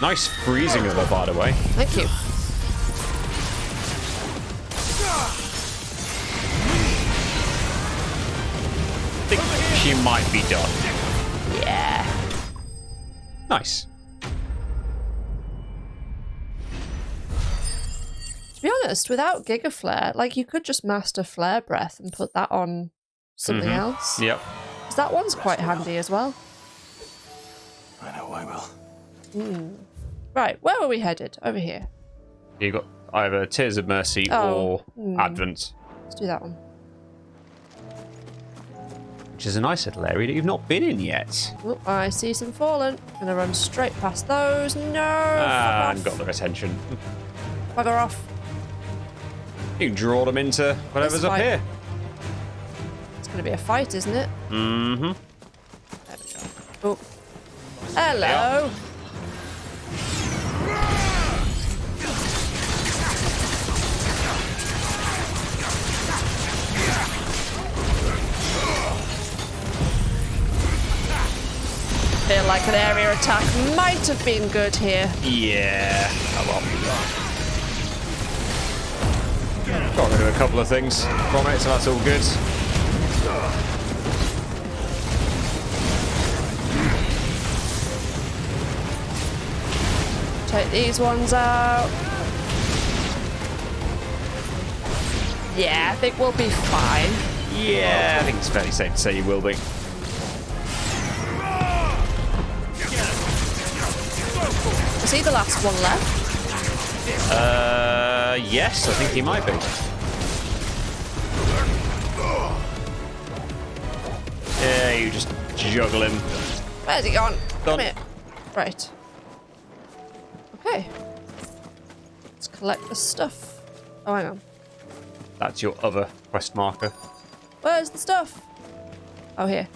Nice freezing of her, by the way.
Thank you.
I think she might be done.
Yeah.
Nice.
To be honest, without Giga Flare, like, you could just master Flare Breath and put that on something else.
Yep.
Because that one's quite handy as well.
I know I will.
Right, where were we headed? Over here.
You got either Tears of Mercy or Advent.
Let's do that one.
Which is a nice little area that you've not been in yet.
Oh, I see some fallen. Gonna run straight past those. No!
And got their attention.
Bugger off.
You can draw them into whatever's up here.
It's gonna be a fight, isn't it?
Mm-hmm.
There we go. Oh. Hello! Feel like an area attack might have been good here.
Yeah. Oh well. Got rid of a couple of things from it, so that's all good.
Take these ones out. Yeah, I think we'll be fine.
Yeah, I think it's fairly safe to say you will be.
Is he the last one left?
Yes, I think he might be. Yeah, you just juggle him.
Where's he gone?
Done.
Come here. Right. Okay. Let's collect the stuff. Oh, hang on.
That's your other quest marker.
Where's the stuff? Oh, here.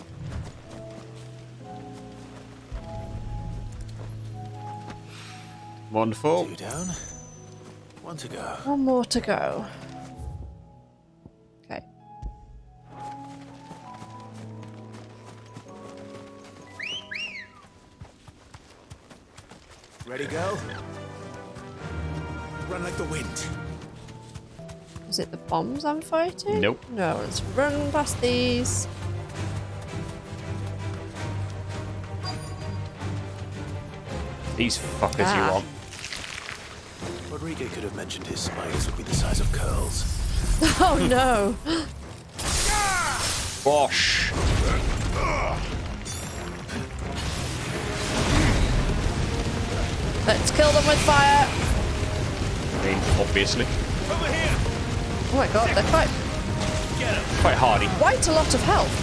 Wonderful.
2 down. 1 to go.
One more to go. Okay.
Ready, go? Run like the wind.
Is it the bombs I'm fighting?
Nope.
No, let's run past these.
These fuckers you want.
Rodrigo could have mentioned his spiders would be the size of curls.
Oh no!
Wash.
Let's kill them with fire.
I mean, obviously.
Oh my god, they're
Quite hardy.
quite a lot of health.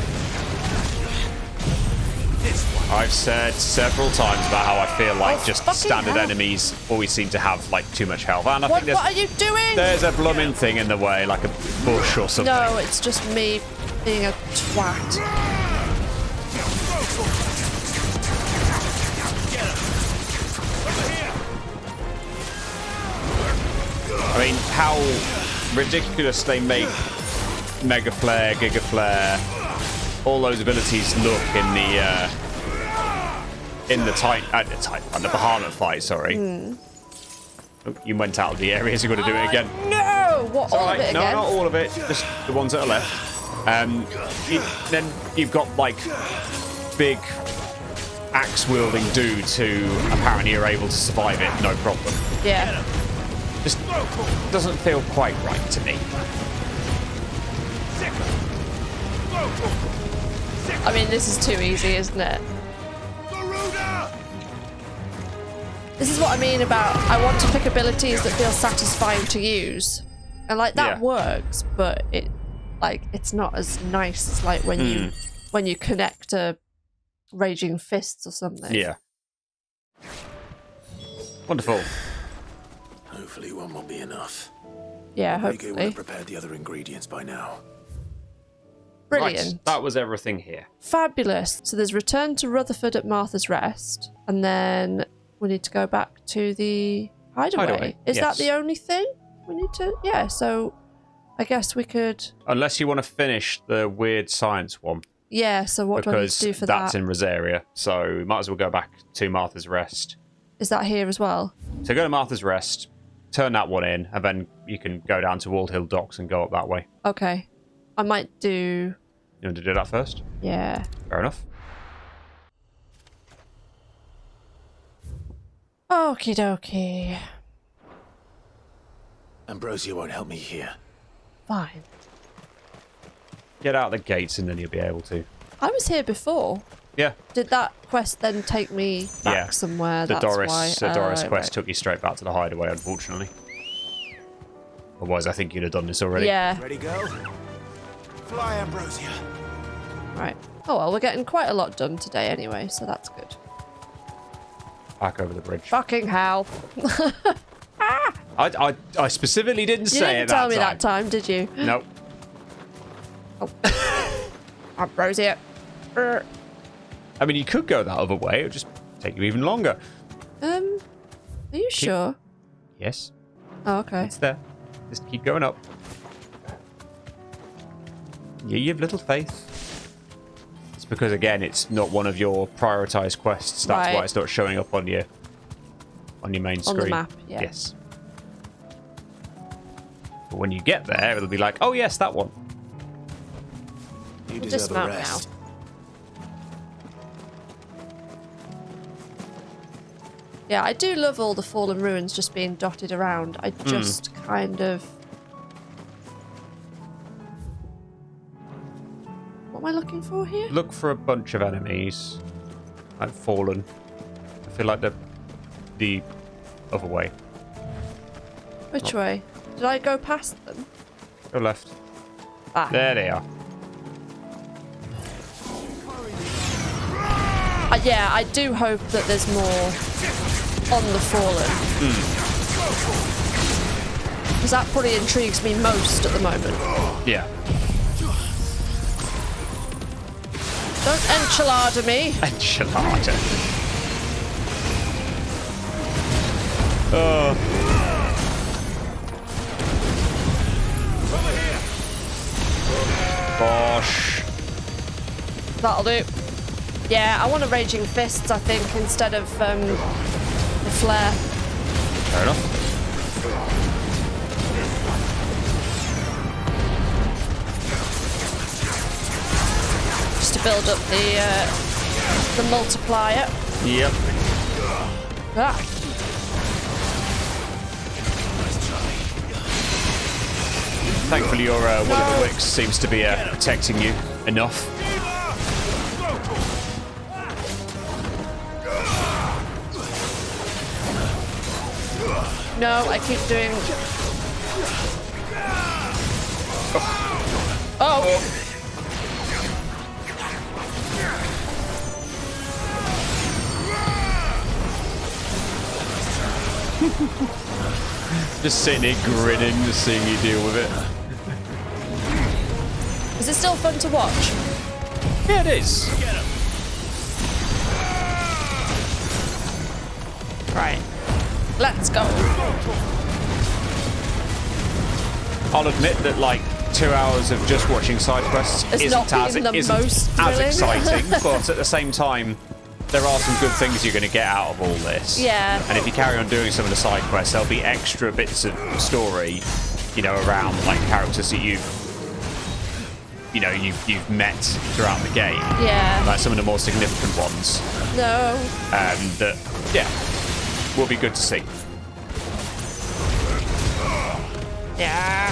I've said several times about how I feel like
Oh,
just
fucking
standard
hell.
enemies always seem to have like too much health. And I
What,
think
what are you doing?
there's a blooming thing in the way, like a bush or something.
No, it's just me being a twat.
I mean, how ridiculous they make Mega Flare, Giga Flare, all those abilities look in the Behemoth fight. Sorry. Oh, you went out of the area, so you've got to do it again.
No! What,
It's
all
alright.
of it
No,
again?
not all of it. Just the ones that are left. Then you've got like big axe-wielding dudes who apparently are able to survive it, no problem.
Yeah.
Just doesn't feel quite right to me.
I mean, this is too easy, isn't it? This is what I mean about I want to pick abilities that feel satisfying to use. And like that
Yeah.
works, but it's not as nice as like when you connect a Raging Fists or something.
Yeah. Wonderful.
Hopefully one will be enough.
Yeah,
Rodrigo would
hopefully.
have prepared the other ingredients by now.
Brilliant.
Right, that was everything here.
Fabulous. So there's return to Rutherford at Martha's Rest, and then we need to go back to the Hideaway. Is that
yes.
the only thing we need to? Yeah, so I guess we could...
Unless you want to finish the weird science one.
Yeah, so what do I need to do for that?
Because that's in Rosaria, so we might as well go back to Martha's Rest.
Is that here as well?
So go to Martha's Rest, turn that one in, and then you can go down to Wald Hill Docks and go up that way.
Okay. I might do...
You want to do that first?
Yeah.
Fair enough.
Okie dokie.
Ambrosia won't help me here.
Fine.
Get out the gates and then you'll be able to.
I was here before.
Yeah.
Did that quest then take me back somewhere?
The
That's
Doris,
why.
Doris
Right,
quest
right.
took you straight back to the Hideaway, unfortunately. Otherwise, I think you'd have done this already.
Yeah.
Ready, go? Fly, Ambrosia.
Right. Oh well, we're getting quite a lot done today anyway, so that's good.
Back over the bridge.
Fucking hell.
I specifically didn't
You
say
didn't
it
tell me
time.
that time, did you?
Nope.
Ambrosia.
I mean, you could go that other way. It would just take you even longer.
Are you sure?
Yes.
Oh, okay.
It's there. Just keep going up. You have little faith. It's because, again, it's not one of your prioritized quests. That's
Right.
why it's not showing up on your main screen.
On the map, yeah.
Yes. But when you get there, it'll be like, oh, yes, that one.
You
We'll
deserve a
dismount
rest.
Yeah, I do love all the fallen ruins just being dotted around. I just kind of... looking for here?
Look for a bunch of enemies. Like fallen. I feel like they're the other way.
Which way? Did I go past them?
Go left.
Ah.
There they are.
Yeah, I do hope that there's more on the fallen. Because that probably intrigues me most at the moment.
Yeah.
Don't enchilada me.
Enchilada. Oh. Bosh.
That'll do. Yeah, I want a Raging Fists, I think, instead of the Flare.
Fair enough.
Just to build up the multiplier.
Yep.
Ah.
Thankfully, your Will of the Wicks seems to be protecting you enough.
No, I keep doing... Oh!
Just sitting here grinning, just seeing you deal with it.
Is it still fun to watch?
Yeah, it is.
Right. Let's go.
I'll admit that, like, 2 hours of just watching side quests isn't as exciting, but at the same time, there are some good things you're going to get out of all this.
Yeah.
And if you carry on doing some of the side quests, there'll be extra bits of story, you know, around like characters that you've met throughout the game.
Yeah.
Like some of the more significant ones.
No.
That, yeah, will be good to see.
Yeah.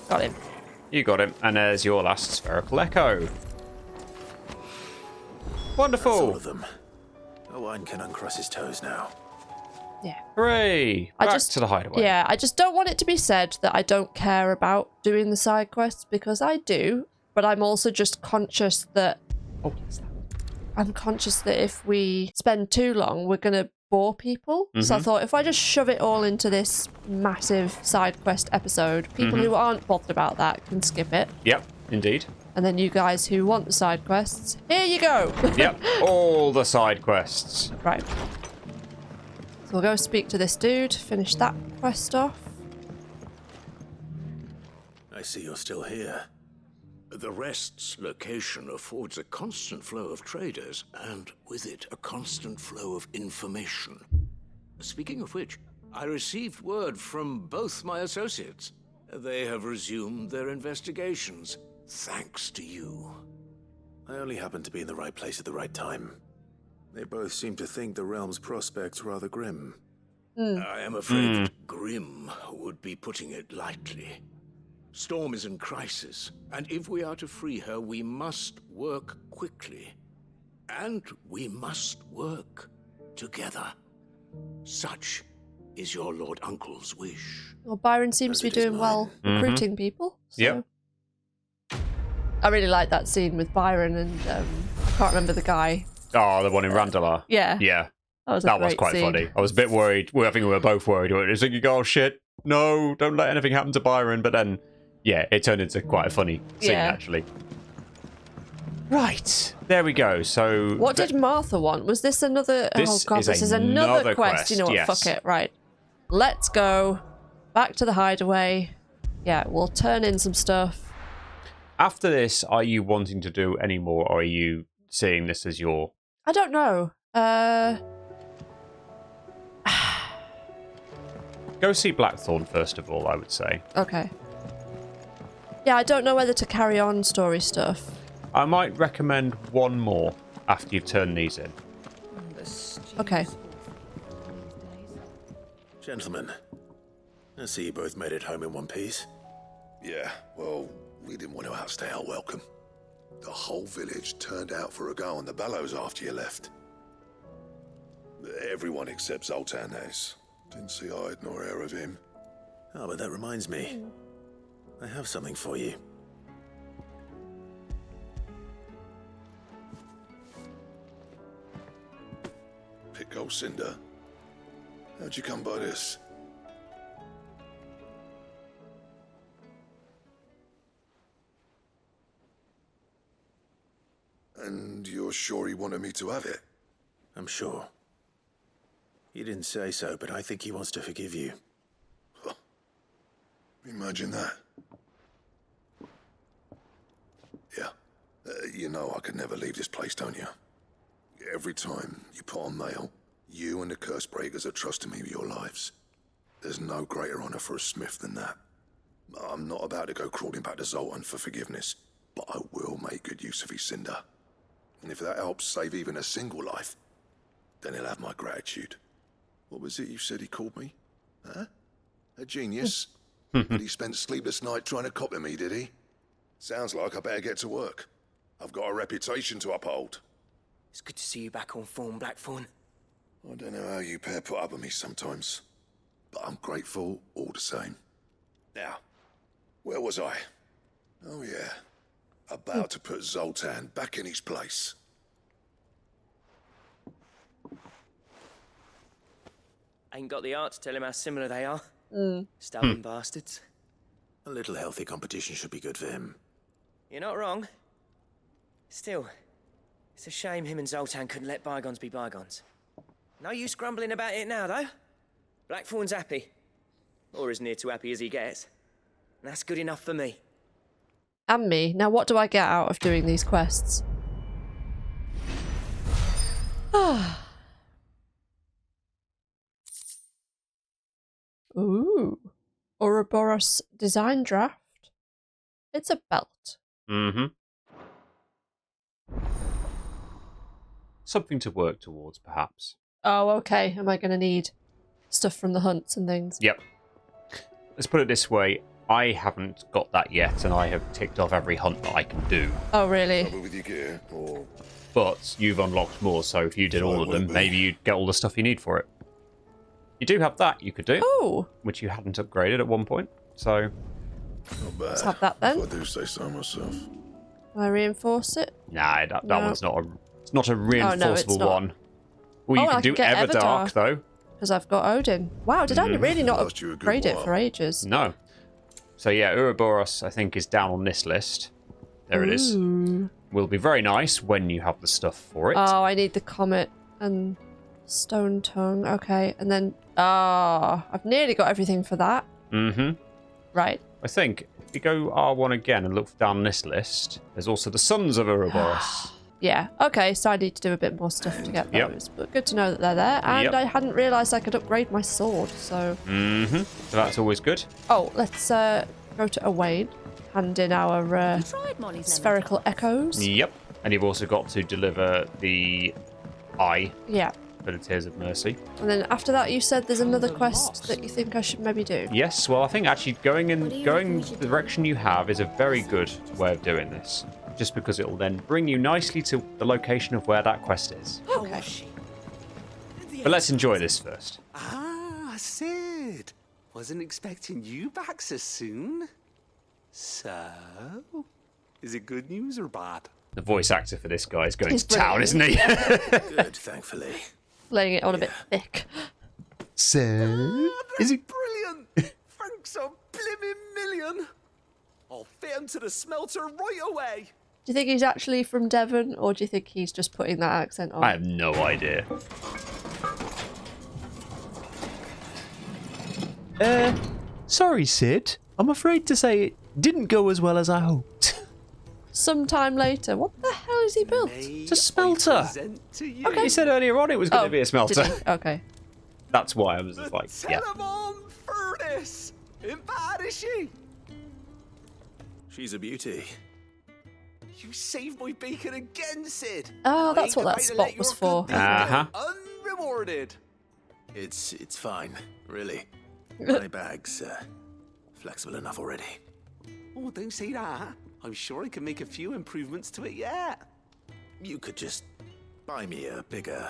Got him.
You got him, and there's your last spherical echo. Wonderful.
That's all of them. Owain can uncross his toes now.
Yeah.
Hooray! Back to the hideaway.
Yeah, I just don't want it to be said that I don't care about doing the side quests, because I do, but I'm also just conscious that... Oh, what's that? I'm conscious that if we spend too long, we're going to bore people. So I thought if I just shove it all into this massive side quest episode, people who aren't bothered about that can skip it.
Yep, indeed.
And then you guys who want the side quests, here you go.
Yep, all the side quests.
Right. So we'll go speak to this dude, finish that quest off.
I see you're still here.
The Rest's location affords a constant flow of traders, and with it, a constant flow of information. Speaking of which, I received word from both my associates. They have resumed their investigations, thanks to you.
I only happened to be in the right place at the right time. They both seem to think the realm's prospects rather grim.
I am afraid grim would be putting it lightly. Storm is in crisis, and if we are to free her, we must work quickly. And we must work together. Such is your Lord Uncle's wish.
Well, Byron seems to be doing well recruiting people. So.
Yep.
I really like that scene with Byron and I can't remember the guy.
Oh, the one in Randalar.
Yeah.
Yeah.
That
was quite funny. I was a bit worried. Well, I think we were both worried. We were thinking, oh shit, no, don't let anything happen to Byron. But then, yeah, it turned into quite a funny scene, actually. Right. There we go. So
what did Martha want? Was this another...
This
is another quest. You know what?
Yes.
Fuck it. Right. Let's go back to the hideaway. Yeah, we'll turn in some stuff.
After this, are you wanting to do any more, or are you seeing this as your...
I don't know.
Go see Blackthorne first of all, I would say.
Okay. Yeah, I don't know whether to carry on story stuff.
I might recommend one more after you've turned these in.
Okay.
Gentlemen, I see you both made it home in one piece.
Yeah, well, we didn't want to outstay our welcome. The whole village turned out for a go on the bellows after you left. Everyone except Zoltan has. Didn't see hide nor hair of him.
Oh, but that reminds me. I have something for you.
Pick old Cinder. How'd you come by this? And you're sure he wanted me to have it?
I'm sure. He didn't say so, but I think he wants to forgive you.
Huh. Imagine that. Yeah. You know I could never leave this place, don't you? Every time you put on mail, you and the curse breakers are trusting me with your lives. There's no greater honor for a smith than that. I'm not about to go crawling back to Zoltan for forgiveness, but I will make good use of his Cinder. And if that helps save even a single life, then he'll have my gratitude. What was it you said he called me? Huh? A genius? But he spent sleepless night trying to copy me, did he? Sounds like I better get to work. I've got a reputation to uphold.
It's good to see you back on form, Blackthorne.
I don't know how you pair put up with me sometimes, but I'm grateful all the same. Now, where was I? Oh yeah, about to put Zoltan back in his place.
Ain't got the art to tell him how similar they are.
Mm.
Stubborn bastards.
A little healthy competition should be good for him.
You're not wrong. Still, it's a shame him and Zoltan couldn't let bygones be bygones. No use grumbling about it now, though. Blackthorne's happy. Or as near to happy as he gets. And that's good enough for me.
And me. Now what do I get out of doing these quests? Ooh. Ouroboros design draft. It's a belt.
Mm-hmm. Something to work towards, perhaps.
Oh, okay. Am I going to need stuff from the hunts and things?
Yep. Let's put it this way. I haven't got that yet, and I have ticked off every hunt that I can do.
Oh, really?
With your gear, or...
But you've unlocked more, so if you did all of them, maybe you'd get all the stuff you need for it. You do have that you could do.
Oh.
Which you hadn't upgraded at one point, so...
Not bad.
Let's have that then.
If I do say so myself.
Can I reinforce it?
Nah, that
No.
one's not a... It's not a
Oh, no, it's
reinforceable
not.
one. Well, you
I
can do
get
Everdark, though.
Because I've got Odin. Wow, did I really not upgrade it for ages?
No. So yeah, Ouroboros, I think, is down on this list. There it is.
Ooh.
Will be very nice when you have the stuff for it.
Oh, I need the Comet and Stone Tongue. Okay, and then... I've nearly got everything for that.
Mm-hmm.
Right.
I think if you go R1 again and look down this list, there's also the Sons of Ouroboros.
Yeah, okay, so I need to do a bit more stuff to get
Yep.
those. But good to know that they're there. And
Yep.
I hadn't realised I could upgrade my sword, so...
Mm-hmm. So that's always good.
Oh, let's go to Owain. Hand in our spherical echoes.
Yep. And you've also got to deliver the eye
Yeah.
for the Tears of Mercy.
And then after that, you said there's another quest that you think I should maybe do.
Yes, well, I think actually going the direction you have is a very good way of doing this. Just because it will then bring you nicely to the location of where that quest is.
Okay.
But let's enjoy this first.
Ah, Sid. Wasn't expecting you back so soon. So, is it good news or bad?
The voice actor for this guy is going
He's
to town, isn't he?
Good, thankfully.
Laying it on a bit thick.
So, is it
brilliant? Thanks a blimmin' million. I'll fit him to the smelter right away.
Do you think he's actually from Devon, or do you think he's just putting that accent on?
I have no idea. Sorry, Sid. I'm afraid to say it didn't go as well as I hoped.
Sometime later. What the hell is he built?
It's a smelter. Okay, you said earlier on it was going to be a smelter.
Did he? Okay.
That's why I was just like, yeah.
Telemon furnace. Ain't bad, is she?
She's a beauty.
You saved my beacon again, Sid.
Oh,
And I
that's
ain't
what that
about to
spot
let your
was
good
for.
deed go unrewarded.
It's fine, really. My bag's flexible enough already.
Oh, don't say that. I'm sure I can make a few improvements to it yet.
You could just buy me a bigger...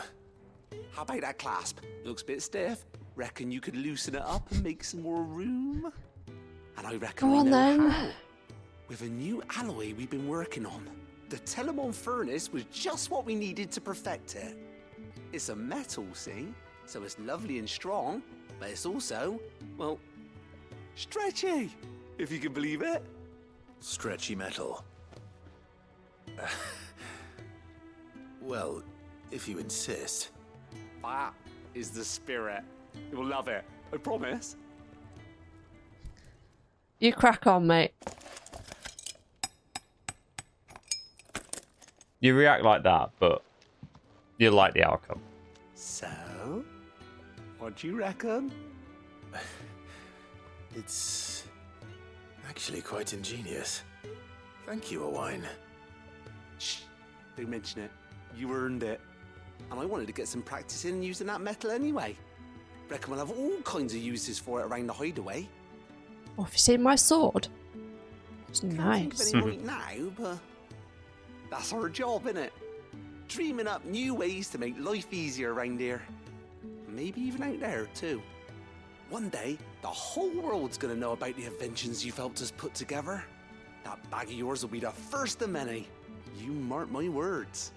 How about that clasp? Looks a bit stiff. Reckon you could loosen it up and make some more room? And I reckon
Go
I
on,
know
then.
how. With a new alloy we've been working on. The Telemon furnace was just what we needed to perfect it. It's a metal, see? So it's lovely and strong, but it's also, well, stretchy, if you can believe it.
Stretchy metal. Well, if you insist.
That is the spirit. You'll love it, I promise.
You crack on, mate.
You react like that, but you like the outcome.
So, what do you reckon?
It's actually quite ingenious. Thank you, Owain.
Shh, don't mention it. You earned it. And I wanted to get some practice in using that metal anyway. Reckon we'll have all kinds of uses for it around the hideaway.
Oh, have you seen my sword? It's
Can't
nice.
think of any right now, but that's our job, innit? Dreaming up new ways to make life easier around here. Maybe even out there, too. One day, the whole world's gonna know about the inventions you've helped us put together. That bag of yours will be the first of many. You mark my words.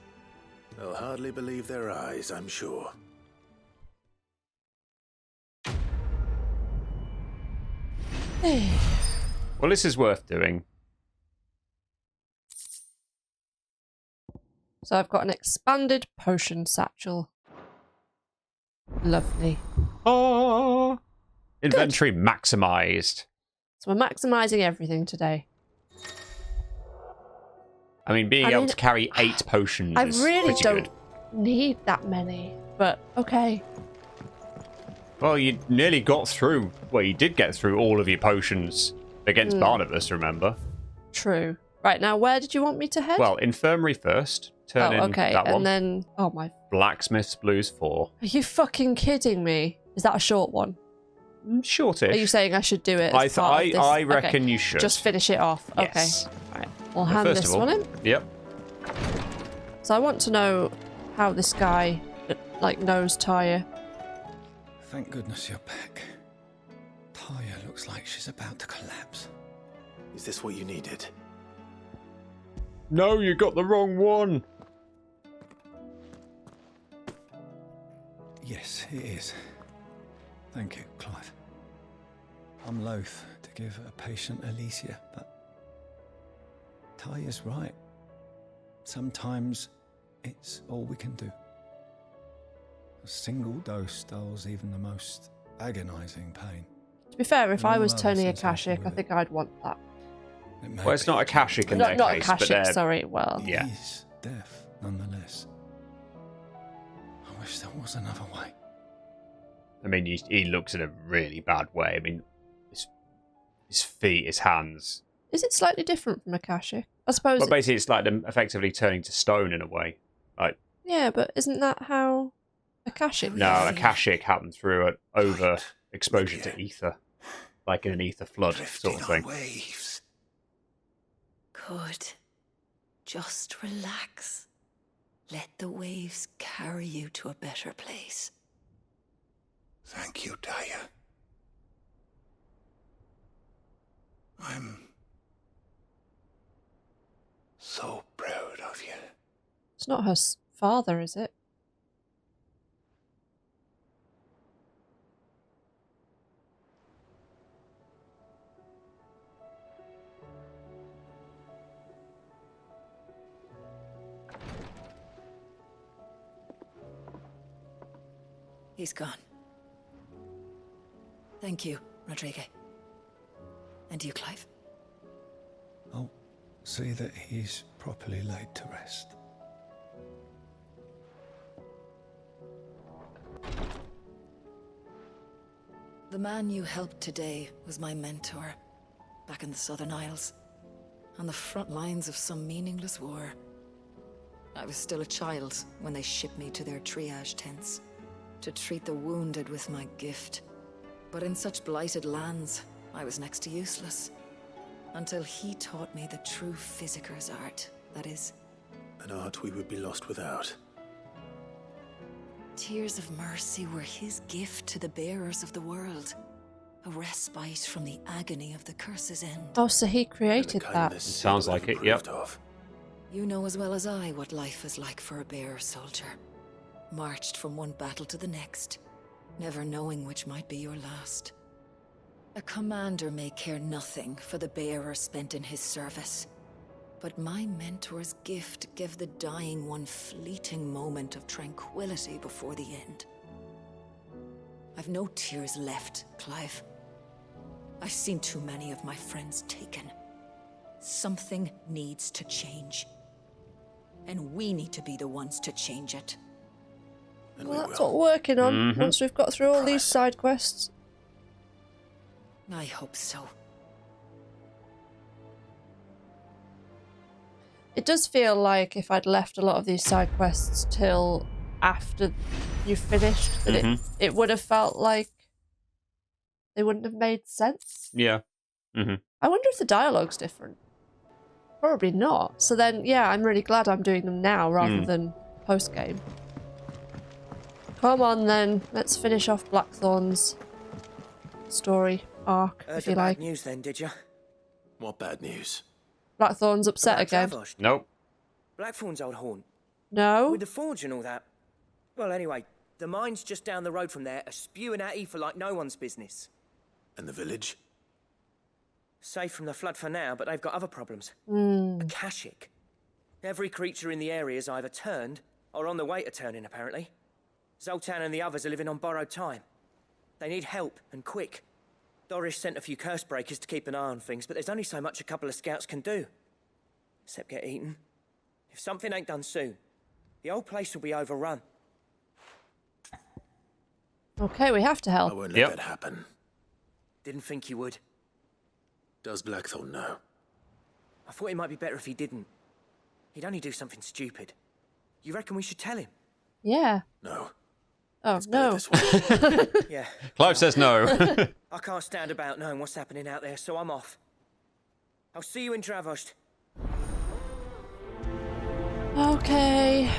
They'll hardly believe their eyes, I'm sure.
Well, this is worth doing.
So I've got an expanded potion satchel. Lovely.
Oh, inventory maximized.
So we're maximising everything today.
I mean, being able to carry 8 potions
I
is
really
pretty
don't
good.
need that many, but okay.
Well, you nearly got through. Well, you did get through all of your potions against Barnabas, remember?
True. Right, now where did you want me to head?
Well, infirmary first. Turn in
okay,
that one.
and then... Oh my...
Blacksmith's Blues 4.
Are you fucking kidding me? Is that a short one?
Shortish.
Are you saying I should do it as part of this?
I reckon you should.
Just finish it off.
Yes.
Okay. Right. We'll
But
hand
first
this
of all,
one in.
Yep.
So I want to know how this guy, like, knows Tyre.
Thank goodness you're back. Tyre looks like she's about to collapse.
Is this what you needed?
No, you got the wrong one.
Yes, it is. Thank you, Clive. I'm loath to give a patient Alicia, but Tyre's right. Sometimes it's all we can do. A single dose dulls even the most agonizing pain.
To be fair, if
And
I
all
was
other
turning
sensations
Akashic, I think I'd want that.
Well, it's not Akashic in
Not,
their
not
case,
Akashic,
but they're...
sorry, well.
Yeah.
He's deaf, nonetheless. I wish there was another way.
I mean, he looks in a really bad way. I mean, his feet, his hands.
Is it slightly different from Akashic? I suppose...
Well, basically, it's like them effectively turning to stone in a way. Like,
Yeah, but isn't that how Akashic...
no, Akashic happened through an over-exposure to ether. Like in an ether flood sort of thing.
Waves.
Good. Just relax. Let the waves carry you to a better place.
Thank you, Tyre. I'm so proud of you.
It's not her father, is it?
He's gone. Thank you, Rodrigo. And you, Clive?
I'll see that he's properly laid to rest.
The man you helped today was my mentor, back in the Southern Isles, on the front lines of some meaningless war. I was still a child when they shipped me to their triage tents, to treat the wounded with my gift. But in such blighted lands, I was next to useless.
Until he taught me the true physicker's art, that is.
An art we would be lost without.
Tears of mercy were his gift to the bearers of the world. A respite from the agony of the curse's end.
Oh, so he created that.
It sounds like it, yep.
You know as well as I what life is like for a bearer soldier. Marched from one battle to the next, never knowing which might be your last. A commander may care nothing for the bearer spent in his service. But my mentor's gift gave the dying one fleeting moment of tranquility before the end. I've no tears left, Clive. I've seen too many of my friends taken. Something needs to change. And we need to be the ones to change it.
Well, that's what we're working on once we've got through all these side quests.
I hope so.
It does feel like if I'd left a lot of these side quests till after you finished, that it would have felt like they wouldn't have made sense.
Yeah.
I wonder if the dialogue's different. Probably not. So then, yeah, I'm really glad I'm doing them now rather than post-game. Come on then, let's finish off Blackthorne's story arc, if you like.
Bad news then, did you?
What bad news?
Blackthorne's upset again.
Dravosh.
Nope.
Blackthorne's old haunt.
No.
With the forge and all that. Well, anyway, the mines just down the road from there are spewing out ether like no one's business.
And the village?
Safe from the flood for now, but they've got other problems. Akashic. Every creature in the area is either turned or on the way to turning, apparently. Zoltan and the others are living on borrowed time. They need help, and quick. Doris sent a few curse breakers to keep an eye on things, but there's only so much a couple of scouts can do. Except get eaten. If something ain't done soon, the old place will be overrun.
Okay, we have to help.
I won't let that happen.
Didn't think you would.
Does Blackthorne know?
I thought it might be better if he didn't. He'd only do something stupid. You reckon we should tell him?
Yeah.
No.
Oh, no.
Yeah.
Clive says no.
I can't stand about knowing what's happening out there, so I'm off. I'll see you in Dravosh.
Okay.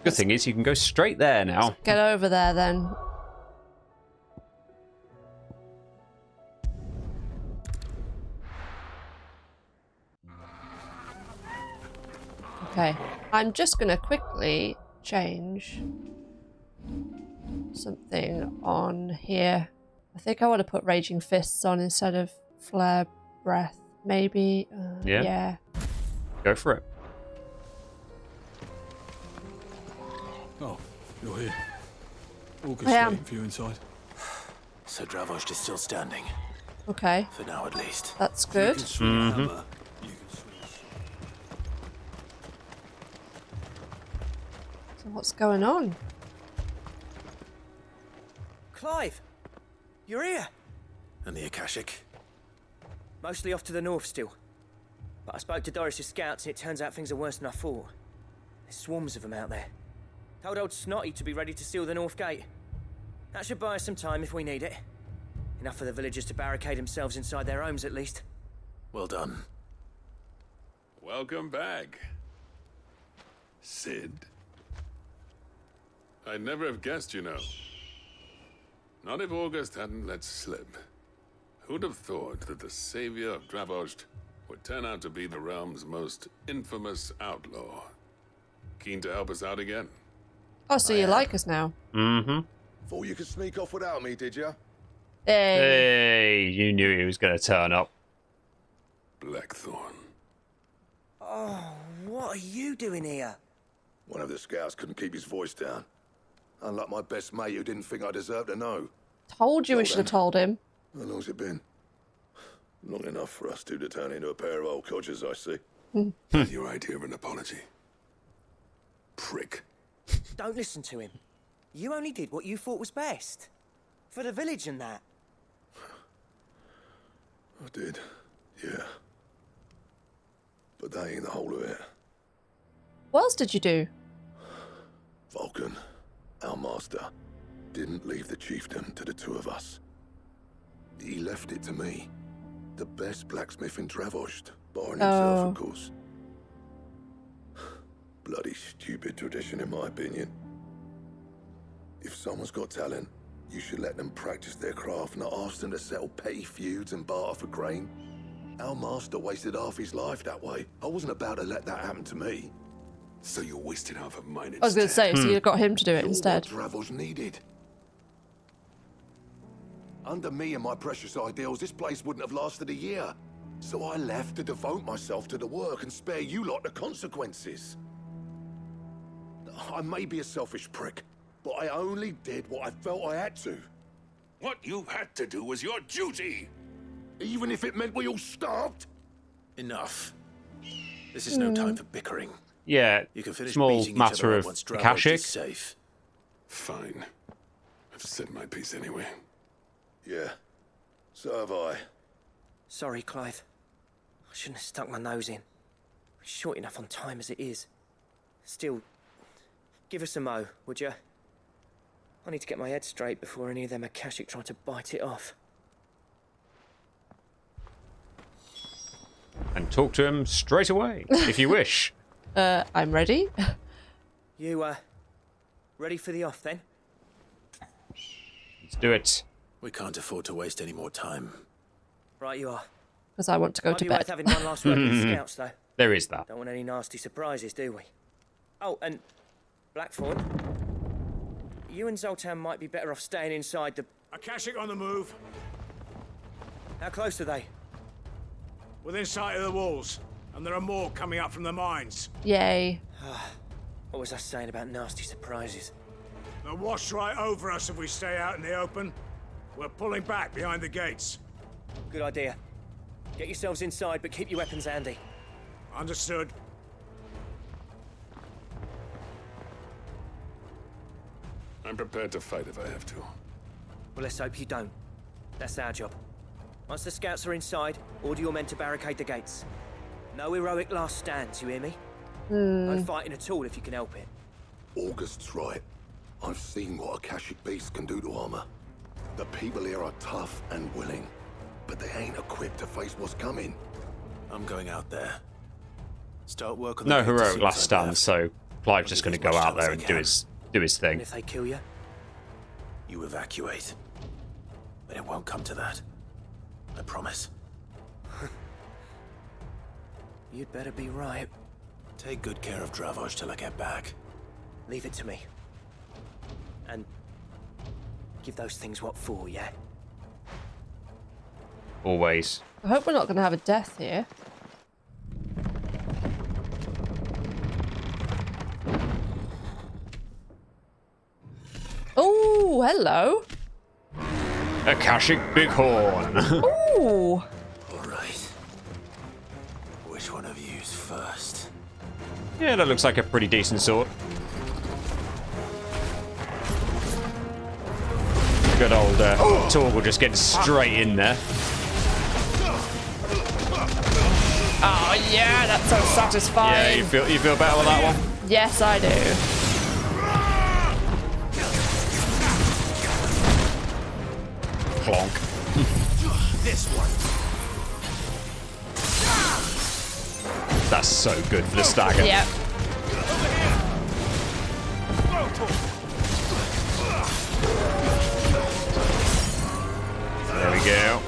Good thing is you can go straight there now.
Get over there then. Okay, I'm just going to quickly change something on here. I think I want to put Raging Fists on instead of Flare Breath, maybe. Yeah.
Go for it.
Oh, you're here. August
I am.
waiting for you inside.
So Dravosh is still standing.
Okay.
For now, at least.
That's good. So what's going on?
Clive! You're here!
And the Akashic?
Mostly off to the north still. But I spoke to Doris's scouts and it turns out things are worse than I thought. There's swarms of them out there. Told old Snotty to be ready to seal the north gate. That should buy us some time if we need it. Enough for the villagers to barricade themselves inside their homes at least.
Well done.
Welcome back, Sid. I'd never have guessed, you know. Not if August hadn't let slip. Who'd have thought that the savior of Dravosh would turn out to be the realm's most infamous outlaw? Keen to help us out again?
Oh, so you like us now?
Thought you could sneak off without me, did you?
Hey, you knew he was going to turn up.
Blackthorne.
Oh, what are you doing here?
One of the scouts couldn't keep his voice down. Unlike my best mate who didn't think I deserved to know.
Told you we should have told him.
How long's it been? Long enough for us two to turn into a pair of old codgers, I see.
That's your idea of an apology. Prick.
Don't listen to him. You only did what you thought was best. For the village and that.
I did, yeah. But that ain't the whole of it.
What else did you do?
Vulcan, our master, didn't leave the chieftain to the two of us. He left it to me. The best blacksmith in Dravosh, barring himself, of course. Bloody stupid tradition, in my opinion. If someone's got talent, you should let them practice their craft, not ask them to settle petty feuds and barter for grain. Our master wasted half his life that way. I wasn't about to let that happen to me.
So you wasted half of mine instead.
I was going to say, so you got him to do it
You're
instead.
what Dravosh needed. Under me and my precious ideals, this place wouldn't have lasted a year. So I left to devote myself to the work and spare you lot the consequences. I may be a selfish prick, but I only did what I felt I had to.
What you had to do was your duty.
Even if it meant we all starved?
Enough. This is no time for bickering.
Yeah,
You can finish
small
beating each
matter
other
of
up once Dravosh
Akashic.
is safe.
Fine. I've said my piece anyway.
Yeah, so have I.
Sorry, Clive. I shouldn't have stuck my nose in. We're short enough on time as it is. Still, give us a mo, would you? I need to get my head straight before any of them Akashic try to bite it off.
And talk to him straight away, if you wish.
I'm ready.
You, ready for the off, then?
Let's do it.
We can't afford to waste any more time.
Right you are.
Because I want to go
Might
to
be
bed.
worth having one last word with the scouts, though.
There is that.
Don't want any nasty surprises, do we? Oh, and Blackthorne, you and Zoltan might be better off staying inside the...
Akashic on the move.
How close are they?
Within sight of the walls. And there are more coming up from the mines.
Yay.
What was I saying about nasty surprises?
They'll wash right over us if we stay out in the open. We're pulling back behind the gates.
Good idea. Get yourselves inside, but keep your weapons handy.
Understood.
I'm prepared to fight if I have to.
Well, let's hope you don't. That's our job. Once the scouts are inside, order your men to barricade the gates. No heroic last stands, you hear me? No fighting at all if you can help it.
August's right. I've seen what Akashic beasts can do to armor. The people here are tough and willing, but they ain't equipped to face what's coming.
I'm going out there. Start work on
No
the gate as
heroic
soon
last
as I
stand,
left.
so Clive's just going to go out there and do his thing.
And if they kill you?
You evacuate. But it won't come to that. I promise.
You'd better be right.
Take good care of Dravosh till I get back.
Leave it to me. And give those things what for, yeah?
Always.
I hope we're not going to have a death here. Oh, hello.
Akashic Bighorn.
Ooh.
Alright. Which one of you's first?
Yeah, that looks like a pretty decent sword. Good old Torgal just getting straight in there.
Oh yeah, that's so satisfying.
Yeah, you feel better with that one?
Yes, I do.
Clonk.
This one.
That's so good for the stagger.
Yep.
There we go.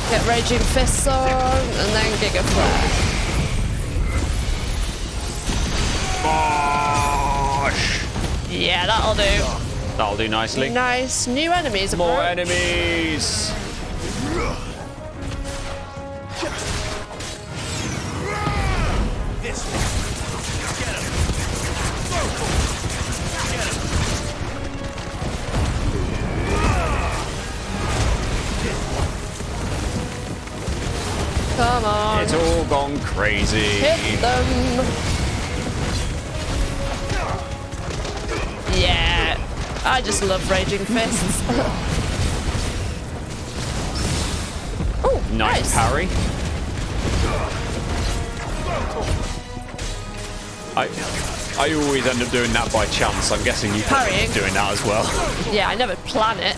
Get Raging Fists on, and then Giga Flare.
Bosh!
Yeah, that'll do.
That'll do nicely.
Nice. New enemies.
More
approach.
enemies.
This one. Get him. Get him.
Come on.
It's all gone crazy.
Hit them. Yeah. I just love Raging Fists. Oh,
Nice parry. I always end up doing that by chance. I'm guessing you probably end up doing that as well.
Yeah, I never plan it.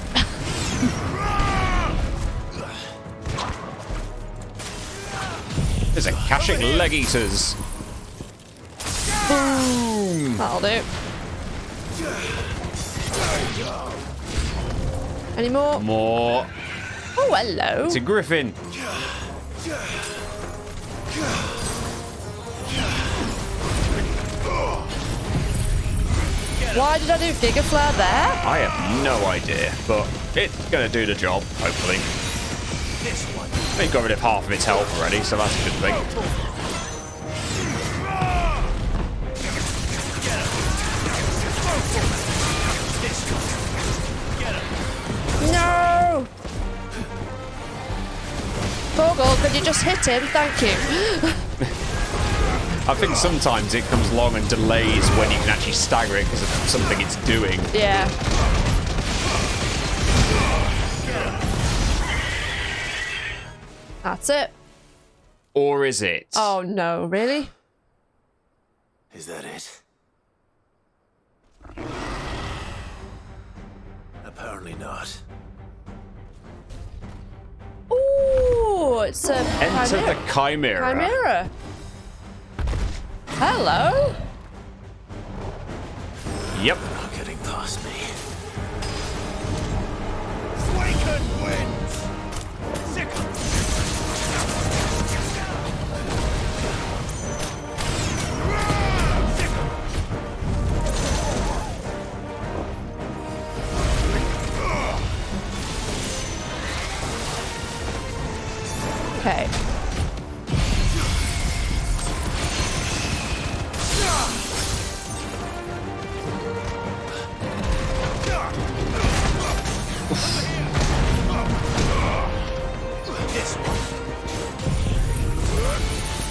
There's a Akashic Leg Eaters. Boom!
That'll do. Any more?
More.
Oh, hello.
It's a Griffin.
Why did I do Giga Flare there?
I have no idea, but it's going to do the job, hopefully. It got rid of half of its health already, so that's a good thing.
No! Torgal, could you just hit him? Thank you.
I think sometimes it comes along and delays when you can actually stagger it because of something it's doing.
Yeah. That's it.
Or is it?
Oh no, really?
Is that it? Apparently not.
Ooh, it's a
Enter the Chimera.
Chimera. Hello.
Yep.
Not getting past me.
Awaken winds! Sickle!
Okay.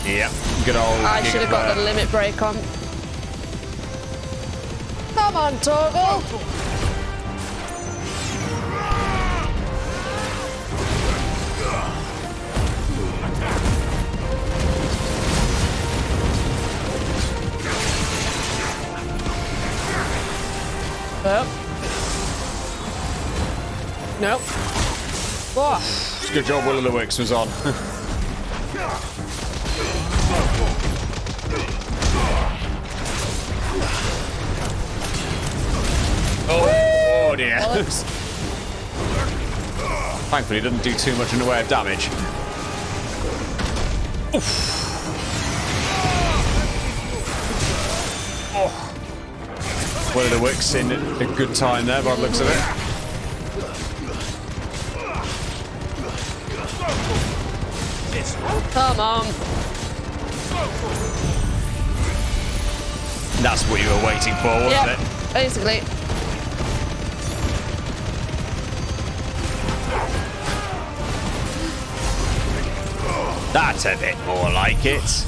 Yep. Good old.
I should have got the limit break on. Come on, Torgal. Nope. Nope. What?
It's a good job Will of the Wisps was on. Oh dear. Thankfully, it doesn't do too much in the way of damage. Oof. Oh. Will of the Wisps in a good time there by the looks of it.
Come on.
That's what you were waiting for, wasn't it?
Basically.
That's a bit more like it.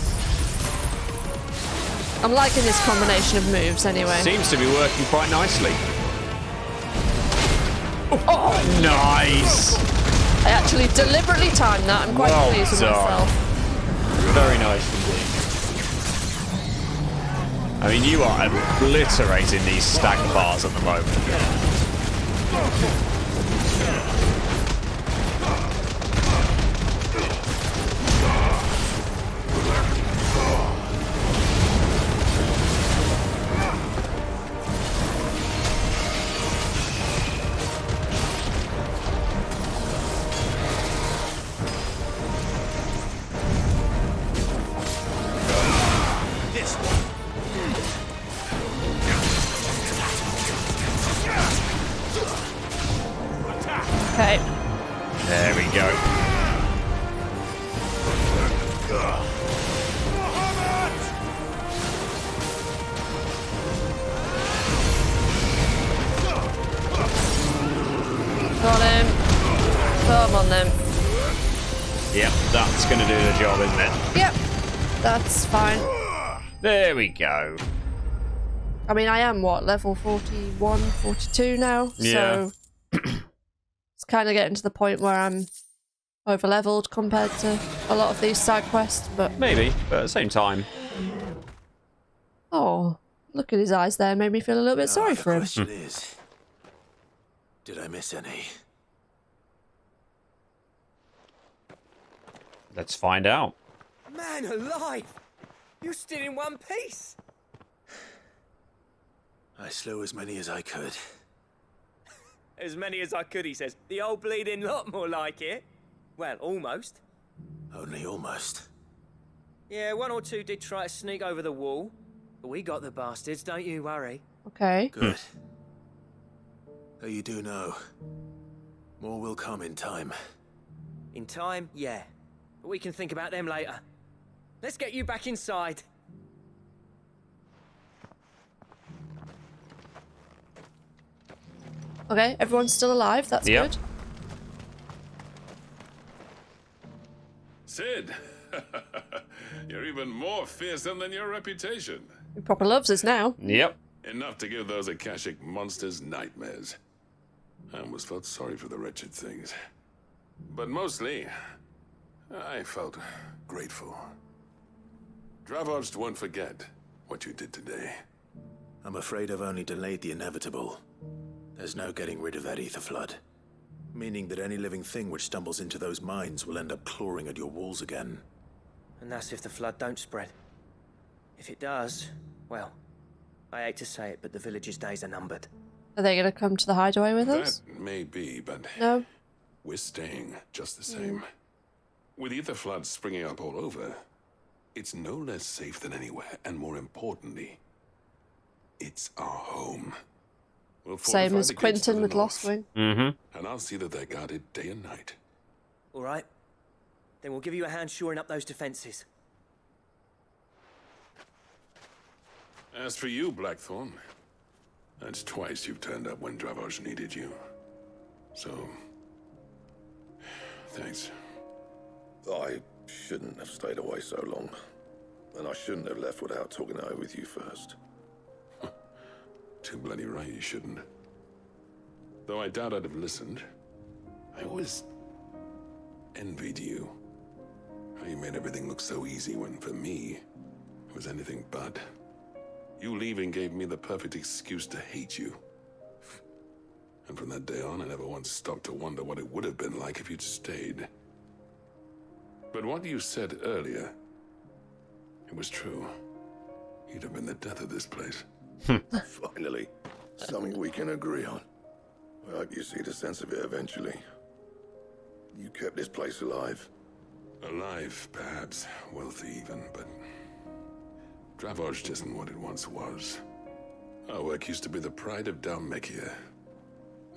I'm liking this combination of moves anyway.
Seems to be working quite nicely. Oh, nice!
I actually deliberately timed that. I'm quite pleased with myself.
Very nice indeed. I mean, you are obliterating these stag bars at the moment.
Okay.
There we go.
Got him. Come on then.
Yep, that's going to do the job, isn't it?
Yep. That's fine.
There we go.
I mean, I am, what, level 41, 42 now?
Yeah.
So it's kind of getting to the point where I'm over-leveled compared to a lot of these side quests, but...
Maybe, but at the same time.
Oh, look at his eyes there made me feel a little bit sorry for him.
The question is, did I miss any?
Let's find out.
Man alive! You're still in one piece!
I slew as many as I could.
As many as I could, he says. The old bleeding lot, more like it. Well, almost.
Only almost.
Yeah, one or two did try to sneak over the wall. But we got the bastards, don't you worry.
Okay.
Good. Though you do know, more will come in time.
In time, yeah. But we can think about them later. Let's get you back inside.
Okay, everyone's still alive. That's good.
Sid, you're even more fearsome than your reputation.
He proper loves us now.
Yep.
Enough to give those Akashic monsters nightmares. I almost felt sorry for the wretched things. But mostly, I felt grateful. Dravosh won't forget what you did today.
I'm afraid I've only delayed the inevitable. There's no getting rid of that ether flood. Meaning that any living thing which stumbles into those mines will end up clawing at your walls again.
And that's if the flood don't spread. If it does, well, I hate to say it, but the village's days are numbered.
Are they going to come to the hideaway with us?
That may be, but
No.
we're staying just the same. With ether floods springing up all over, it's no less safe than anywhere, and more importantly, it's our home. We'll
Same as
fortify the gates to
Quentin
the
with
north,
Lostwing.
and I'll see that they're guarded day and night.
All right. Then we'll give you a hand shoring up those defenses.
As for you, Blackthorne, that's twice you've turned up when Dravosh needed you. So, thanks.
I shouldn't have stayed away so long. And I shouldn't have left without talking it over with you first.
Too bloody right you shouldn't. Though I doubt I'd have listened. I always envied you. How you made everything look so easy when, for me, it was anything but. You leaving gave me the perfect excuse to hate you. And from that day on, I never once stopped to wonder what it would have been like if you'd stayed. But what you said earlier, it was true. You'd have been the death of this place.
Finally, something we can agree on. I hope you see the sense of it eventually. You kept this place alive.
Alive, perhaps. Wealthy even, but Dravosh isn't what it once was. Our work used to be the pride of Dalmekia.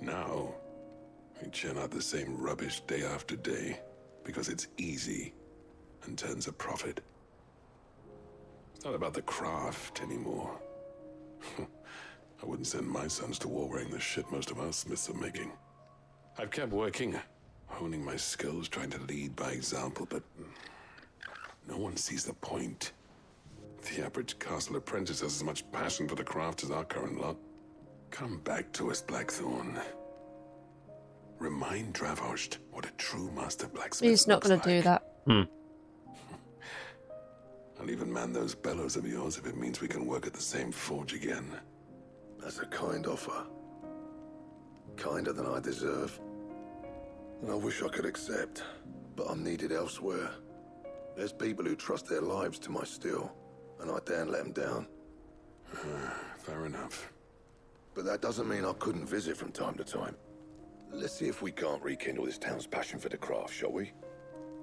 Now, we churn out the same rubbish day after day because it's easy and turns a profit. It's not about the craft anymore. I wouldn't send my sons to war wearing the shit most of our smiths are making. I've kept working, honing my skills, trying to lead by example, but no one sees the point. The average castle apprentice has as much passion for the craft as our current lot. Come back to us, Blackthorne. Remind Dravosh what a true master blacksmith
He's not going to do that.
I'll even man those bellows of yours if it means we can work at the same forge again.
That's a kind offer. Kinder than I deserve. And I wish I could accept, but I'm needed elsewhere. There's people who trust their lives to my steel, and I daren't let them down.
Fair enough.
But that doesn't mean I couldn't visit from time to time. Let's see if we can't rekindle this town's passion for the craft, shall we?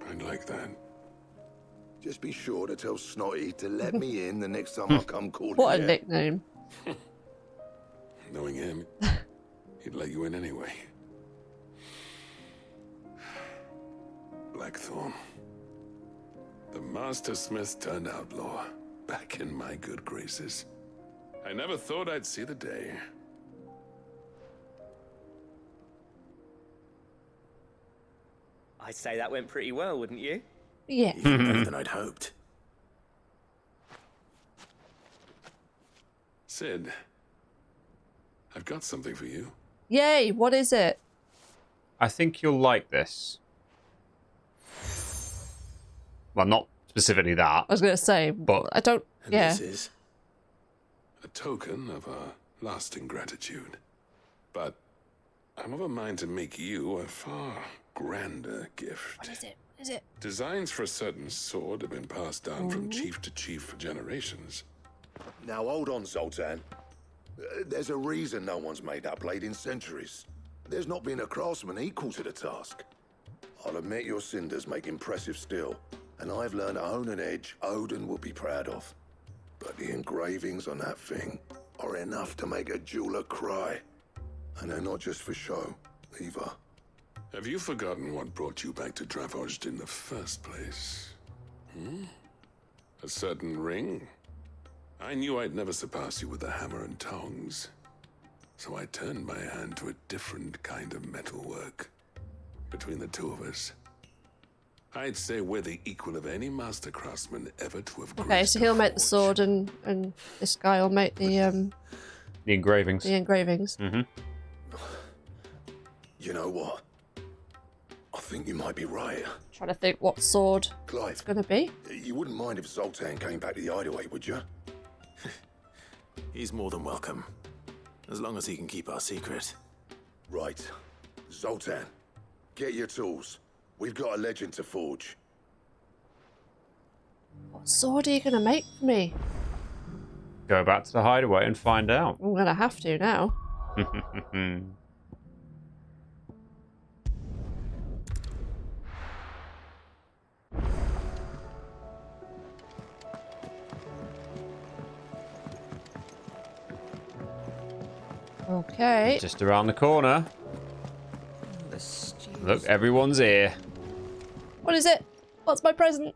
I'd like that.
Just be sure to tell Snotty to let me in the next time I come calling.
What a nickname.
Knowing him, he'd let you in anyway. Blackthorne. The Master Smith turned outlaw, back in my good graces. I never thought I'd see the day.
I'd say that went pretty well, wouldn't you?
Yeah.
Even better than I'd hoped.
Sid, I've got something for you.
Yay, what is it?
I think you'll like this. Well, not specifically that.
I was going to say,
but
I don't...
And
yeah.
this is a token of our lasting gratitude. But I'm of a mind to make you a far grander gift.
What is it? Is it?
Designs for a certain sword have been passed down from chief to chief for generations.
Now hold on, Zoltan. There's a reason no one's made that blade in centuries. There's not been a craftsman equal to the task. I'll admit your cinders make impressive steel, and I've learned to own an edge Odin will be proud of. But the engravings on that thing are enough to make a jeweler cry. And they're not just for show, either.
Have you forgotten what brought you back to Dravosh in the first place? A certain ring? I knew I'd never surpass you with the hammer and tongs. So I turned my hand to a different kind of metalwork. Between the two of us, I'd say we're the equal of any master craftsman ever to have.
Okay, so he'll make the sword, and this guy will make the
engravings.
The engravings.
You know what? I think you might be right.
Trying to think what sword
Clive,
it's gonna be.
You wouldn't mind if Zoltan came back to the Hideaway, would you?
He's more than welcome. As long as he can keep our secret.
Right. Zoltan, get your tools. We've got a legend to forge.
What sword are you gonna make for me?
Go back to the Hideaway and find out.
I'm gonna have to now. Okay.
Just around the corner. Look, everyone's here.
What is it? What's my present?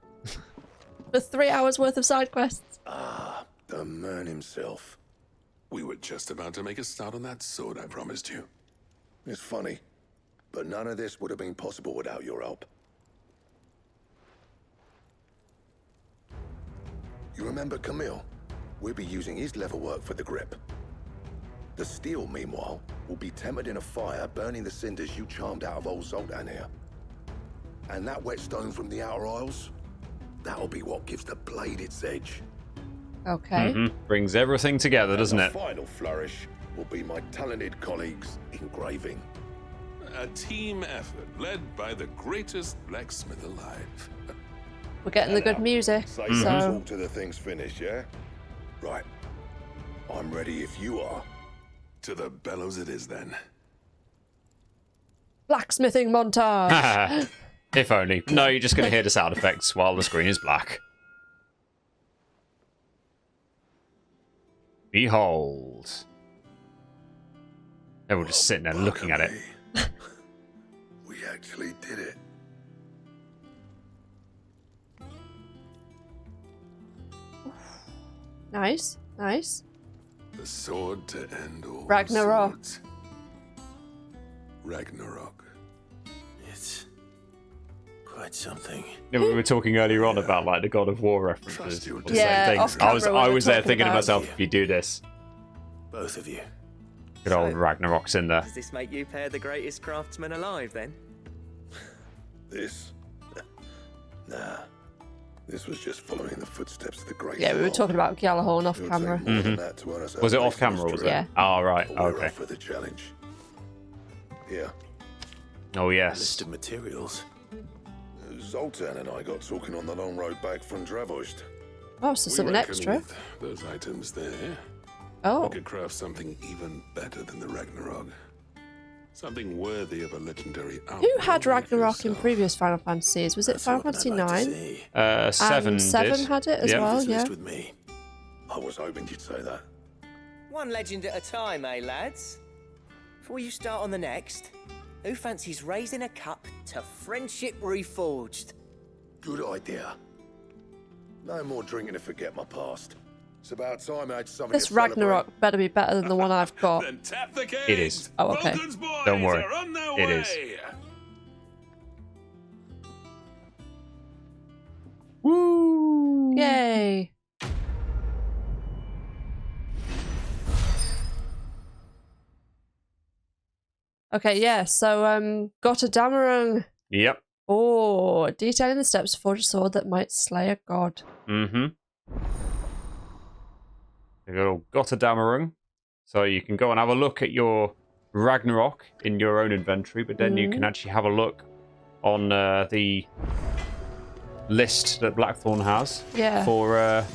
For 3 hours worth of side quests.
Ah, the man himself.
We were just about to make a start on that sword I promised you.
It's funny, but none of this would have been possible without your help. You remember Camille? We'll be using his leatherwork for the grip. The steel, meanwhile, will be tempered in a fire, burning the cinders you charmed out of old Zoltan here. And that whetstone from the Outer Isles, that'll be what gives the blade its edge.
Okay.
Brings everything together, doesn't
the
it?
Final flourish will be my talented colleagues' engraving.
A team effort led by the greatest blacksmith alive.
We're getting the good music.
Say
So
all to the thing's finished, yeah? Right. I'm ready if you are.
To the bellows it is then.
blacksmithing montage.
If only. No, you're just going to hear the sound effects while the screen is black. Behold. Everyone just sitting there looking at it.
We actually did it.
Nice, nice.
The sword to end all
Ragnarok.
swords. Ragnarok.
It's quite something.
Yeah, we were talking earlier on about like the God of War references. Or the
Yeah,
same
off
things.
camera we
I
were
was there
talking
thinking to
about-
myself, if you do this,
Both of you.
good old Ragnarok's in there.
Does this make you pair the greatest craftsman alive, then?
This? Nah. This was just following the footsteps of the great.
Yeah, we were talking about Gjallarhorn off camera.
Was it off camera, was it?
Yeah.
Oh, right,
We're
okay.
up for the challenge. Yeah.
Oh, yes.
List of materials.
Zoltan and I got talking on the long road back from Dravosh.
Oh, so
We
something
reckon
extra.
with those items there,
Oh.
we could craft something even better than the Ragnarok. Something worthy of a legendary outlaw.
Who had Ragnarok in previous Final Fantasies? Was it Final Fantasy 9?
7
and 7
did.
had it as
Yep.
well, yeah.
With me. I was hoping you'd say that.
One legend at a time, eh, lads? Before you start on the next, who fancies raising a cup to friendship reforged?
Good idea. No more drinking to forget my past. It's about time I had something
This
to celebrate.
Ragnarok better be better than the one I've got.
Then tap the kegs.
It is.
Oh, okay.
Vulcan's boys
Don't worry.
are on their
It
way.
is. Woo!
Yay. Okay, yeah, so REDBUBBLE.
Yep.
Oh, detailing the steps to forge a sword that might slay a god.
Mm-hmm. The little Gotterdammerung. So you can go and have a look at your Ragnarok in your own inventory, but then you can actually have a look on the list that Blackthorne has for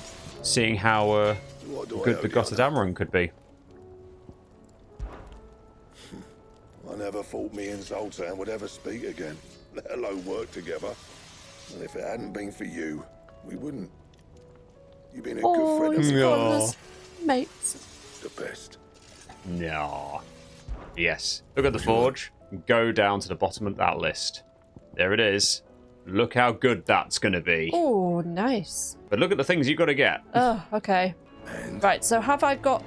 seeing how good the Gotterdammerung could be.
I never thought me and Zoltan would ever speak again, let alone work together. And if it hadn't been for you, we wouldn't. You've been a good friend of
mine. Mates.
The best.
No. Yes. Look at the forge. Go down to the bottom of that list. There it is. Look how good that's going to be.
Oh, nice.
But look at the things you've got to get.
Oh, okay. Right, so have I got...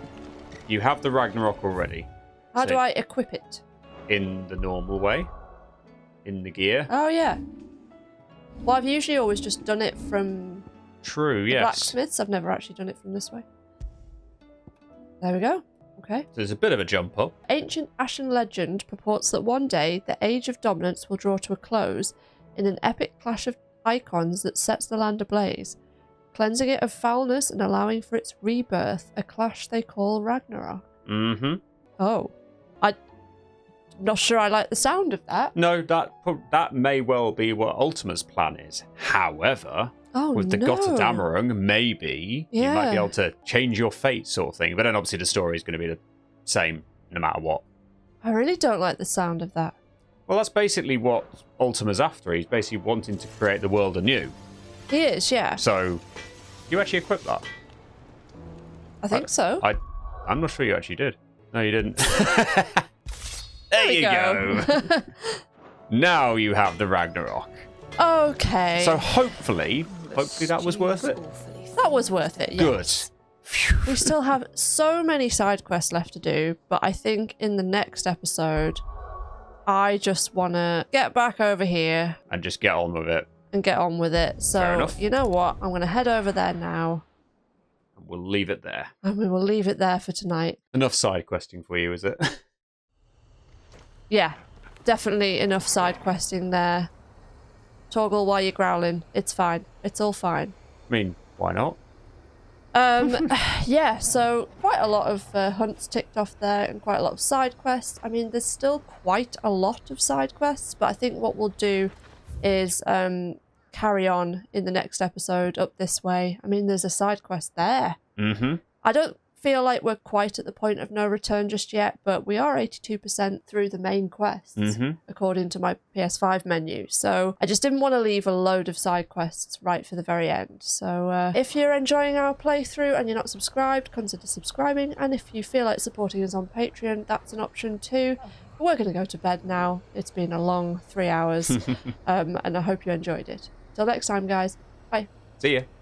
You have the Ragnarok already.
How do I equip it?
In the normal way. In the gear.
Oh, yeah. Well, I've usually always just done it from...
True, yes.
Blacksmith's. I've never actually done it from this way. There we go. Okay.
So there's a bit of a jump up.
Ancient Ashen legend purports that one day the Age of Dominance will draw to a close in an epic clash of icons that sets the land ablaze, cleansing it of foulness and allowing for its rebirth, a clash they call Ragnarok.
Mm-hmm.
Oh. I'm not sure I like the sound of that.
No, that may well be what Ultima's plan is. However... with the Gotterdammerung, maybe you might be able to change your fate sort of thing. But then obviously the story is going to be the same no matter what.
I really don't like the sound of that.
Well, that's basically what Ultima's after. He's basically wanting to create the world anew.
He is, yeah.
So, you actually equipped that?
I think so.
I'm not sure you actually did. No, you didn't.
There you go.
Now you have the Ragnarok.
Okay.
So hopefully that was worth it.
That was worth it, yes.
Good.
We still have so many side quests left to do, but I think in the next episode, I just want to get back over here.
And just get on with it.
And get on with it. So, you know what? I'm going to head over there now.
And we'll leave it there.
And we will leave it there for tonight.
Enough side questing for you, is it?
Yeah, definitely enough side questing there. Toggle while you're growling. It's fine. It's all fine.
I mean, why not?
Yeah, so quite a lot of hunts ticked off there and quite a lot of side quests. I mean, there's still quite a lot of side quests, but I think what we'll do is carry on in the next episode up this way. I mean, there's a side quest there.
Mm-hmm.
I don't feel like we're quite at the point of no return just yet, but we are 82% through the main quests, according to my PS5 menu. So I just didn't want to leave a load of side quests right for the very end. So if you're enjoying our playthrough and you're not subscribed, consider subscribing. And if you feel like supporting us on Patreon, that's an option too. But we're going to go to bed now. It's been a long 3 hours, and I hope you enjoyed it. Till next time, guys. Bye.
See ya.